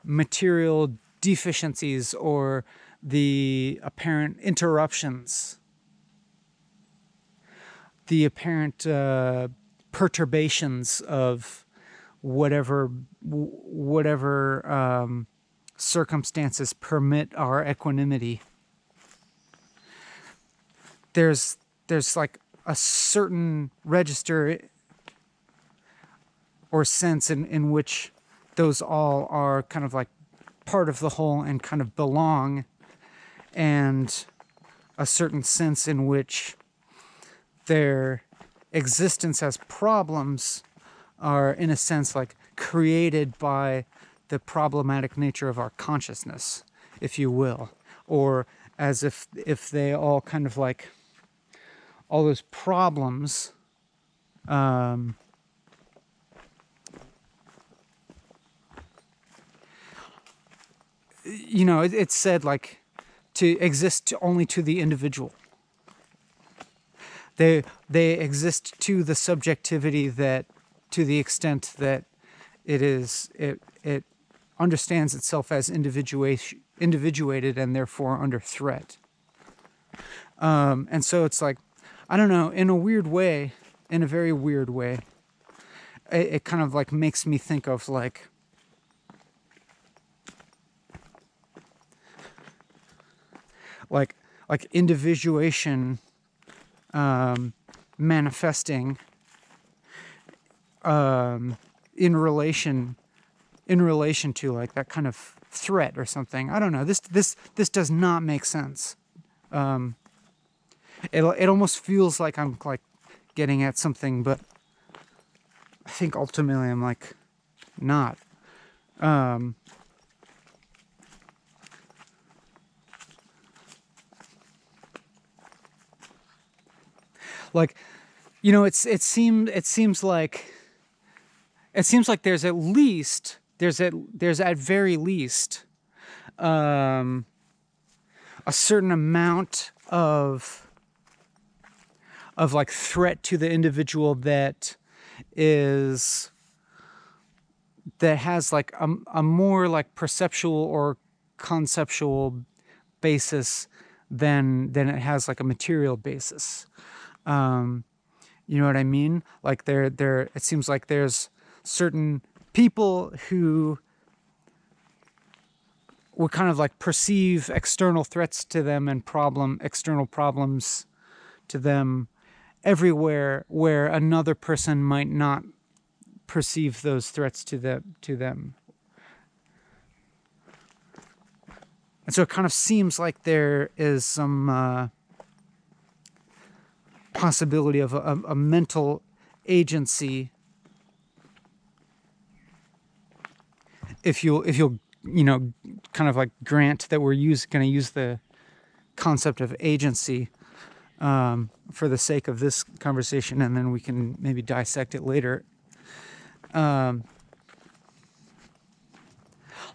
material deficiencies or the apparent interruptions, the apparent perturbations of whatever circumstances permit our equanimity. There's like a certain register or sense in which those all are kind of like part of the whole and kind of belong, and a certain sense in which their existence as problems are, in a sense, like created by the problematic nature of our consciousness, if you will, or as if they all kind of like all those problems you know, it's said like to exist only to the individual. They exist to the subjectivity that, to the extent that it understands itself as individuated and therefore under threat. And so it's like, I don't know, in a weird way, in a very weird way, it kind of like makes me think of like individuation manifesting in relation to like that kind of threat or something. I don't know. This does not make sense. It almost feels like I'm like getting at something, but I think ultimately I'm like not. Like, you know, it seems like there's at very least a certain amount of like threat to the individual that has like a more like perceptual or conceptual basis than it has like a material basis. You know what I mean? Like it seems like there's certain people who would kind of like perceive external threats to them and external problems to them everywhere, where another person might not perceive those threats to them. And so it kind of seems like there is some possibility of a mental agency if you'll you know, kind of like grant that we're going to use the concept of agency for the sake of this conversation, and then we can maybe dissect it later.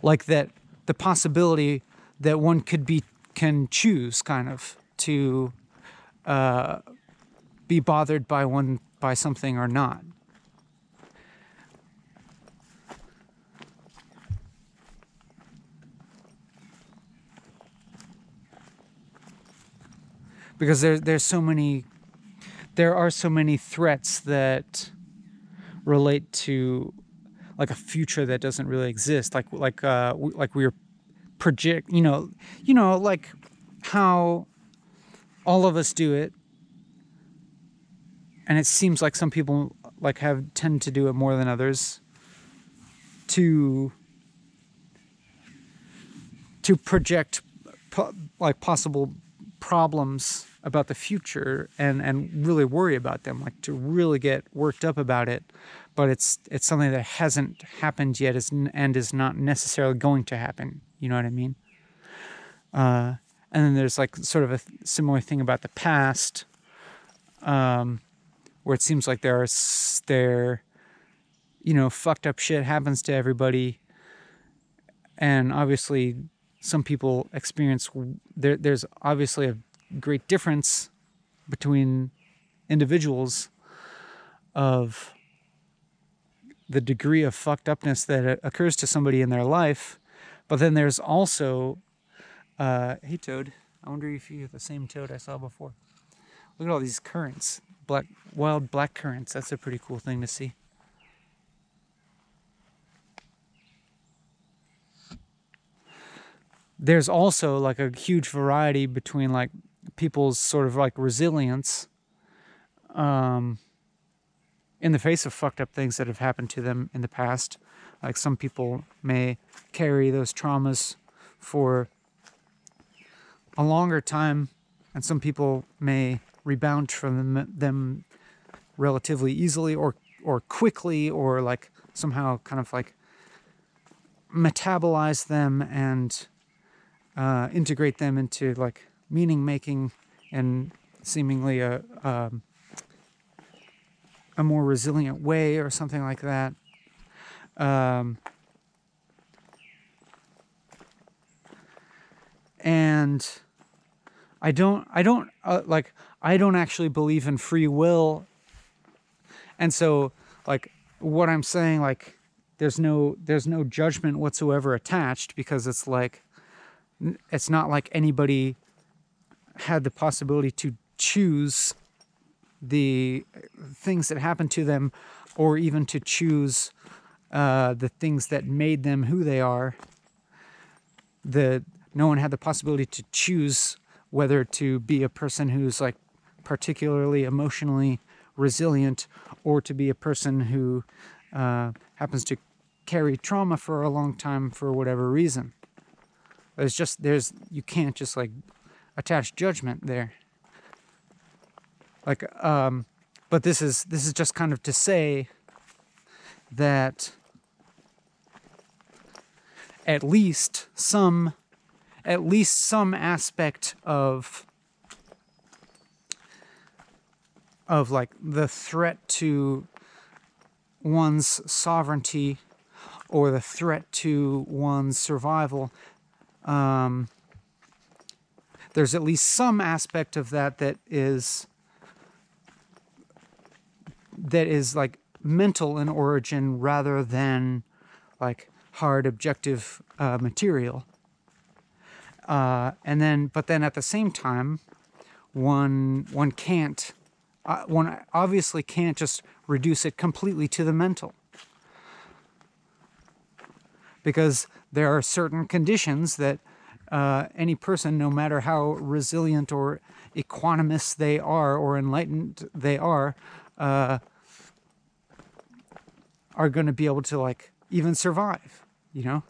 Like that, the possibility that one could can choose kind of to be bothered by something or not. Because there are so many threats that relate to like a future that doesn't really exist, like we're project, like how all of us do it, and it seems like some people like tend to do it more than others, to project like possible problems about the future and really worry about them, like to really get worked up about it, but it's something that hasn't happened yet and is not necessarily going to happen. You know what I mean? And then there's like sort of a similar thing about the past, where it seems like fucked up shit happens to everybody, and obviously some people experience there's obviously a great difference between individuals of the degree of fucked upness that occurs to somebody in their life. But then there's also hey Toad, I wonder if you have the same Toad I saw before. Look at all these currants, wild black currants. That's a pretty cool thing to see. There's also like a huge variety between like people's sort of like resilience in the face of fucked up things that have happened to them in the past. Like some people may carry those traumas for a longer time, and some people may rebound from them relatively easily or quickly, or like somehow kind of like metabolize them and integrate them into like meaning making and seemingly a more resilient way or something like that. And I don't actually believe in free will, and so like what I'm saying, like there's no judgment whatsoever attached, because it's like it's not like anybody had the possibility to choose the things that happened to them, or even to choose the things that made them who they are. No one had the possibility to choose whether to be a person who's like particularly emotionally resilient, or to be a person who happens to carry trauma for a long time for whatever reason. You can't just like attach judgment there. Like, but this is just kind of to say that at least some aspect of like the threat to one's sovereignty or the threat to one's survival, there's at least some aspect of that is like mental in origin rather than like hard objective material. But then at the same time, one obviously can't just reduce it completely to the mental, because there are certain conditions that any person, no matter how resilient or equanimous they are or enlightened they are going to be able to like even survive, you know?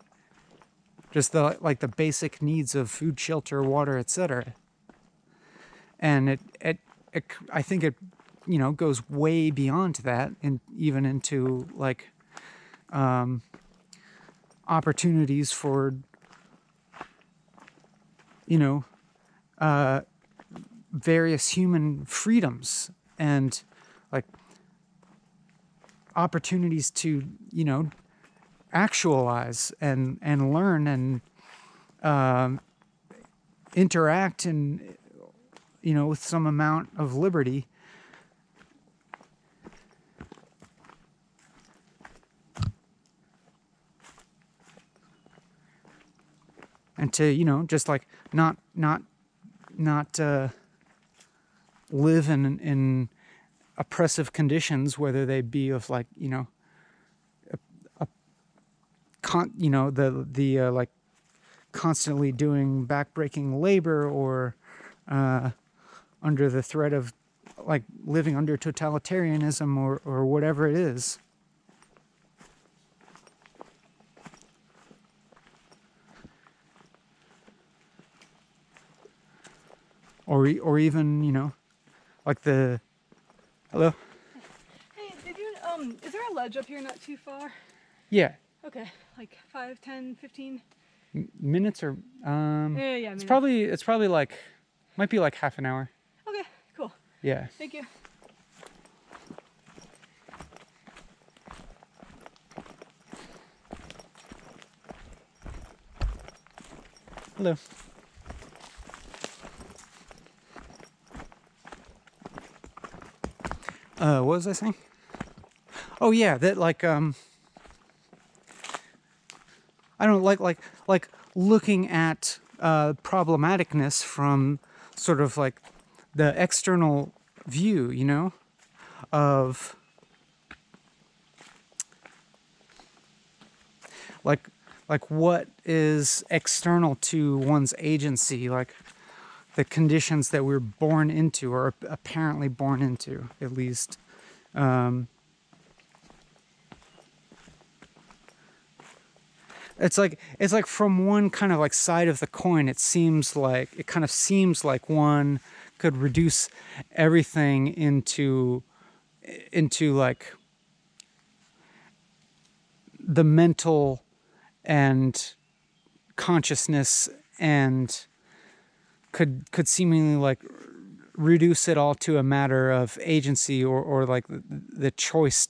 Just the basic needs of food, shelter, water, etc. And I think it goes way beyond that, and even into like opportunities for various human freedoms, and like opportunities to actualize and learn and interact and, with some amount of liberty. And to, just like not live in oppressive conditions, whether they be of like, like constantly doing backbreaking labor, or under the threat of like living under totalitarianism, or whatever it is. Or even, like the... Hello? Hey, is there a ledge up here not too far? Yeah. Okay, like 5, 10, 15? Minutes or... Yeah, It's minutes. probably like... Might be like half an hour. Okay, cool. Yeah. Thank you. Hello. What was I saying? Oh yeah, that like I don't like looking at problematicness from sort of like the external view, of like what is external to one's agency, like the conditions that we're born into, or apparently born into, at least. It's like from one kind of like side of the coin, it kind of seems like one could reduce everything into like the mental and consciousness, and could seemingly like reduce it all to a matter of agency, or like the choice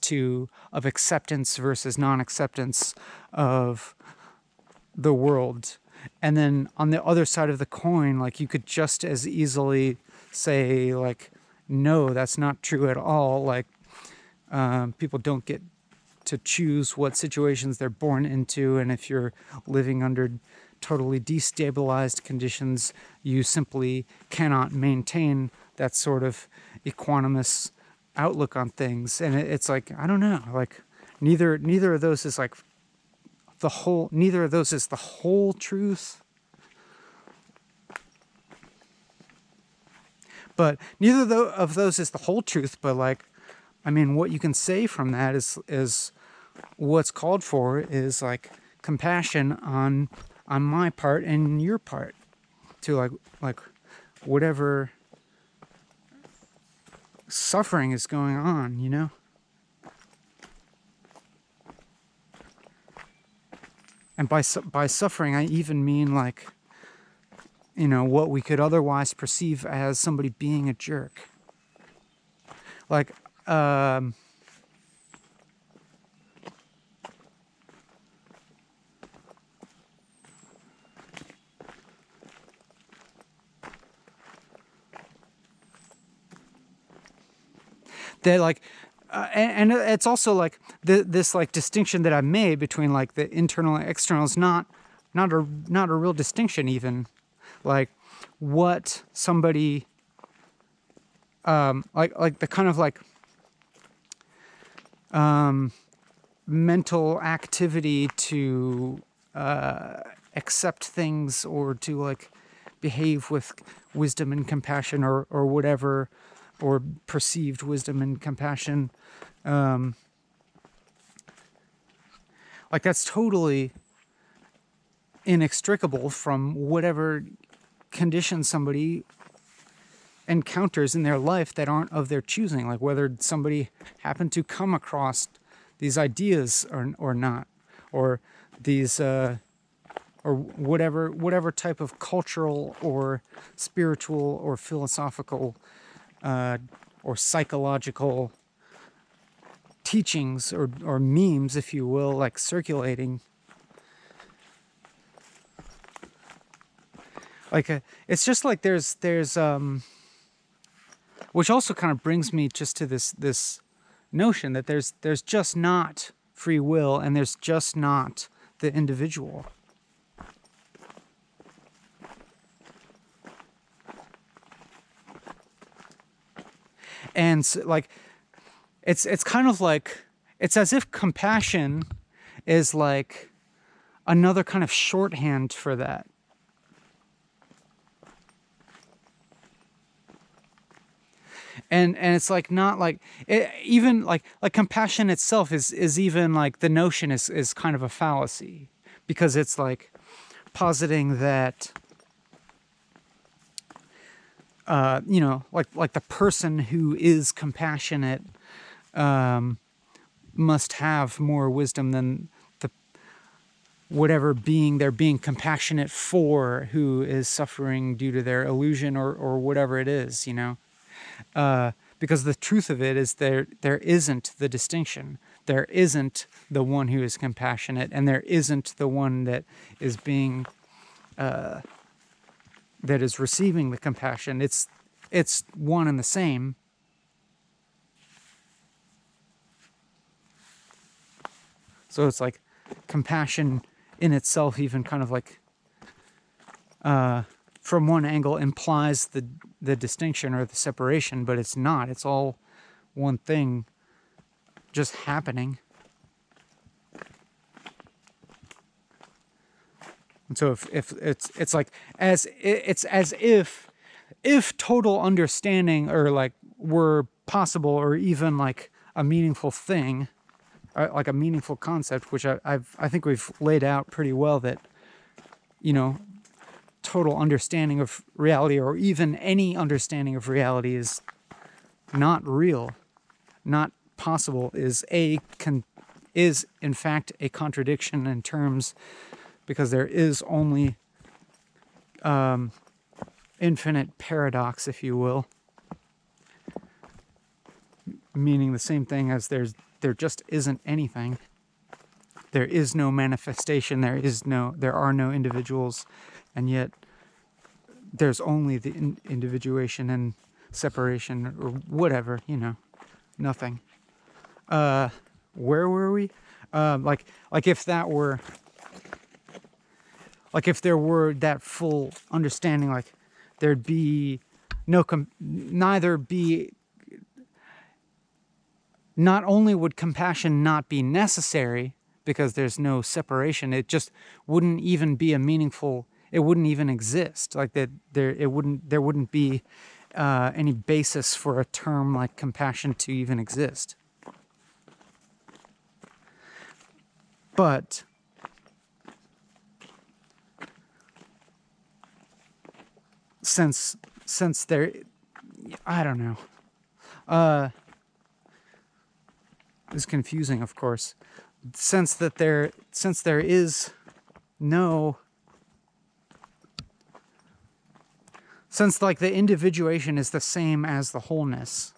of acceptance versus non-acceptance of the world. And then on the other side of the coin, like you could just as easily say like, no, that's not true at all. Like people don't get to choose what situations they're born into, and if you're living under totally destabilized conditions, you simply cannot maintain that sort of equanimous outlook on things. And it's like, I don't know, like neither of those is like neither of those is the whole truth. But neither of those is the whole truth. But like, I mean, what you can say from that is what's called for is like compassion on my part and your part, to like whatever suffering is going on, And by suffering, I even mean like, what we could otherwise perceive as somebody being a jerk. Like, that like, and it's also like this like distinction that I made between like the internal and external is not a real distinction even. Like what somebody like the kind of like mental activity to accept things, or to like behave with wisdom and compassion, or whatever, or perceived wisdom and compassion, like that's totally inextricable from whatever conditions somebody encounters in their life that aren't of their choosing, like whether somebody happened to come across these ideas or not, or these or whatever type of cultural or spiritual or philosophical or psychological teachings or memes, if you will, like circulating. like it's just like there's which also kind of brings me just to this notion that there's just not free will, and there's just not the individual. And so, like, it's kind of like, it's as if compassion is like another kind of shorthand for that. And it's like not like it, even like compassion itself is even like the notion is kind of a fallacy, because it's like positing that you know, like the person who is compassionate must have more wisdom than the whatever being they're being compassionate for, who is suffering due to their illusion or whatever it is, you know. Because the truth of it is there isn't the distinction. There isn't the one who is compassionate, and there isn't the one that is being that is receiving the compassion. It's one and the same. So it's like compassion in itself, even kind of like from one angle implies the distinction or the separation, but it's not. It's all one thing just happening. And so if it's like it's as if total understanding or like were possible, or even like a meaningful thing, like a meaningful concept, which I think we've laid out pretty well, that, you know, total understanding of reality, or even any understanding of reality, is not real, not possible, is in fact a contradiction in terms, because there is only infinite paradox, if you will, meaning the same thing as there just isn't anything. There is no manifestation, there are no individuals, and yet there's only the individuation and separation, or whatever, you know, nothing. Where were we? Like if that were, like if there were that full understanding, like there'd be not only would compassion not be necessary because there's no separation, it just wouldn't even be a meaningful, it wouldn't even exist. Like that there wouldn't be any basis for a term like compassion to even exist. But since there, I don't know. It's confusing, of course. Since there is no, since like the individuation is the same as the wholeness.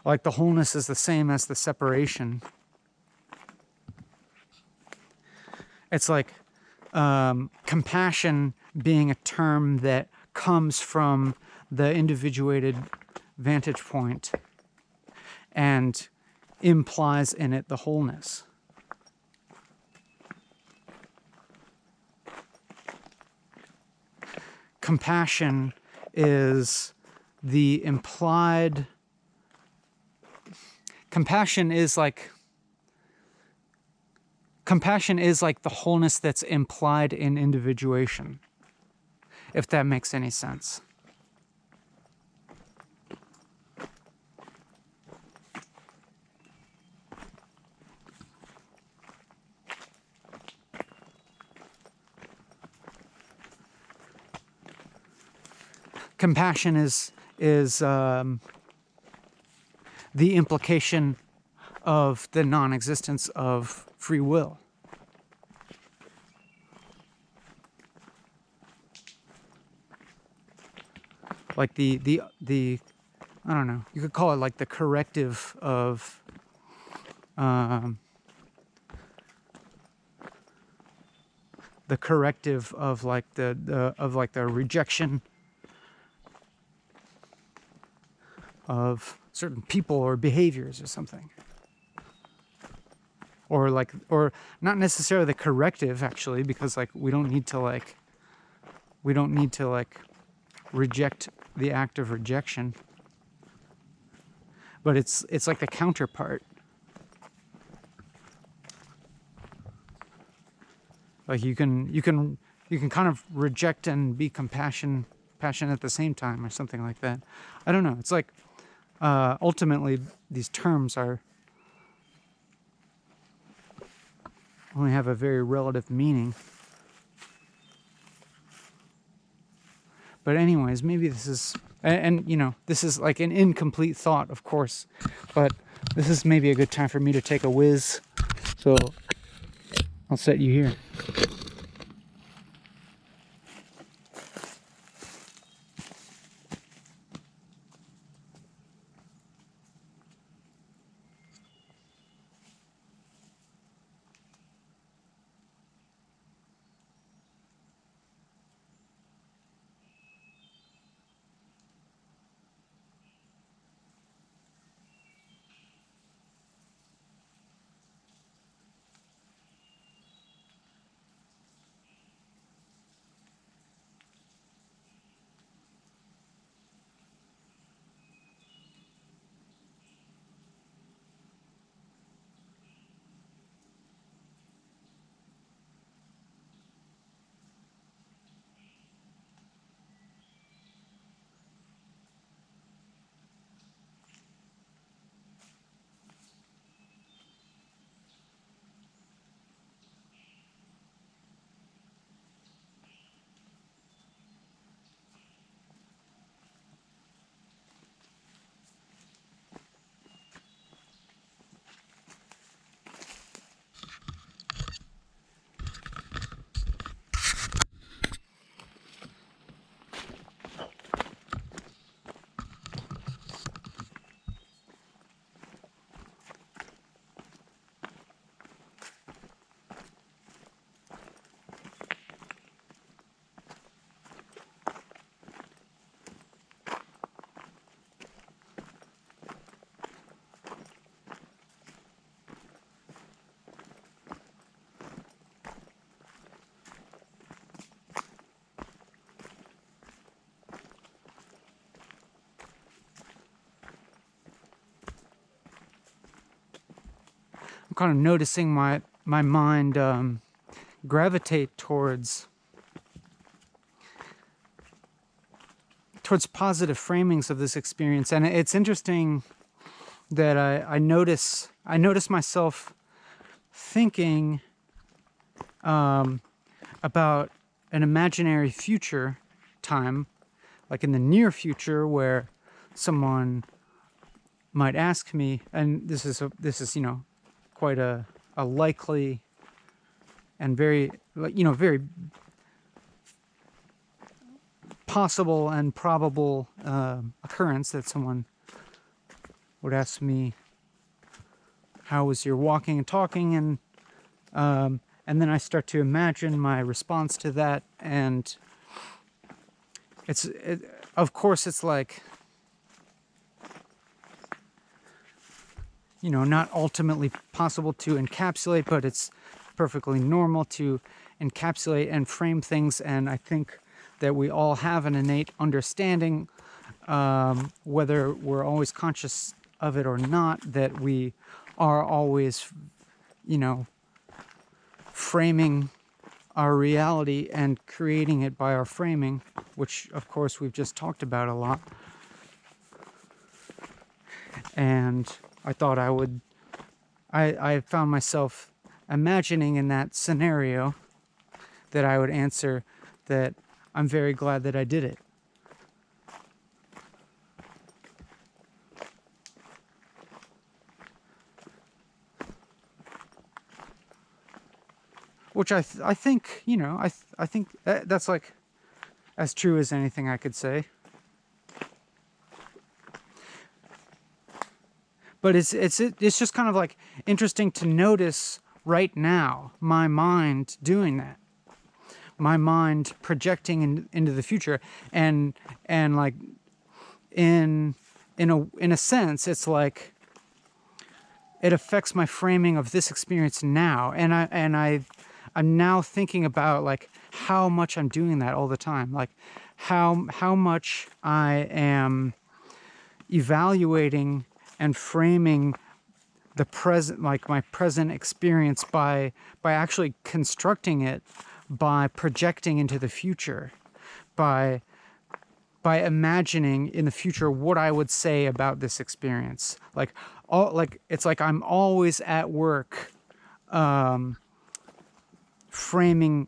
Like the wholeness is the same as the separation. It's like compassion being a term that comes from the individuated vantage point and implies in it the wholeness. Compassion is the implied, compassion is like the wholeness that's implied in individuation, if that makes any sense. Compassion is the implication of the non-existence of free will. Like the I don't know, you could call it like the corrective of the corrective of like the rejection of certain people or behaviors or something. Or not necessarily the corrective, actually, because like we don't need to reject the act of rejection, but it's like the counterpart. Like you can kind of reject and be passionate at the same time, or something like that. I don't know. It's like ultimately these terms only have a very relative meaning. But anyways, maybe this is, and you know, this is like an incomplete thought, of course, but this is maybe a good time for me to take a whiz. So I'll set you here. I'm kind of noticing my mind gravitate towards positive framings of this experience, and it's interesting that I notice myself thinking about an imaginary future time, like in the near future, where someone might ask me, and this is you know, quite a likely and very, you know, very possible and probable occurrence, that someone would ask me, how was your walking and talking, and then I start to imagine my response to that, and of course it's like, you know, not ultimately possible to encapsulate, but it's perfectly normal to encapsulate and frame things. And I think that we all have an innate understanding, whether we're always conscious of it or not, that we are always, you know, framing our reality and creating it by our framing, which of course we've just talked about a lot. And I thought I found myself imagining in that scenario that I would answer that I'm very glad that I did it. Which I think, you know, I think that's like as true as anything I could say. But it's just kind of like interesting to notice right now my mind doing that. my mind projecting into the future, and like in a sense, it's like it affects my framing of this experience now, and I'm now thinking about like how much I'm doing that all the time, like how much I am evaluating and framing the present, like my present experience, by actually constructing it, by projecting into the future, by imagining in the future what I would say about this experience. Like it's like I'm always at work framing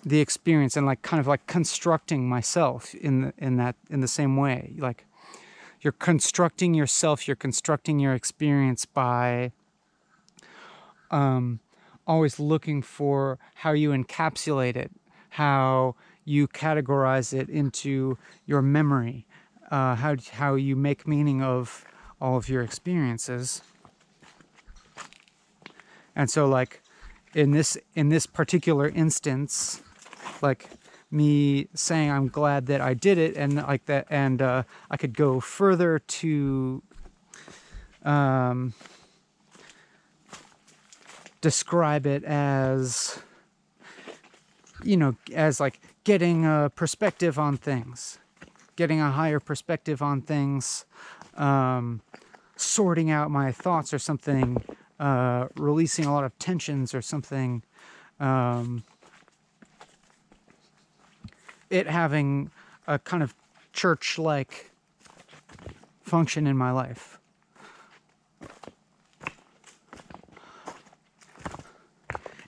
the experience and like kind of like constructing myself in the same way. Like you're constructing yourself, you're constructing your experience by always looking for how you encapsulate it, how you categorize it into your memory, how you make meaning of all of your experiences. And so like in this particular instance, like me saying I'm glad that I did it, and like that, and I could go further to describe it as, you know, as like getting a perspective on things, getting a higher perspective on things, sorting out my thoughts or something, releasing a lot of tensions or something, it having a kind of church-like function in my life.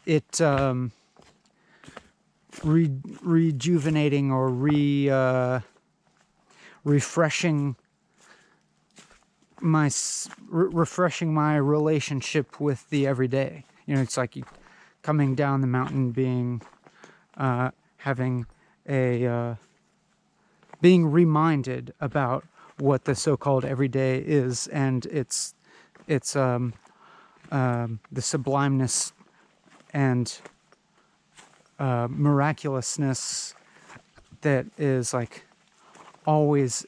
It rejuvenating or refreshing my relationship with the everyday. You know, it's like you coming down the mountain, being having a being reminded about what the so-called everyday is, and it's the sublimeness and miraculousness that is like always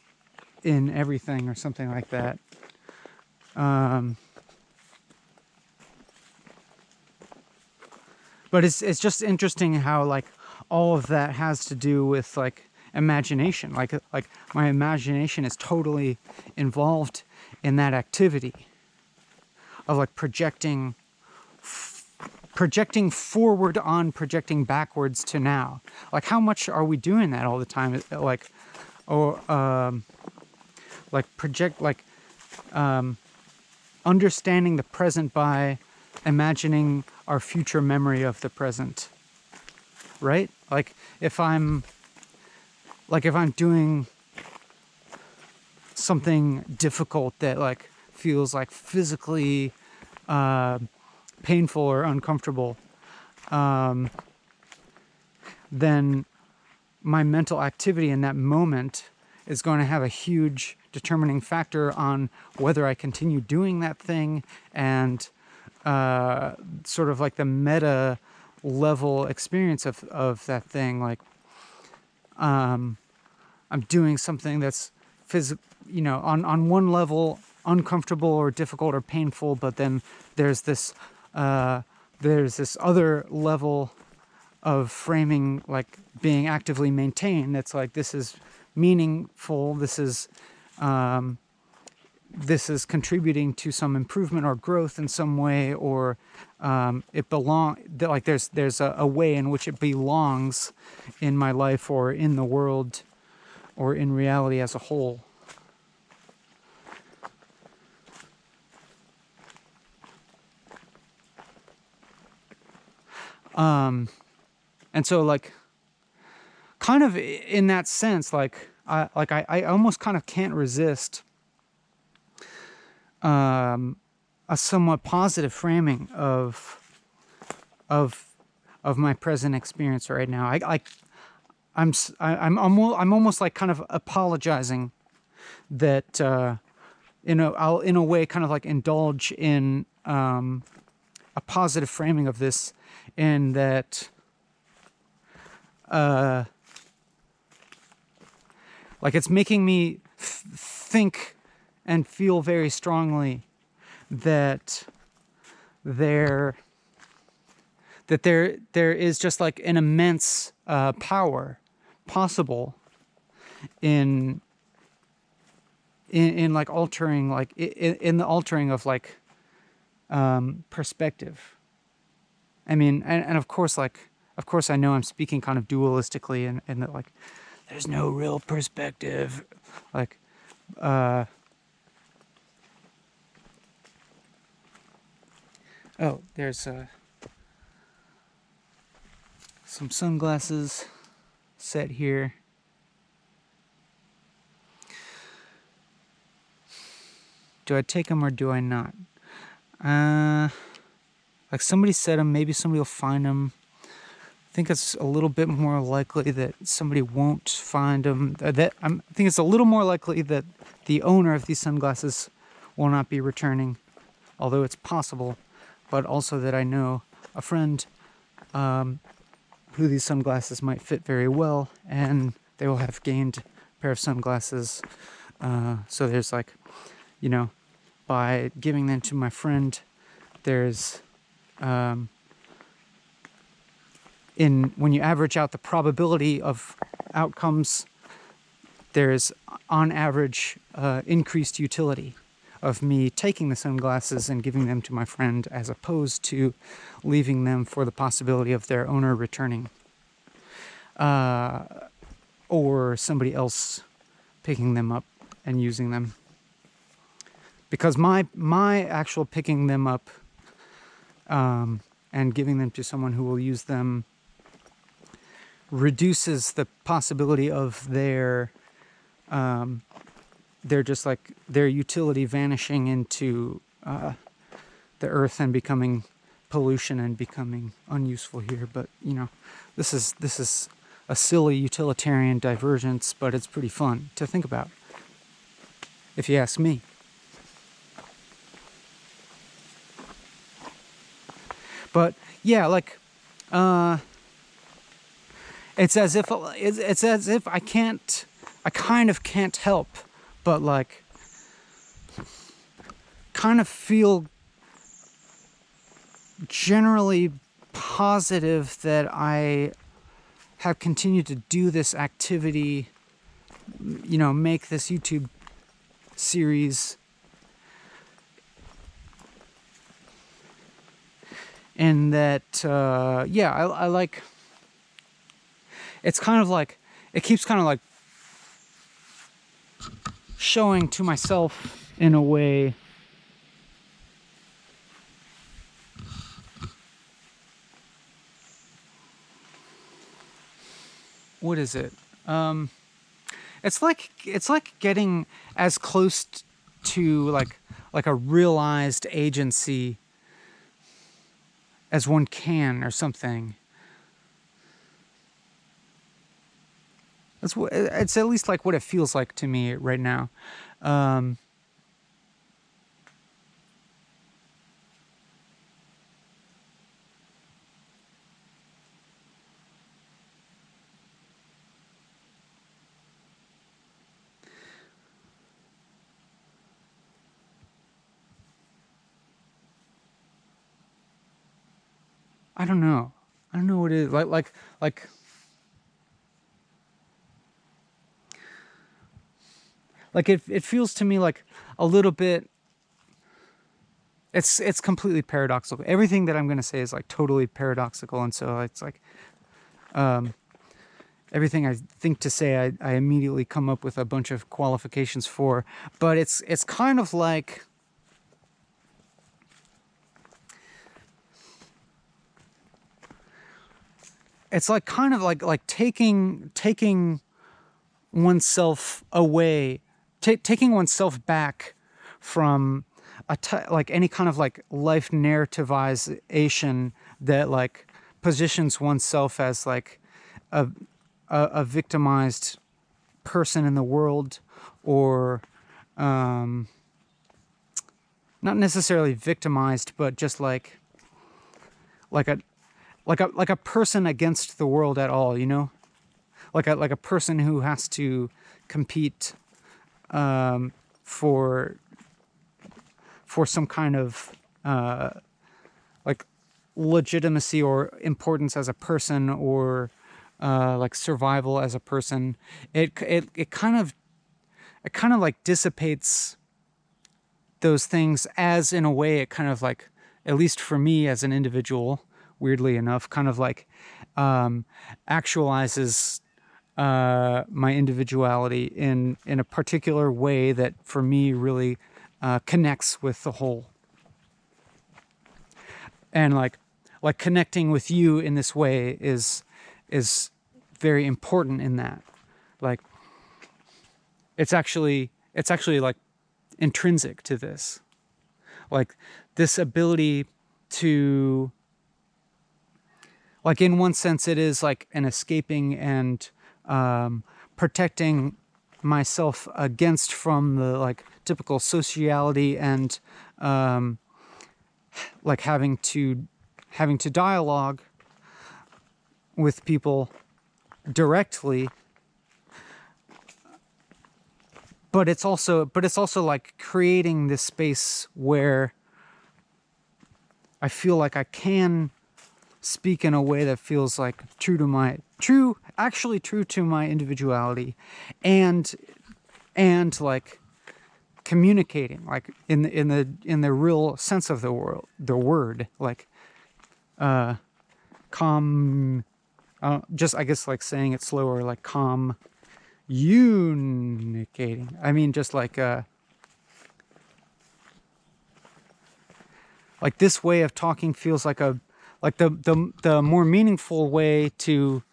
in everything, or something like that. But it's just interesting how like all of that has to do with like imagination. Like my imagination is totally involved in that activity of like projecting forward on projecting backwards to now. Like how much are we doing that all the time? Like, or like project, like understanding the present by imagining our future memory of the present, right? Like if I'm doing something difficult that like feels like physically painful or uncomfortable, then my mental activity in that moment is going to have a huge determining factor on whether I continue doing that thing, and sort of like the meta level experience of that thing. Like I'm doing something that's you know, on one level uncomfortable or difficult or painful, but then there's this other level of framing, like being actively maintained, that's like this is meaningful, this is contributing to some improvement or growth in some way, or it like there's a way in which it belongs in my life or in the world or in reality as a whole. And so like kind of in that sense, like I almost kind of can't resist a somewhat positive framing of my present experience right now. I'm almost like kind of apologizing that I'll in a way kind of like indulge in a positive framing of this, in that like it's making me think and feel very strongly that there is just like an immense power possible in like altering, like in the altering of like perspective. I mean, and of course I know I'm speaking kind of dualistically, and that like there's no real perspective, like oh, there's some sunglasses set here. Do I take them or do I not? Like somebody said them, maybe somebody will find them. I think it's a little bit more likely that somebody won't find them. I think it's a little more likely that the owner of these sunglasses will not be returning, although it's possible. But also that I know a friend who these sunglasses might fit very well, and they will have gained a pair of sunglasses. So there's like, you know, by giving them to my friend, there's when you average out the probability of outcomes, there's on average increased utility of me taking the sunglasses and giving them to my friend, as opposed to leaving them for the possibility of their owner returning, or somebody else picking them up and using them. Because my actual picking them up and giving them to someone who will use them reduces the possibility of their just like their utility vanishing into the earth and becoming pollution and becoming unuseful here. But you know, this is a silly utilitarian divergence, but it's pretty fun to think about, if you ask me. But yeah, like it's as if I kind of can't help but like kind of feel generally positive that I have continued to do this activity, you know, make this YouTube series, and that yeah, I like, it's kind of like, it keeps kind of like showing to myself in a way what is it? It's like getting as close to like a realized agency as one can, or something. It's at least like what it feels like to me right now. I don't know. I don't know what it is. Like it feels to me like a little bit. It's completely paradoxical. Everything that I'm going to say is like totally paradoxical, and so it's like everything I think to say, I immediately come up with a bunch of qualifications for. But it's kind of like, it's like kind of like taking oneself away, taking oneself back from like any kind of like life narrativization that like positions oneself as like a victimized person in the world, or not necessarily victimized, but just like a person against the world at all, you know? like a person who has to compete for some kind of like legitimacy or importance as a person, or like survival as a person. It kind of like dissipates those things, as in a way it kind of like, at least for me as an individual, weirdly enough, kind of like actualizes my individuality in a particular way that for me really connects with the whole. And like connecting with you in this way is very important in that. Like it's actually like intrinsic to this. Like this ability to, like in one sense it is like an escaping and protecting myself against from the like typical sociality and like having to dialogue with people directly, but it's also like creating this space where I feel like I can speak in a way that feels like true to my individuality, and like communicating like in the real sense of the word, like just I guess like saying it slower, like communicating. I mean, just like this way of talking feels like the more meaningful way to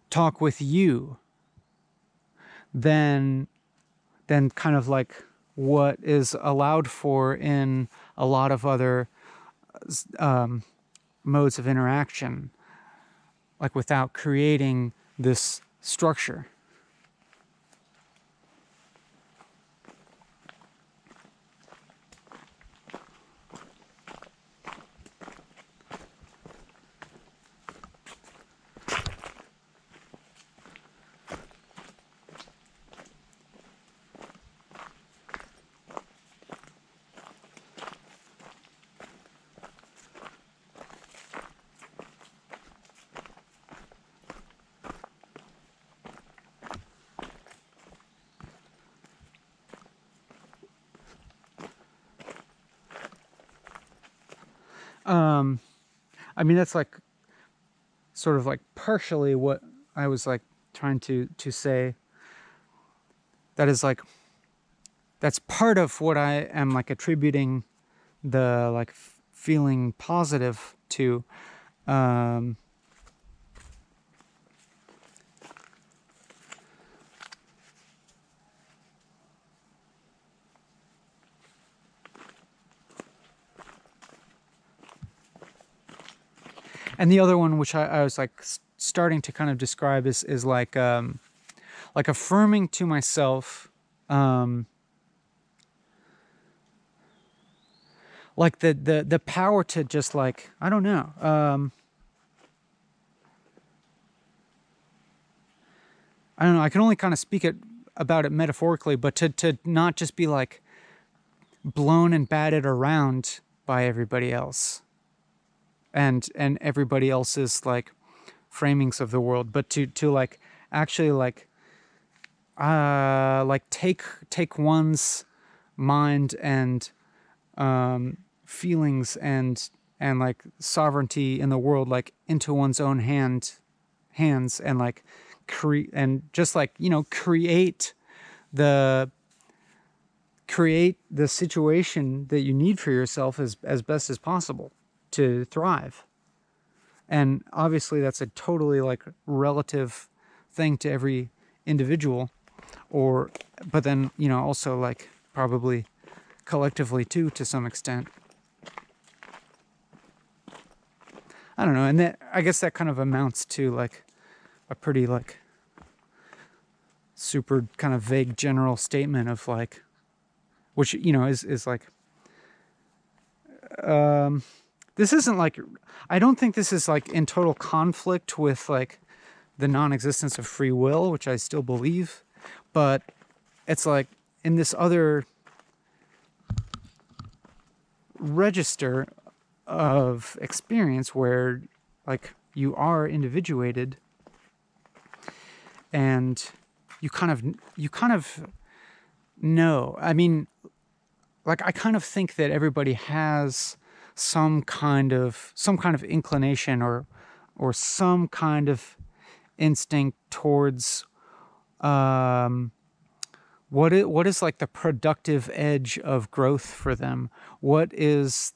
talk with you than kind of like what is allowed for in a lot of other modes of interaction, like without creating this structure. I mean, that's like sort of like partially what I was like trying to say. That is like, that's part of what I am like attributing the like feeling positive to. And the other one, which I was like starting to kind of describe, is like affirming to myself, like the power to just like, I don't know, I don't know. I can only kind of speak about it metaphorically, but to not just be like blown and batted around by everybody else, and everybody else's like framings of the world, but to like actually like take one's mind and feelings and like sovereignty in the world like into one's own hands, and like and just like, you know, create the situation that you need for yourself as best as possible to thrive. And obviously that's a totally like relative thing to every individual, but then, you know, also like probably collectively too, to some extent. I don't know. And that, I guess that kind of amounts to like a pretty like super kind of vague general statement of like, which, you know, is like, this isn't like, I don't think this is like in total conflict with like the non-existence of free will, which I still believe, but it's like in this other register of experience where like you are individuated and you kind of know. I mean, like I kind of think that everybody has some kind of inclination or some kind of instinct towards what is like the productive edge of growth for them. What is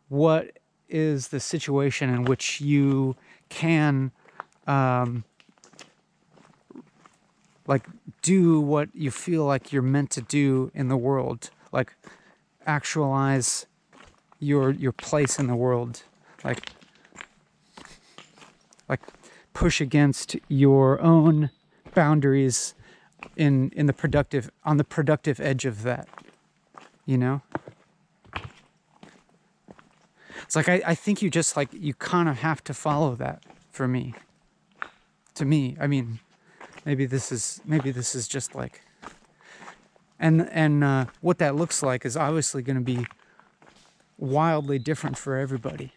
the situation in which you can like do what you feel like you're meant to do in the world, like actualize your place in the world, like push against your own boundaries on the productive edge of that, you know? It's like I think you just like you kind of have to follow that for me. To me, I mean, maybe this is just like, and what that looks like is obviously going to be wildly different for everybody.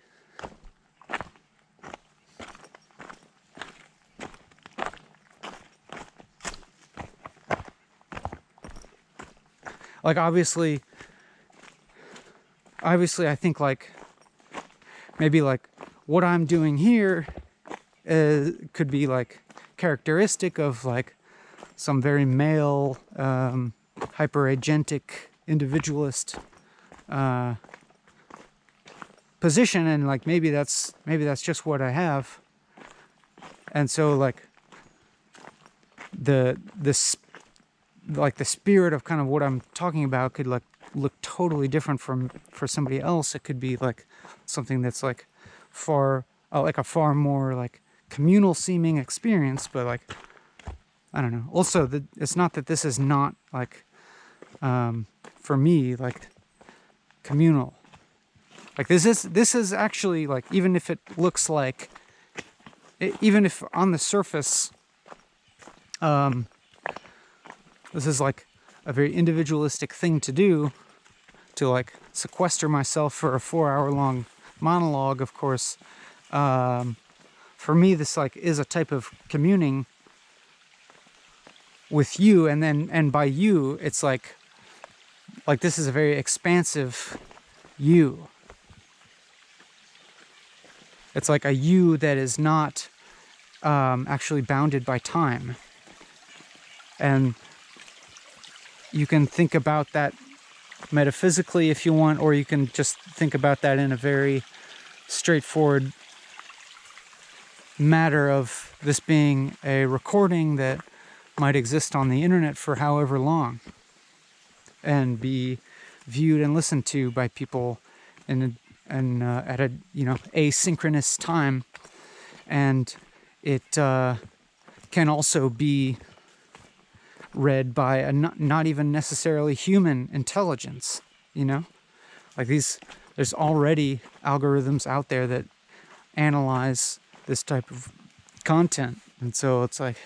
Like obviously I think like maybe like what I'm doing here could be like characteristic of like some very male hyperagentic individualist position, and like maybe that's just what I have, and so like the spirit of kind of what I'm talking about could like look totally different for somebody else. It could be like something that's like a far more like communal seeming experience, but like I don't know. Also, it's not that this is not like for me like communal. Like this is actually like, even if it looks like, even if on the surface this is like a very individualistic thing to do, to like sequester myself for a 4-hour-long monologue, of course. For me, this like is a type of communing with you, and by you, it's like this is a very expansive you. It's like a you that is not actually bounded by time. And you can think about that metaphysically if you want, or you can just think about that in a very straightforward matter of this being a recording that might exist on the internet for however long and be viewed and listened to by people at a asynchronous time, and it can also be read by a not even necessarily human intelligence, like there's already algorithms out there that analyze this type of content, and so it's like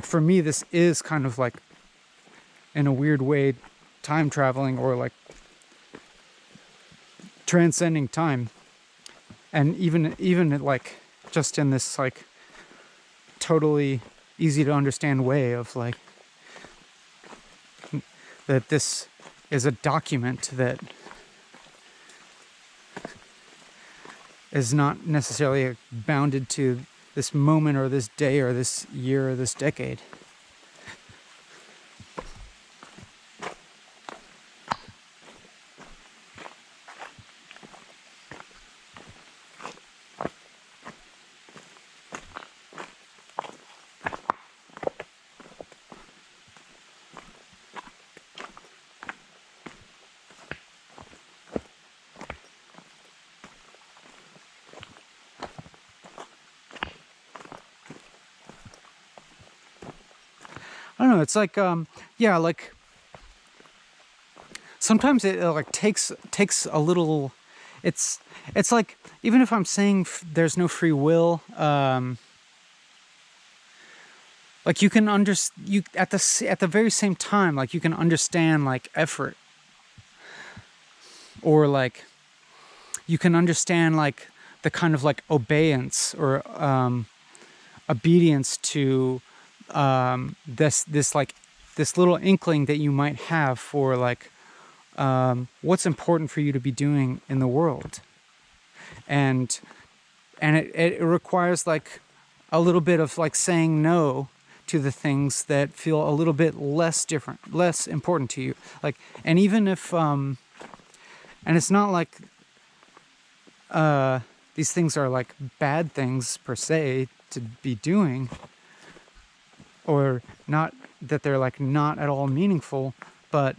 for me this is kind of like, in a weird way, time traveling, or like transcending time, and even like just in this like totally easy to understand way of like that this is a document that is not necessarily bounded to this moment or this day or this year or this decade. I don't know. It's like, like sometimes it like takes a little. it's like, even if I'm saying there's no free will, like you can you at the very same time, like you can understand like effort, or like you can understand like the kind of like obedience or obedience to this like this little inkling that you might have for like what's important for you to be doing in the world, and it requires like a little bit of like saying no to the things that feel a little bit less important to you, like, and even if and it's not like these things are like bad things per se to be doing, or not that they're like not at all meaningful, but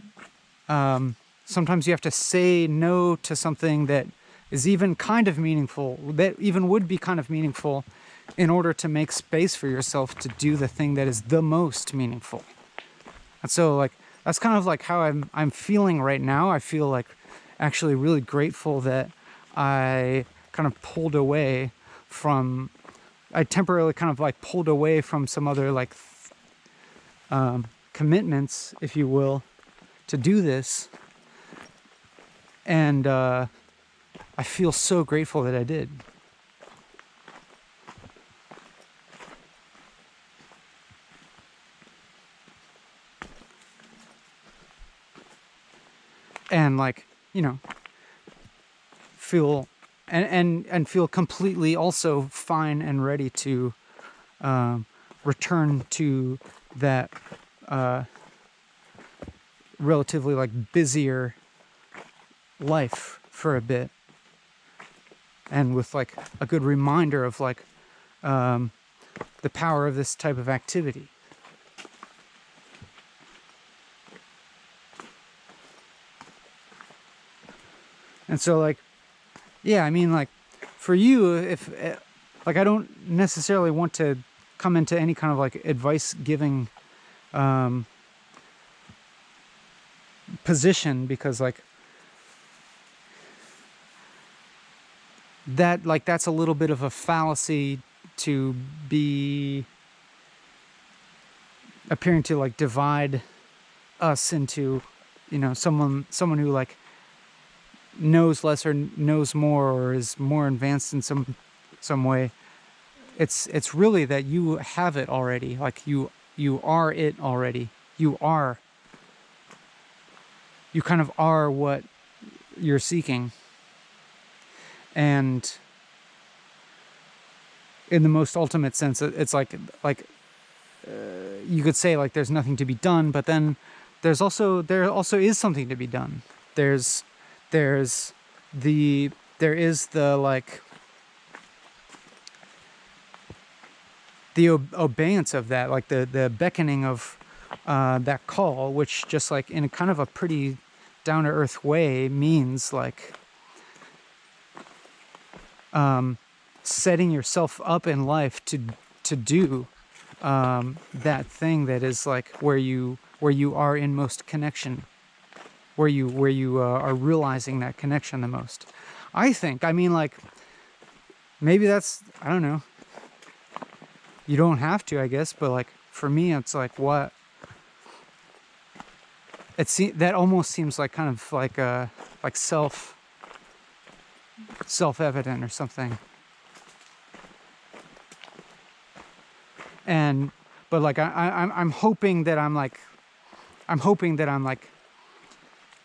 sometimes you have to say no to something that is even kind of meaningful, that even would be kind of meaningful, in order to make space for yourself to do the thing that is the most meaningful. And so like that's kind of like how I'm feeling right now. I feel like actually really grateful that I kind of pulled away from, I temporarily kind of like pulled away from some other like commitments, if you will, to do this. And I feel so grateful that I did. And like, you know, feel and feel completely also fine and ready to return to that relatively like busier life for a bit, and with like a good reminder of like the power of this type of activity. And so like, yeah, I mean, like for you, if like, I don't necessarily want to come into any kind of like advice giving position, because like that, like that's a little bit of a fallacy to be appearing to like divide us into, you know, someone who like knows less or knows more or is more advanced in some way. It's really that you have it already. Like you are it already. You kind of are what you're seeking. And in the most ultimate sense, it's like you could say like there's nothing to be done, but then there also is something to be done. There is the like the obeyance of that, like the beckoning of that call, which just like in a kind of a pretty down to earth way means like setting yourself up in life to do that thing that is like where you are in most connection, where you are realizing that connection the most. I think, I mean, like maybe that's, I don't know, you don't have to, I guess, but like for me it's like what that almost seems like kind of like like self-evident or something. And but like I'm hoping that I'm like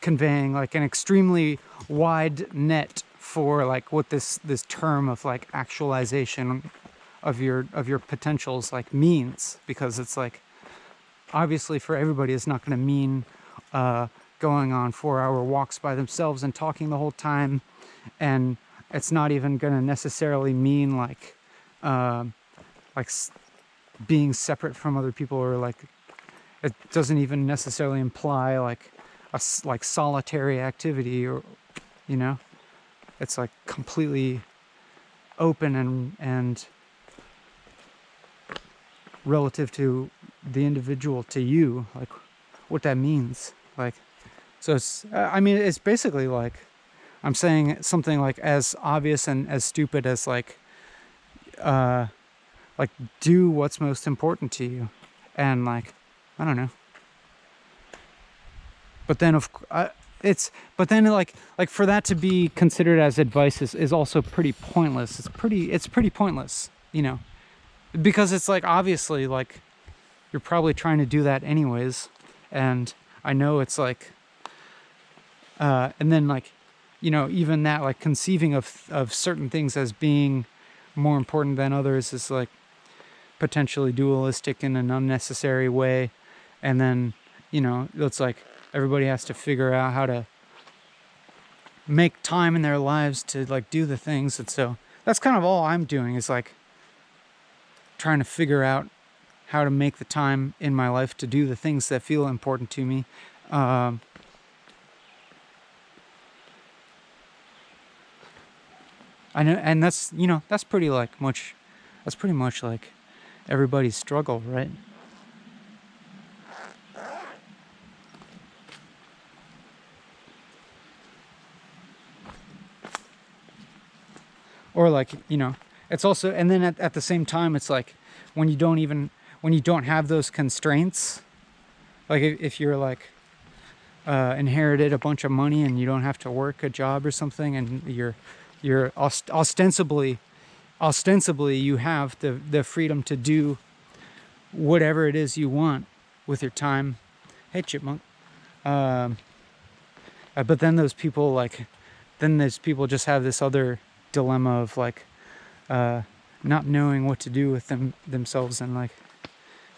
conveying like an extremely wide net for like what this term of like actualization of your potentials like means, because it's like obviously for everybody it's not going to mean going on 4-hour walks by themselves and talking the whole time, and it's not even going to necessarily mean like being separate from other people, or like it doesn't even necessarily imply like a like solitary activity, or you know, it's like completely open and relative to the individual, to you, like what that means. Like, so it's I mean it's basically like I'm saying something like as obvious and as stupid as like do what's most important to you, and like I don't know. But then but then like for that to be considered as advice is also pretty pointless. It's pretty pointless, you know, because it's like obviously like you're probably trying to do that anyways, and I know it's like and then like, you know, even that like conceiving of certain things as being more important than others is like potentially dualistic in an unnecessary way. And then, you know, it's like everybody has to figure out how to make time in their lives to like do the things. And so that's kind of all I'm doing is like trying to figure out how to make the time in my life to do the things that feel important to me. I know, and that's, you know, that's pretty much like everybody's struggle, right? Or like, you know, it's also, and then at the same time, it's like when you don't have those constraints, like if you're like inherited a bunch of money and you don't have to work a job or something, and you're ostensibly you have the freedom to do whatever it is you want with your time. Hey, chipmunk. But then those people just have this other dilemma of like not knowing what to do with themselves, and like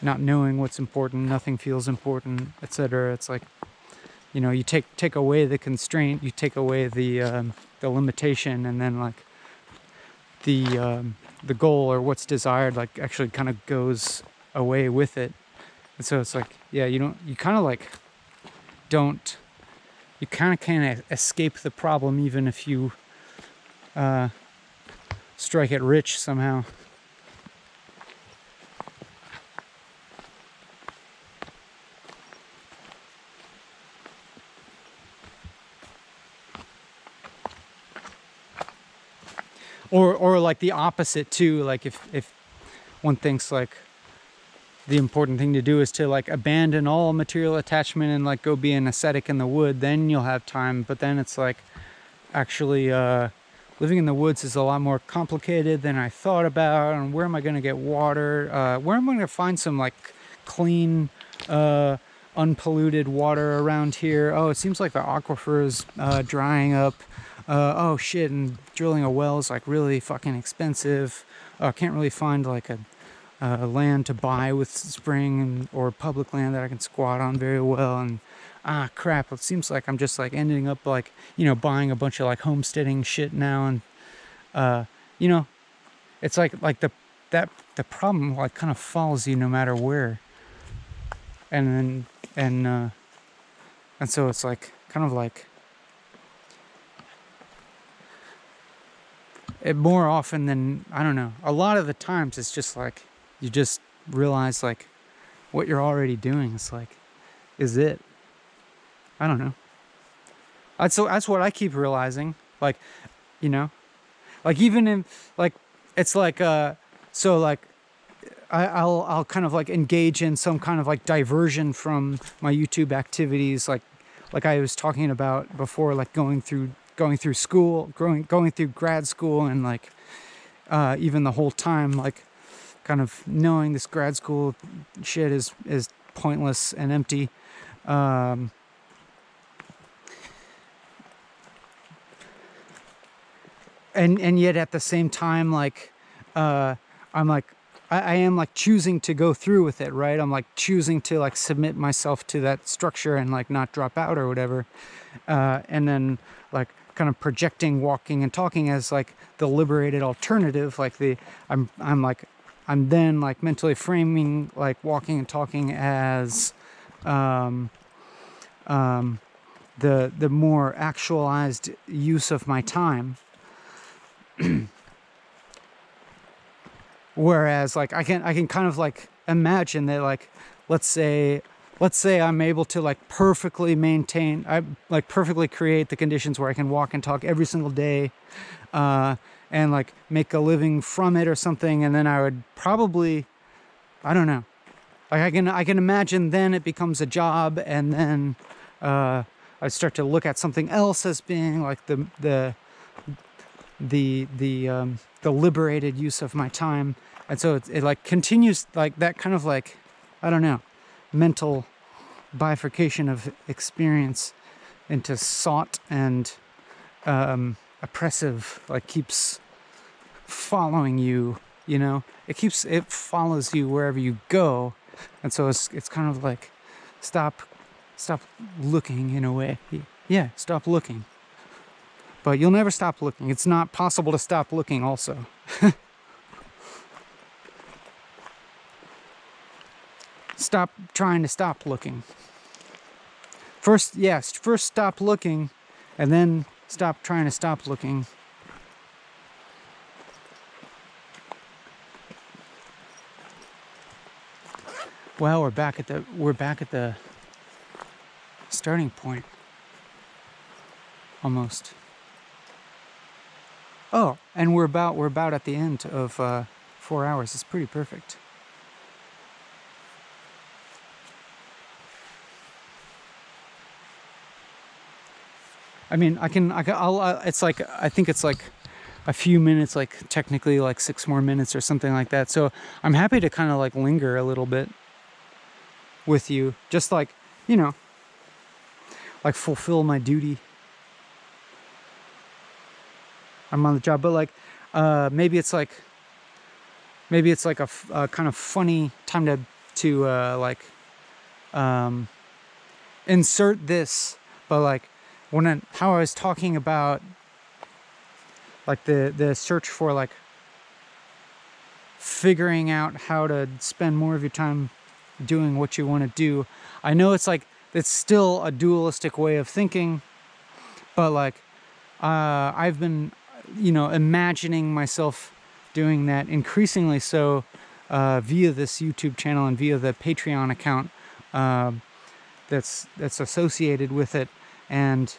not knowing what's important, nothing feels important, etc. It's like, you know, you take away the constraint, you take away the limitation, and then like the goal or what's desired like actually kind of goes away with it. And so it's like, yeah, you kind of can't escape the problem even if you strike it rich somehow. Or like the opposite too, like if one thinks like the important thing to do is to like abandon all material attachment and like go be an ascetic in the wood, then you'll have time. But then it's like actually living in the woods is a lot more complicated than I thought about. And where am I going to get water? Where am I going to find some like clean unpolluted water around here? Oh, it seems like the aquifer is drying up. Oh shit, and drilling a well is like really fucking expensive. Can't really find like a land to buy with spring or public land that I can squat on very well. And crap, it seems like I'm just like ending up like, you know, buying a bunch of like homesteading shit now. And you know, it's like the problem like kind of follows you no matter where. And so it's like kind of like it more often than, I don't know, a lot of the times it's just like you just realize like what you're already doing is like is it. I don't know. That's what I keep realizing. Like, you know, like even in like it's like so like I'll kind of like engage in some kind of like diversion from my YouTube activities, like I was talking about before, like going through school, going through grad school, and like even the whole time like kind of knowing this grad school shit is pointless and empty. And yet at the same time, like I'm like I am like choosing to go through with it, right? I'm like choosing to like submit myself to that structure and like not drop out or whatever. And then like kind of projecting walking and talking as like the liberated alternative, like I'm then like mentally framing like walking and talking as the more actualized use of my time. Whereas like I can kind of like imagine that, like, let's say let's say I'm able to like perfectly maintain, I like perfectly create the conditions where I can walk and talk every single day, and like make a living from it or something, and then I would probably, I don't know, like I can imagine then it becomes a job, and then I start to look at something else as being like the liberated use of my time, and so it like continues like that kind of like, I don't know, mental bifurcation of experience into sought and oppressive, like keeps following you, you know, it follows you wherever you go, and so it's kind of like stop looking in a way. Yeah, stop looking. But you'll never stop looking. It's not possible to stop looking also. Stop trying to stop looking. First stop looking, and then stop trying to stop looking. Well, we're back at the starting point. Almost. Oh, and we're about at the end of 4 hours. It's pretty perfect. I mean, it's like, I think it's like a few minutes, like technically like 6 more minutes or something like that. So I'm happy to kind of like linger a little bit with you, just like, you know, like fulfill my duty. I'm on the job, but like, maybe it's like a kind of funny time to like insert this, but like how I was talking about like the search for like figuring out how to spend more of your time doing what you want to do. I know it's like, it's still a dualistic way of thinking, but like I've been, you know, imagining myself doing that increasingly so via this YouTube channel and via the Patreon account that's associated with it. And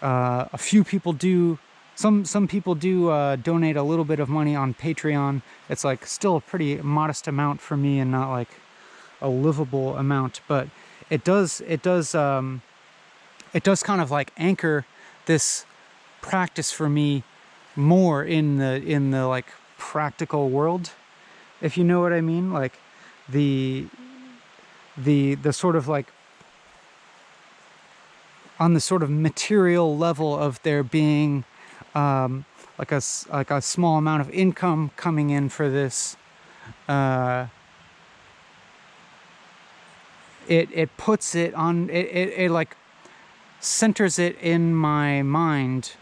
a few people do, some people do donate a little bit of money on Patreon. It's like still a pretty modest amount for me and not like a livable amount, but it does kind of like anchor this practice for me more in the like practical world, if you know what I mean. Like the sort of like on the sort of material level of there being like a small amount of income coming in for this, it puts it on, it like centers it in my mind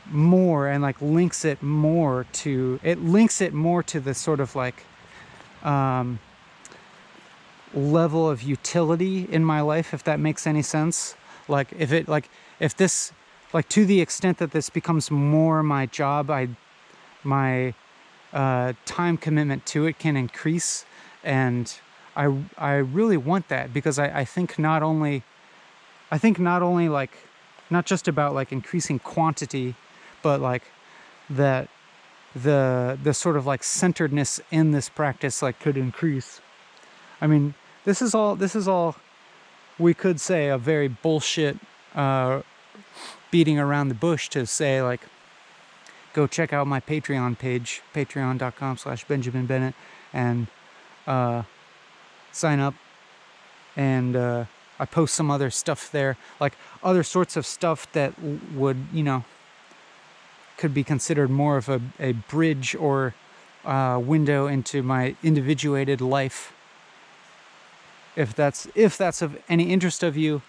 more, and like links it more to the sort of like level of utility in my life, if that makes any sense. Like if this, like to the extent that this becomes more my job, my time commitment to it can increase, and I really want that, because I think not only like not just about like increasing quantity, but like that the sort of like centeredness in this practice like could increase. I mean, this is all we could say a very bullshit beating around the bush to say like, go check out my Patreon page, patreon.com/Benjamin Bennett, and sign up. And I post some other stuff there, like other sorts of stuff that would, you know, could be considered more of a bridge or window into my individuated life. If that's of any interest to you,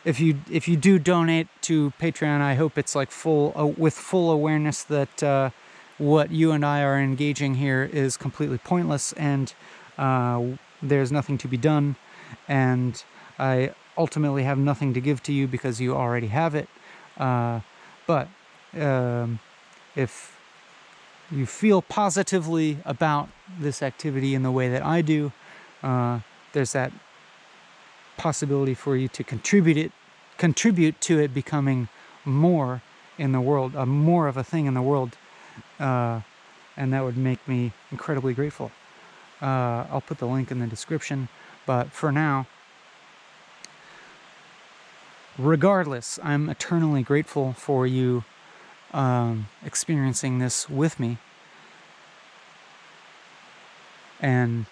if you do donate to Patreon, I hope it's like with full awareness that what you and I are engaging here is completely pointless, and there's nothing to be done, and I ultimately have nothing to give to you because you already have it. But if you feel positively about this activity in the way that I do, there's that possibility for you to contribute to it becoming more in the world, more of a thing in the world, and that would make me incredibly grateful. I'll put the link in the description, but for now, regardless, I'm eternally grateful for you experiencing this with me, and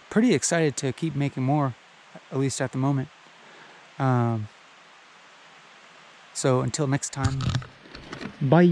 pretty excited to keep making more, at least at the moment. So until next time, bye.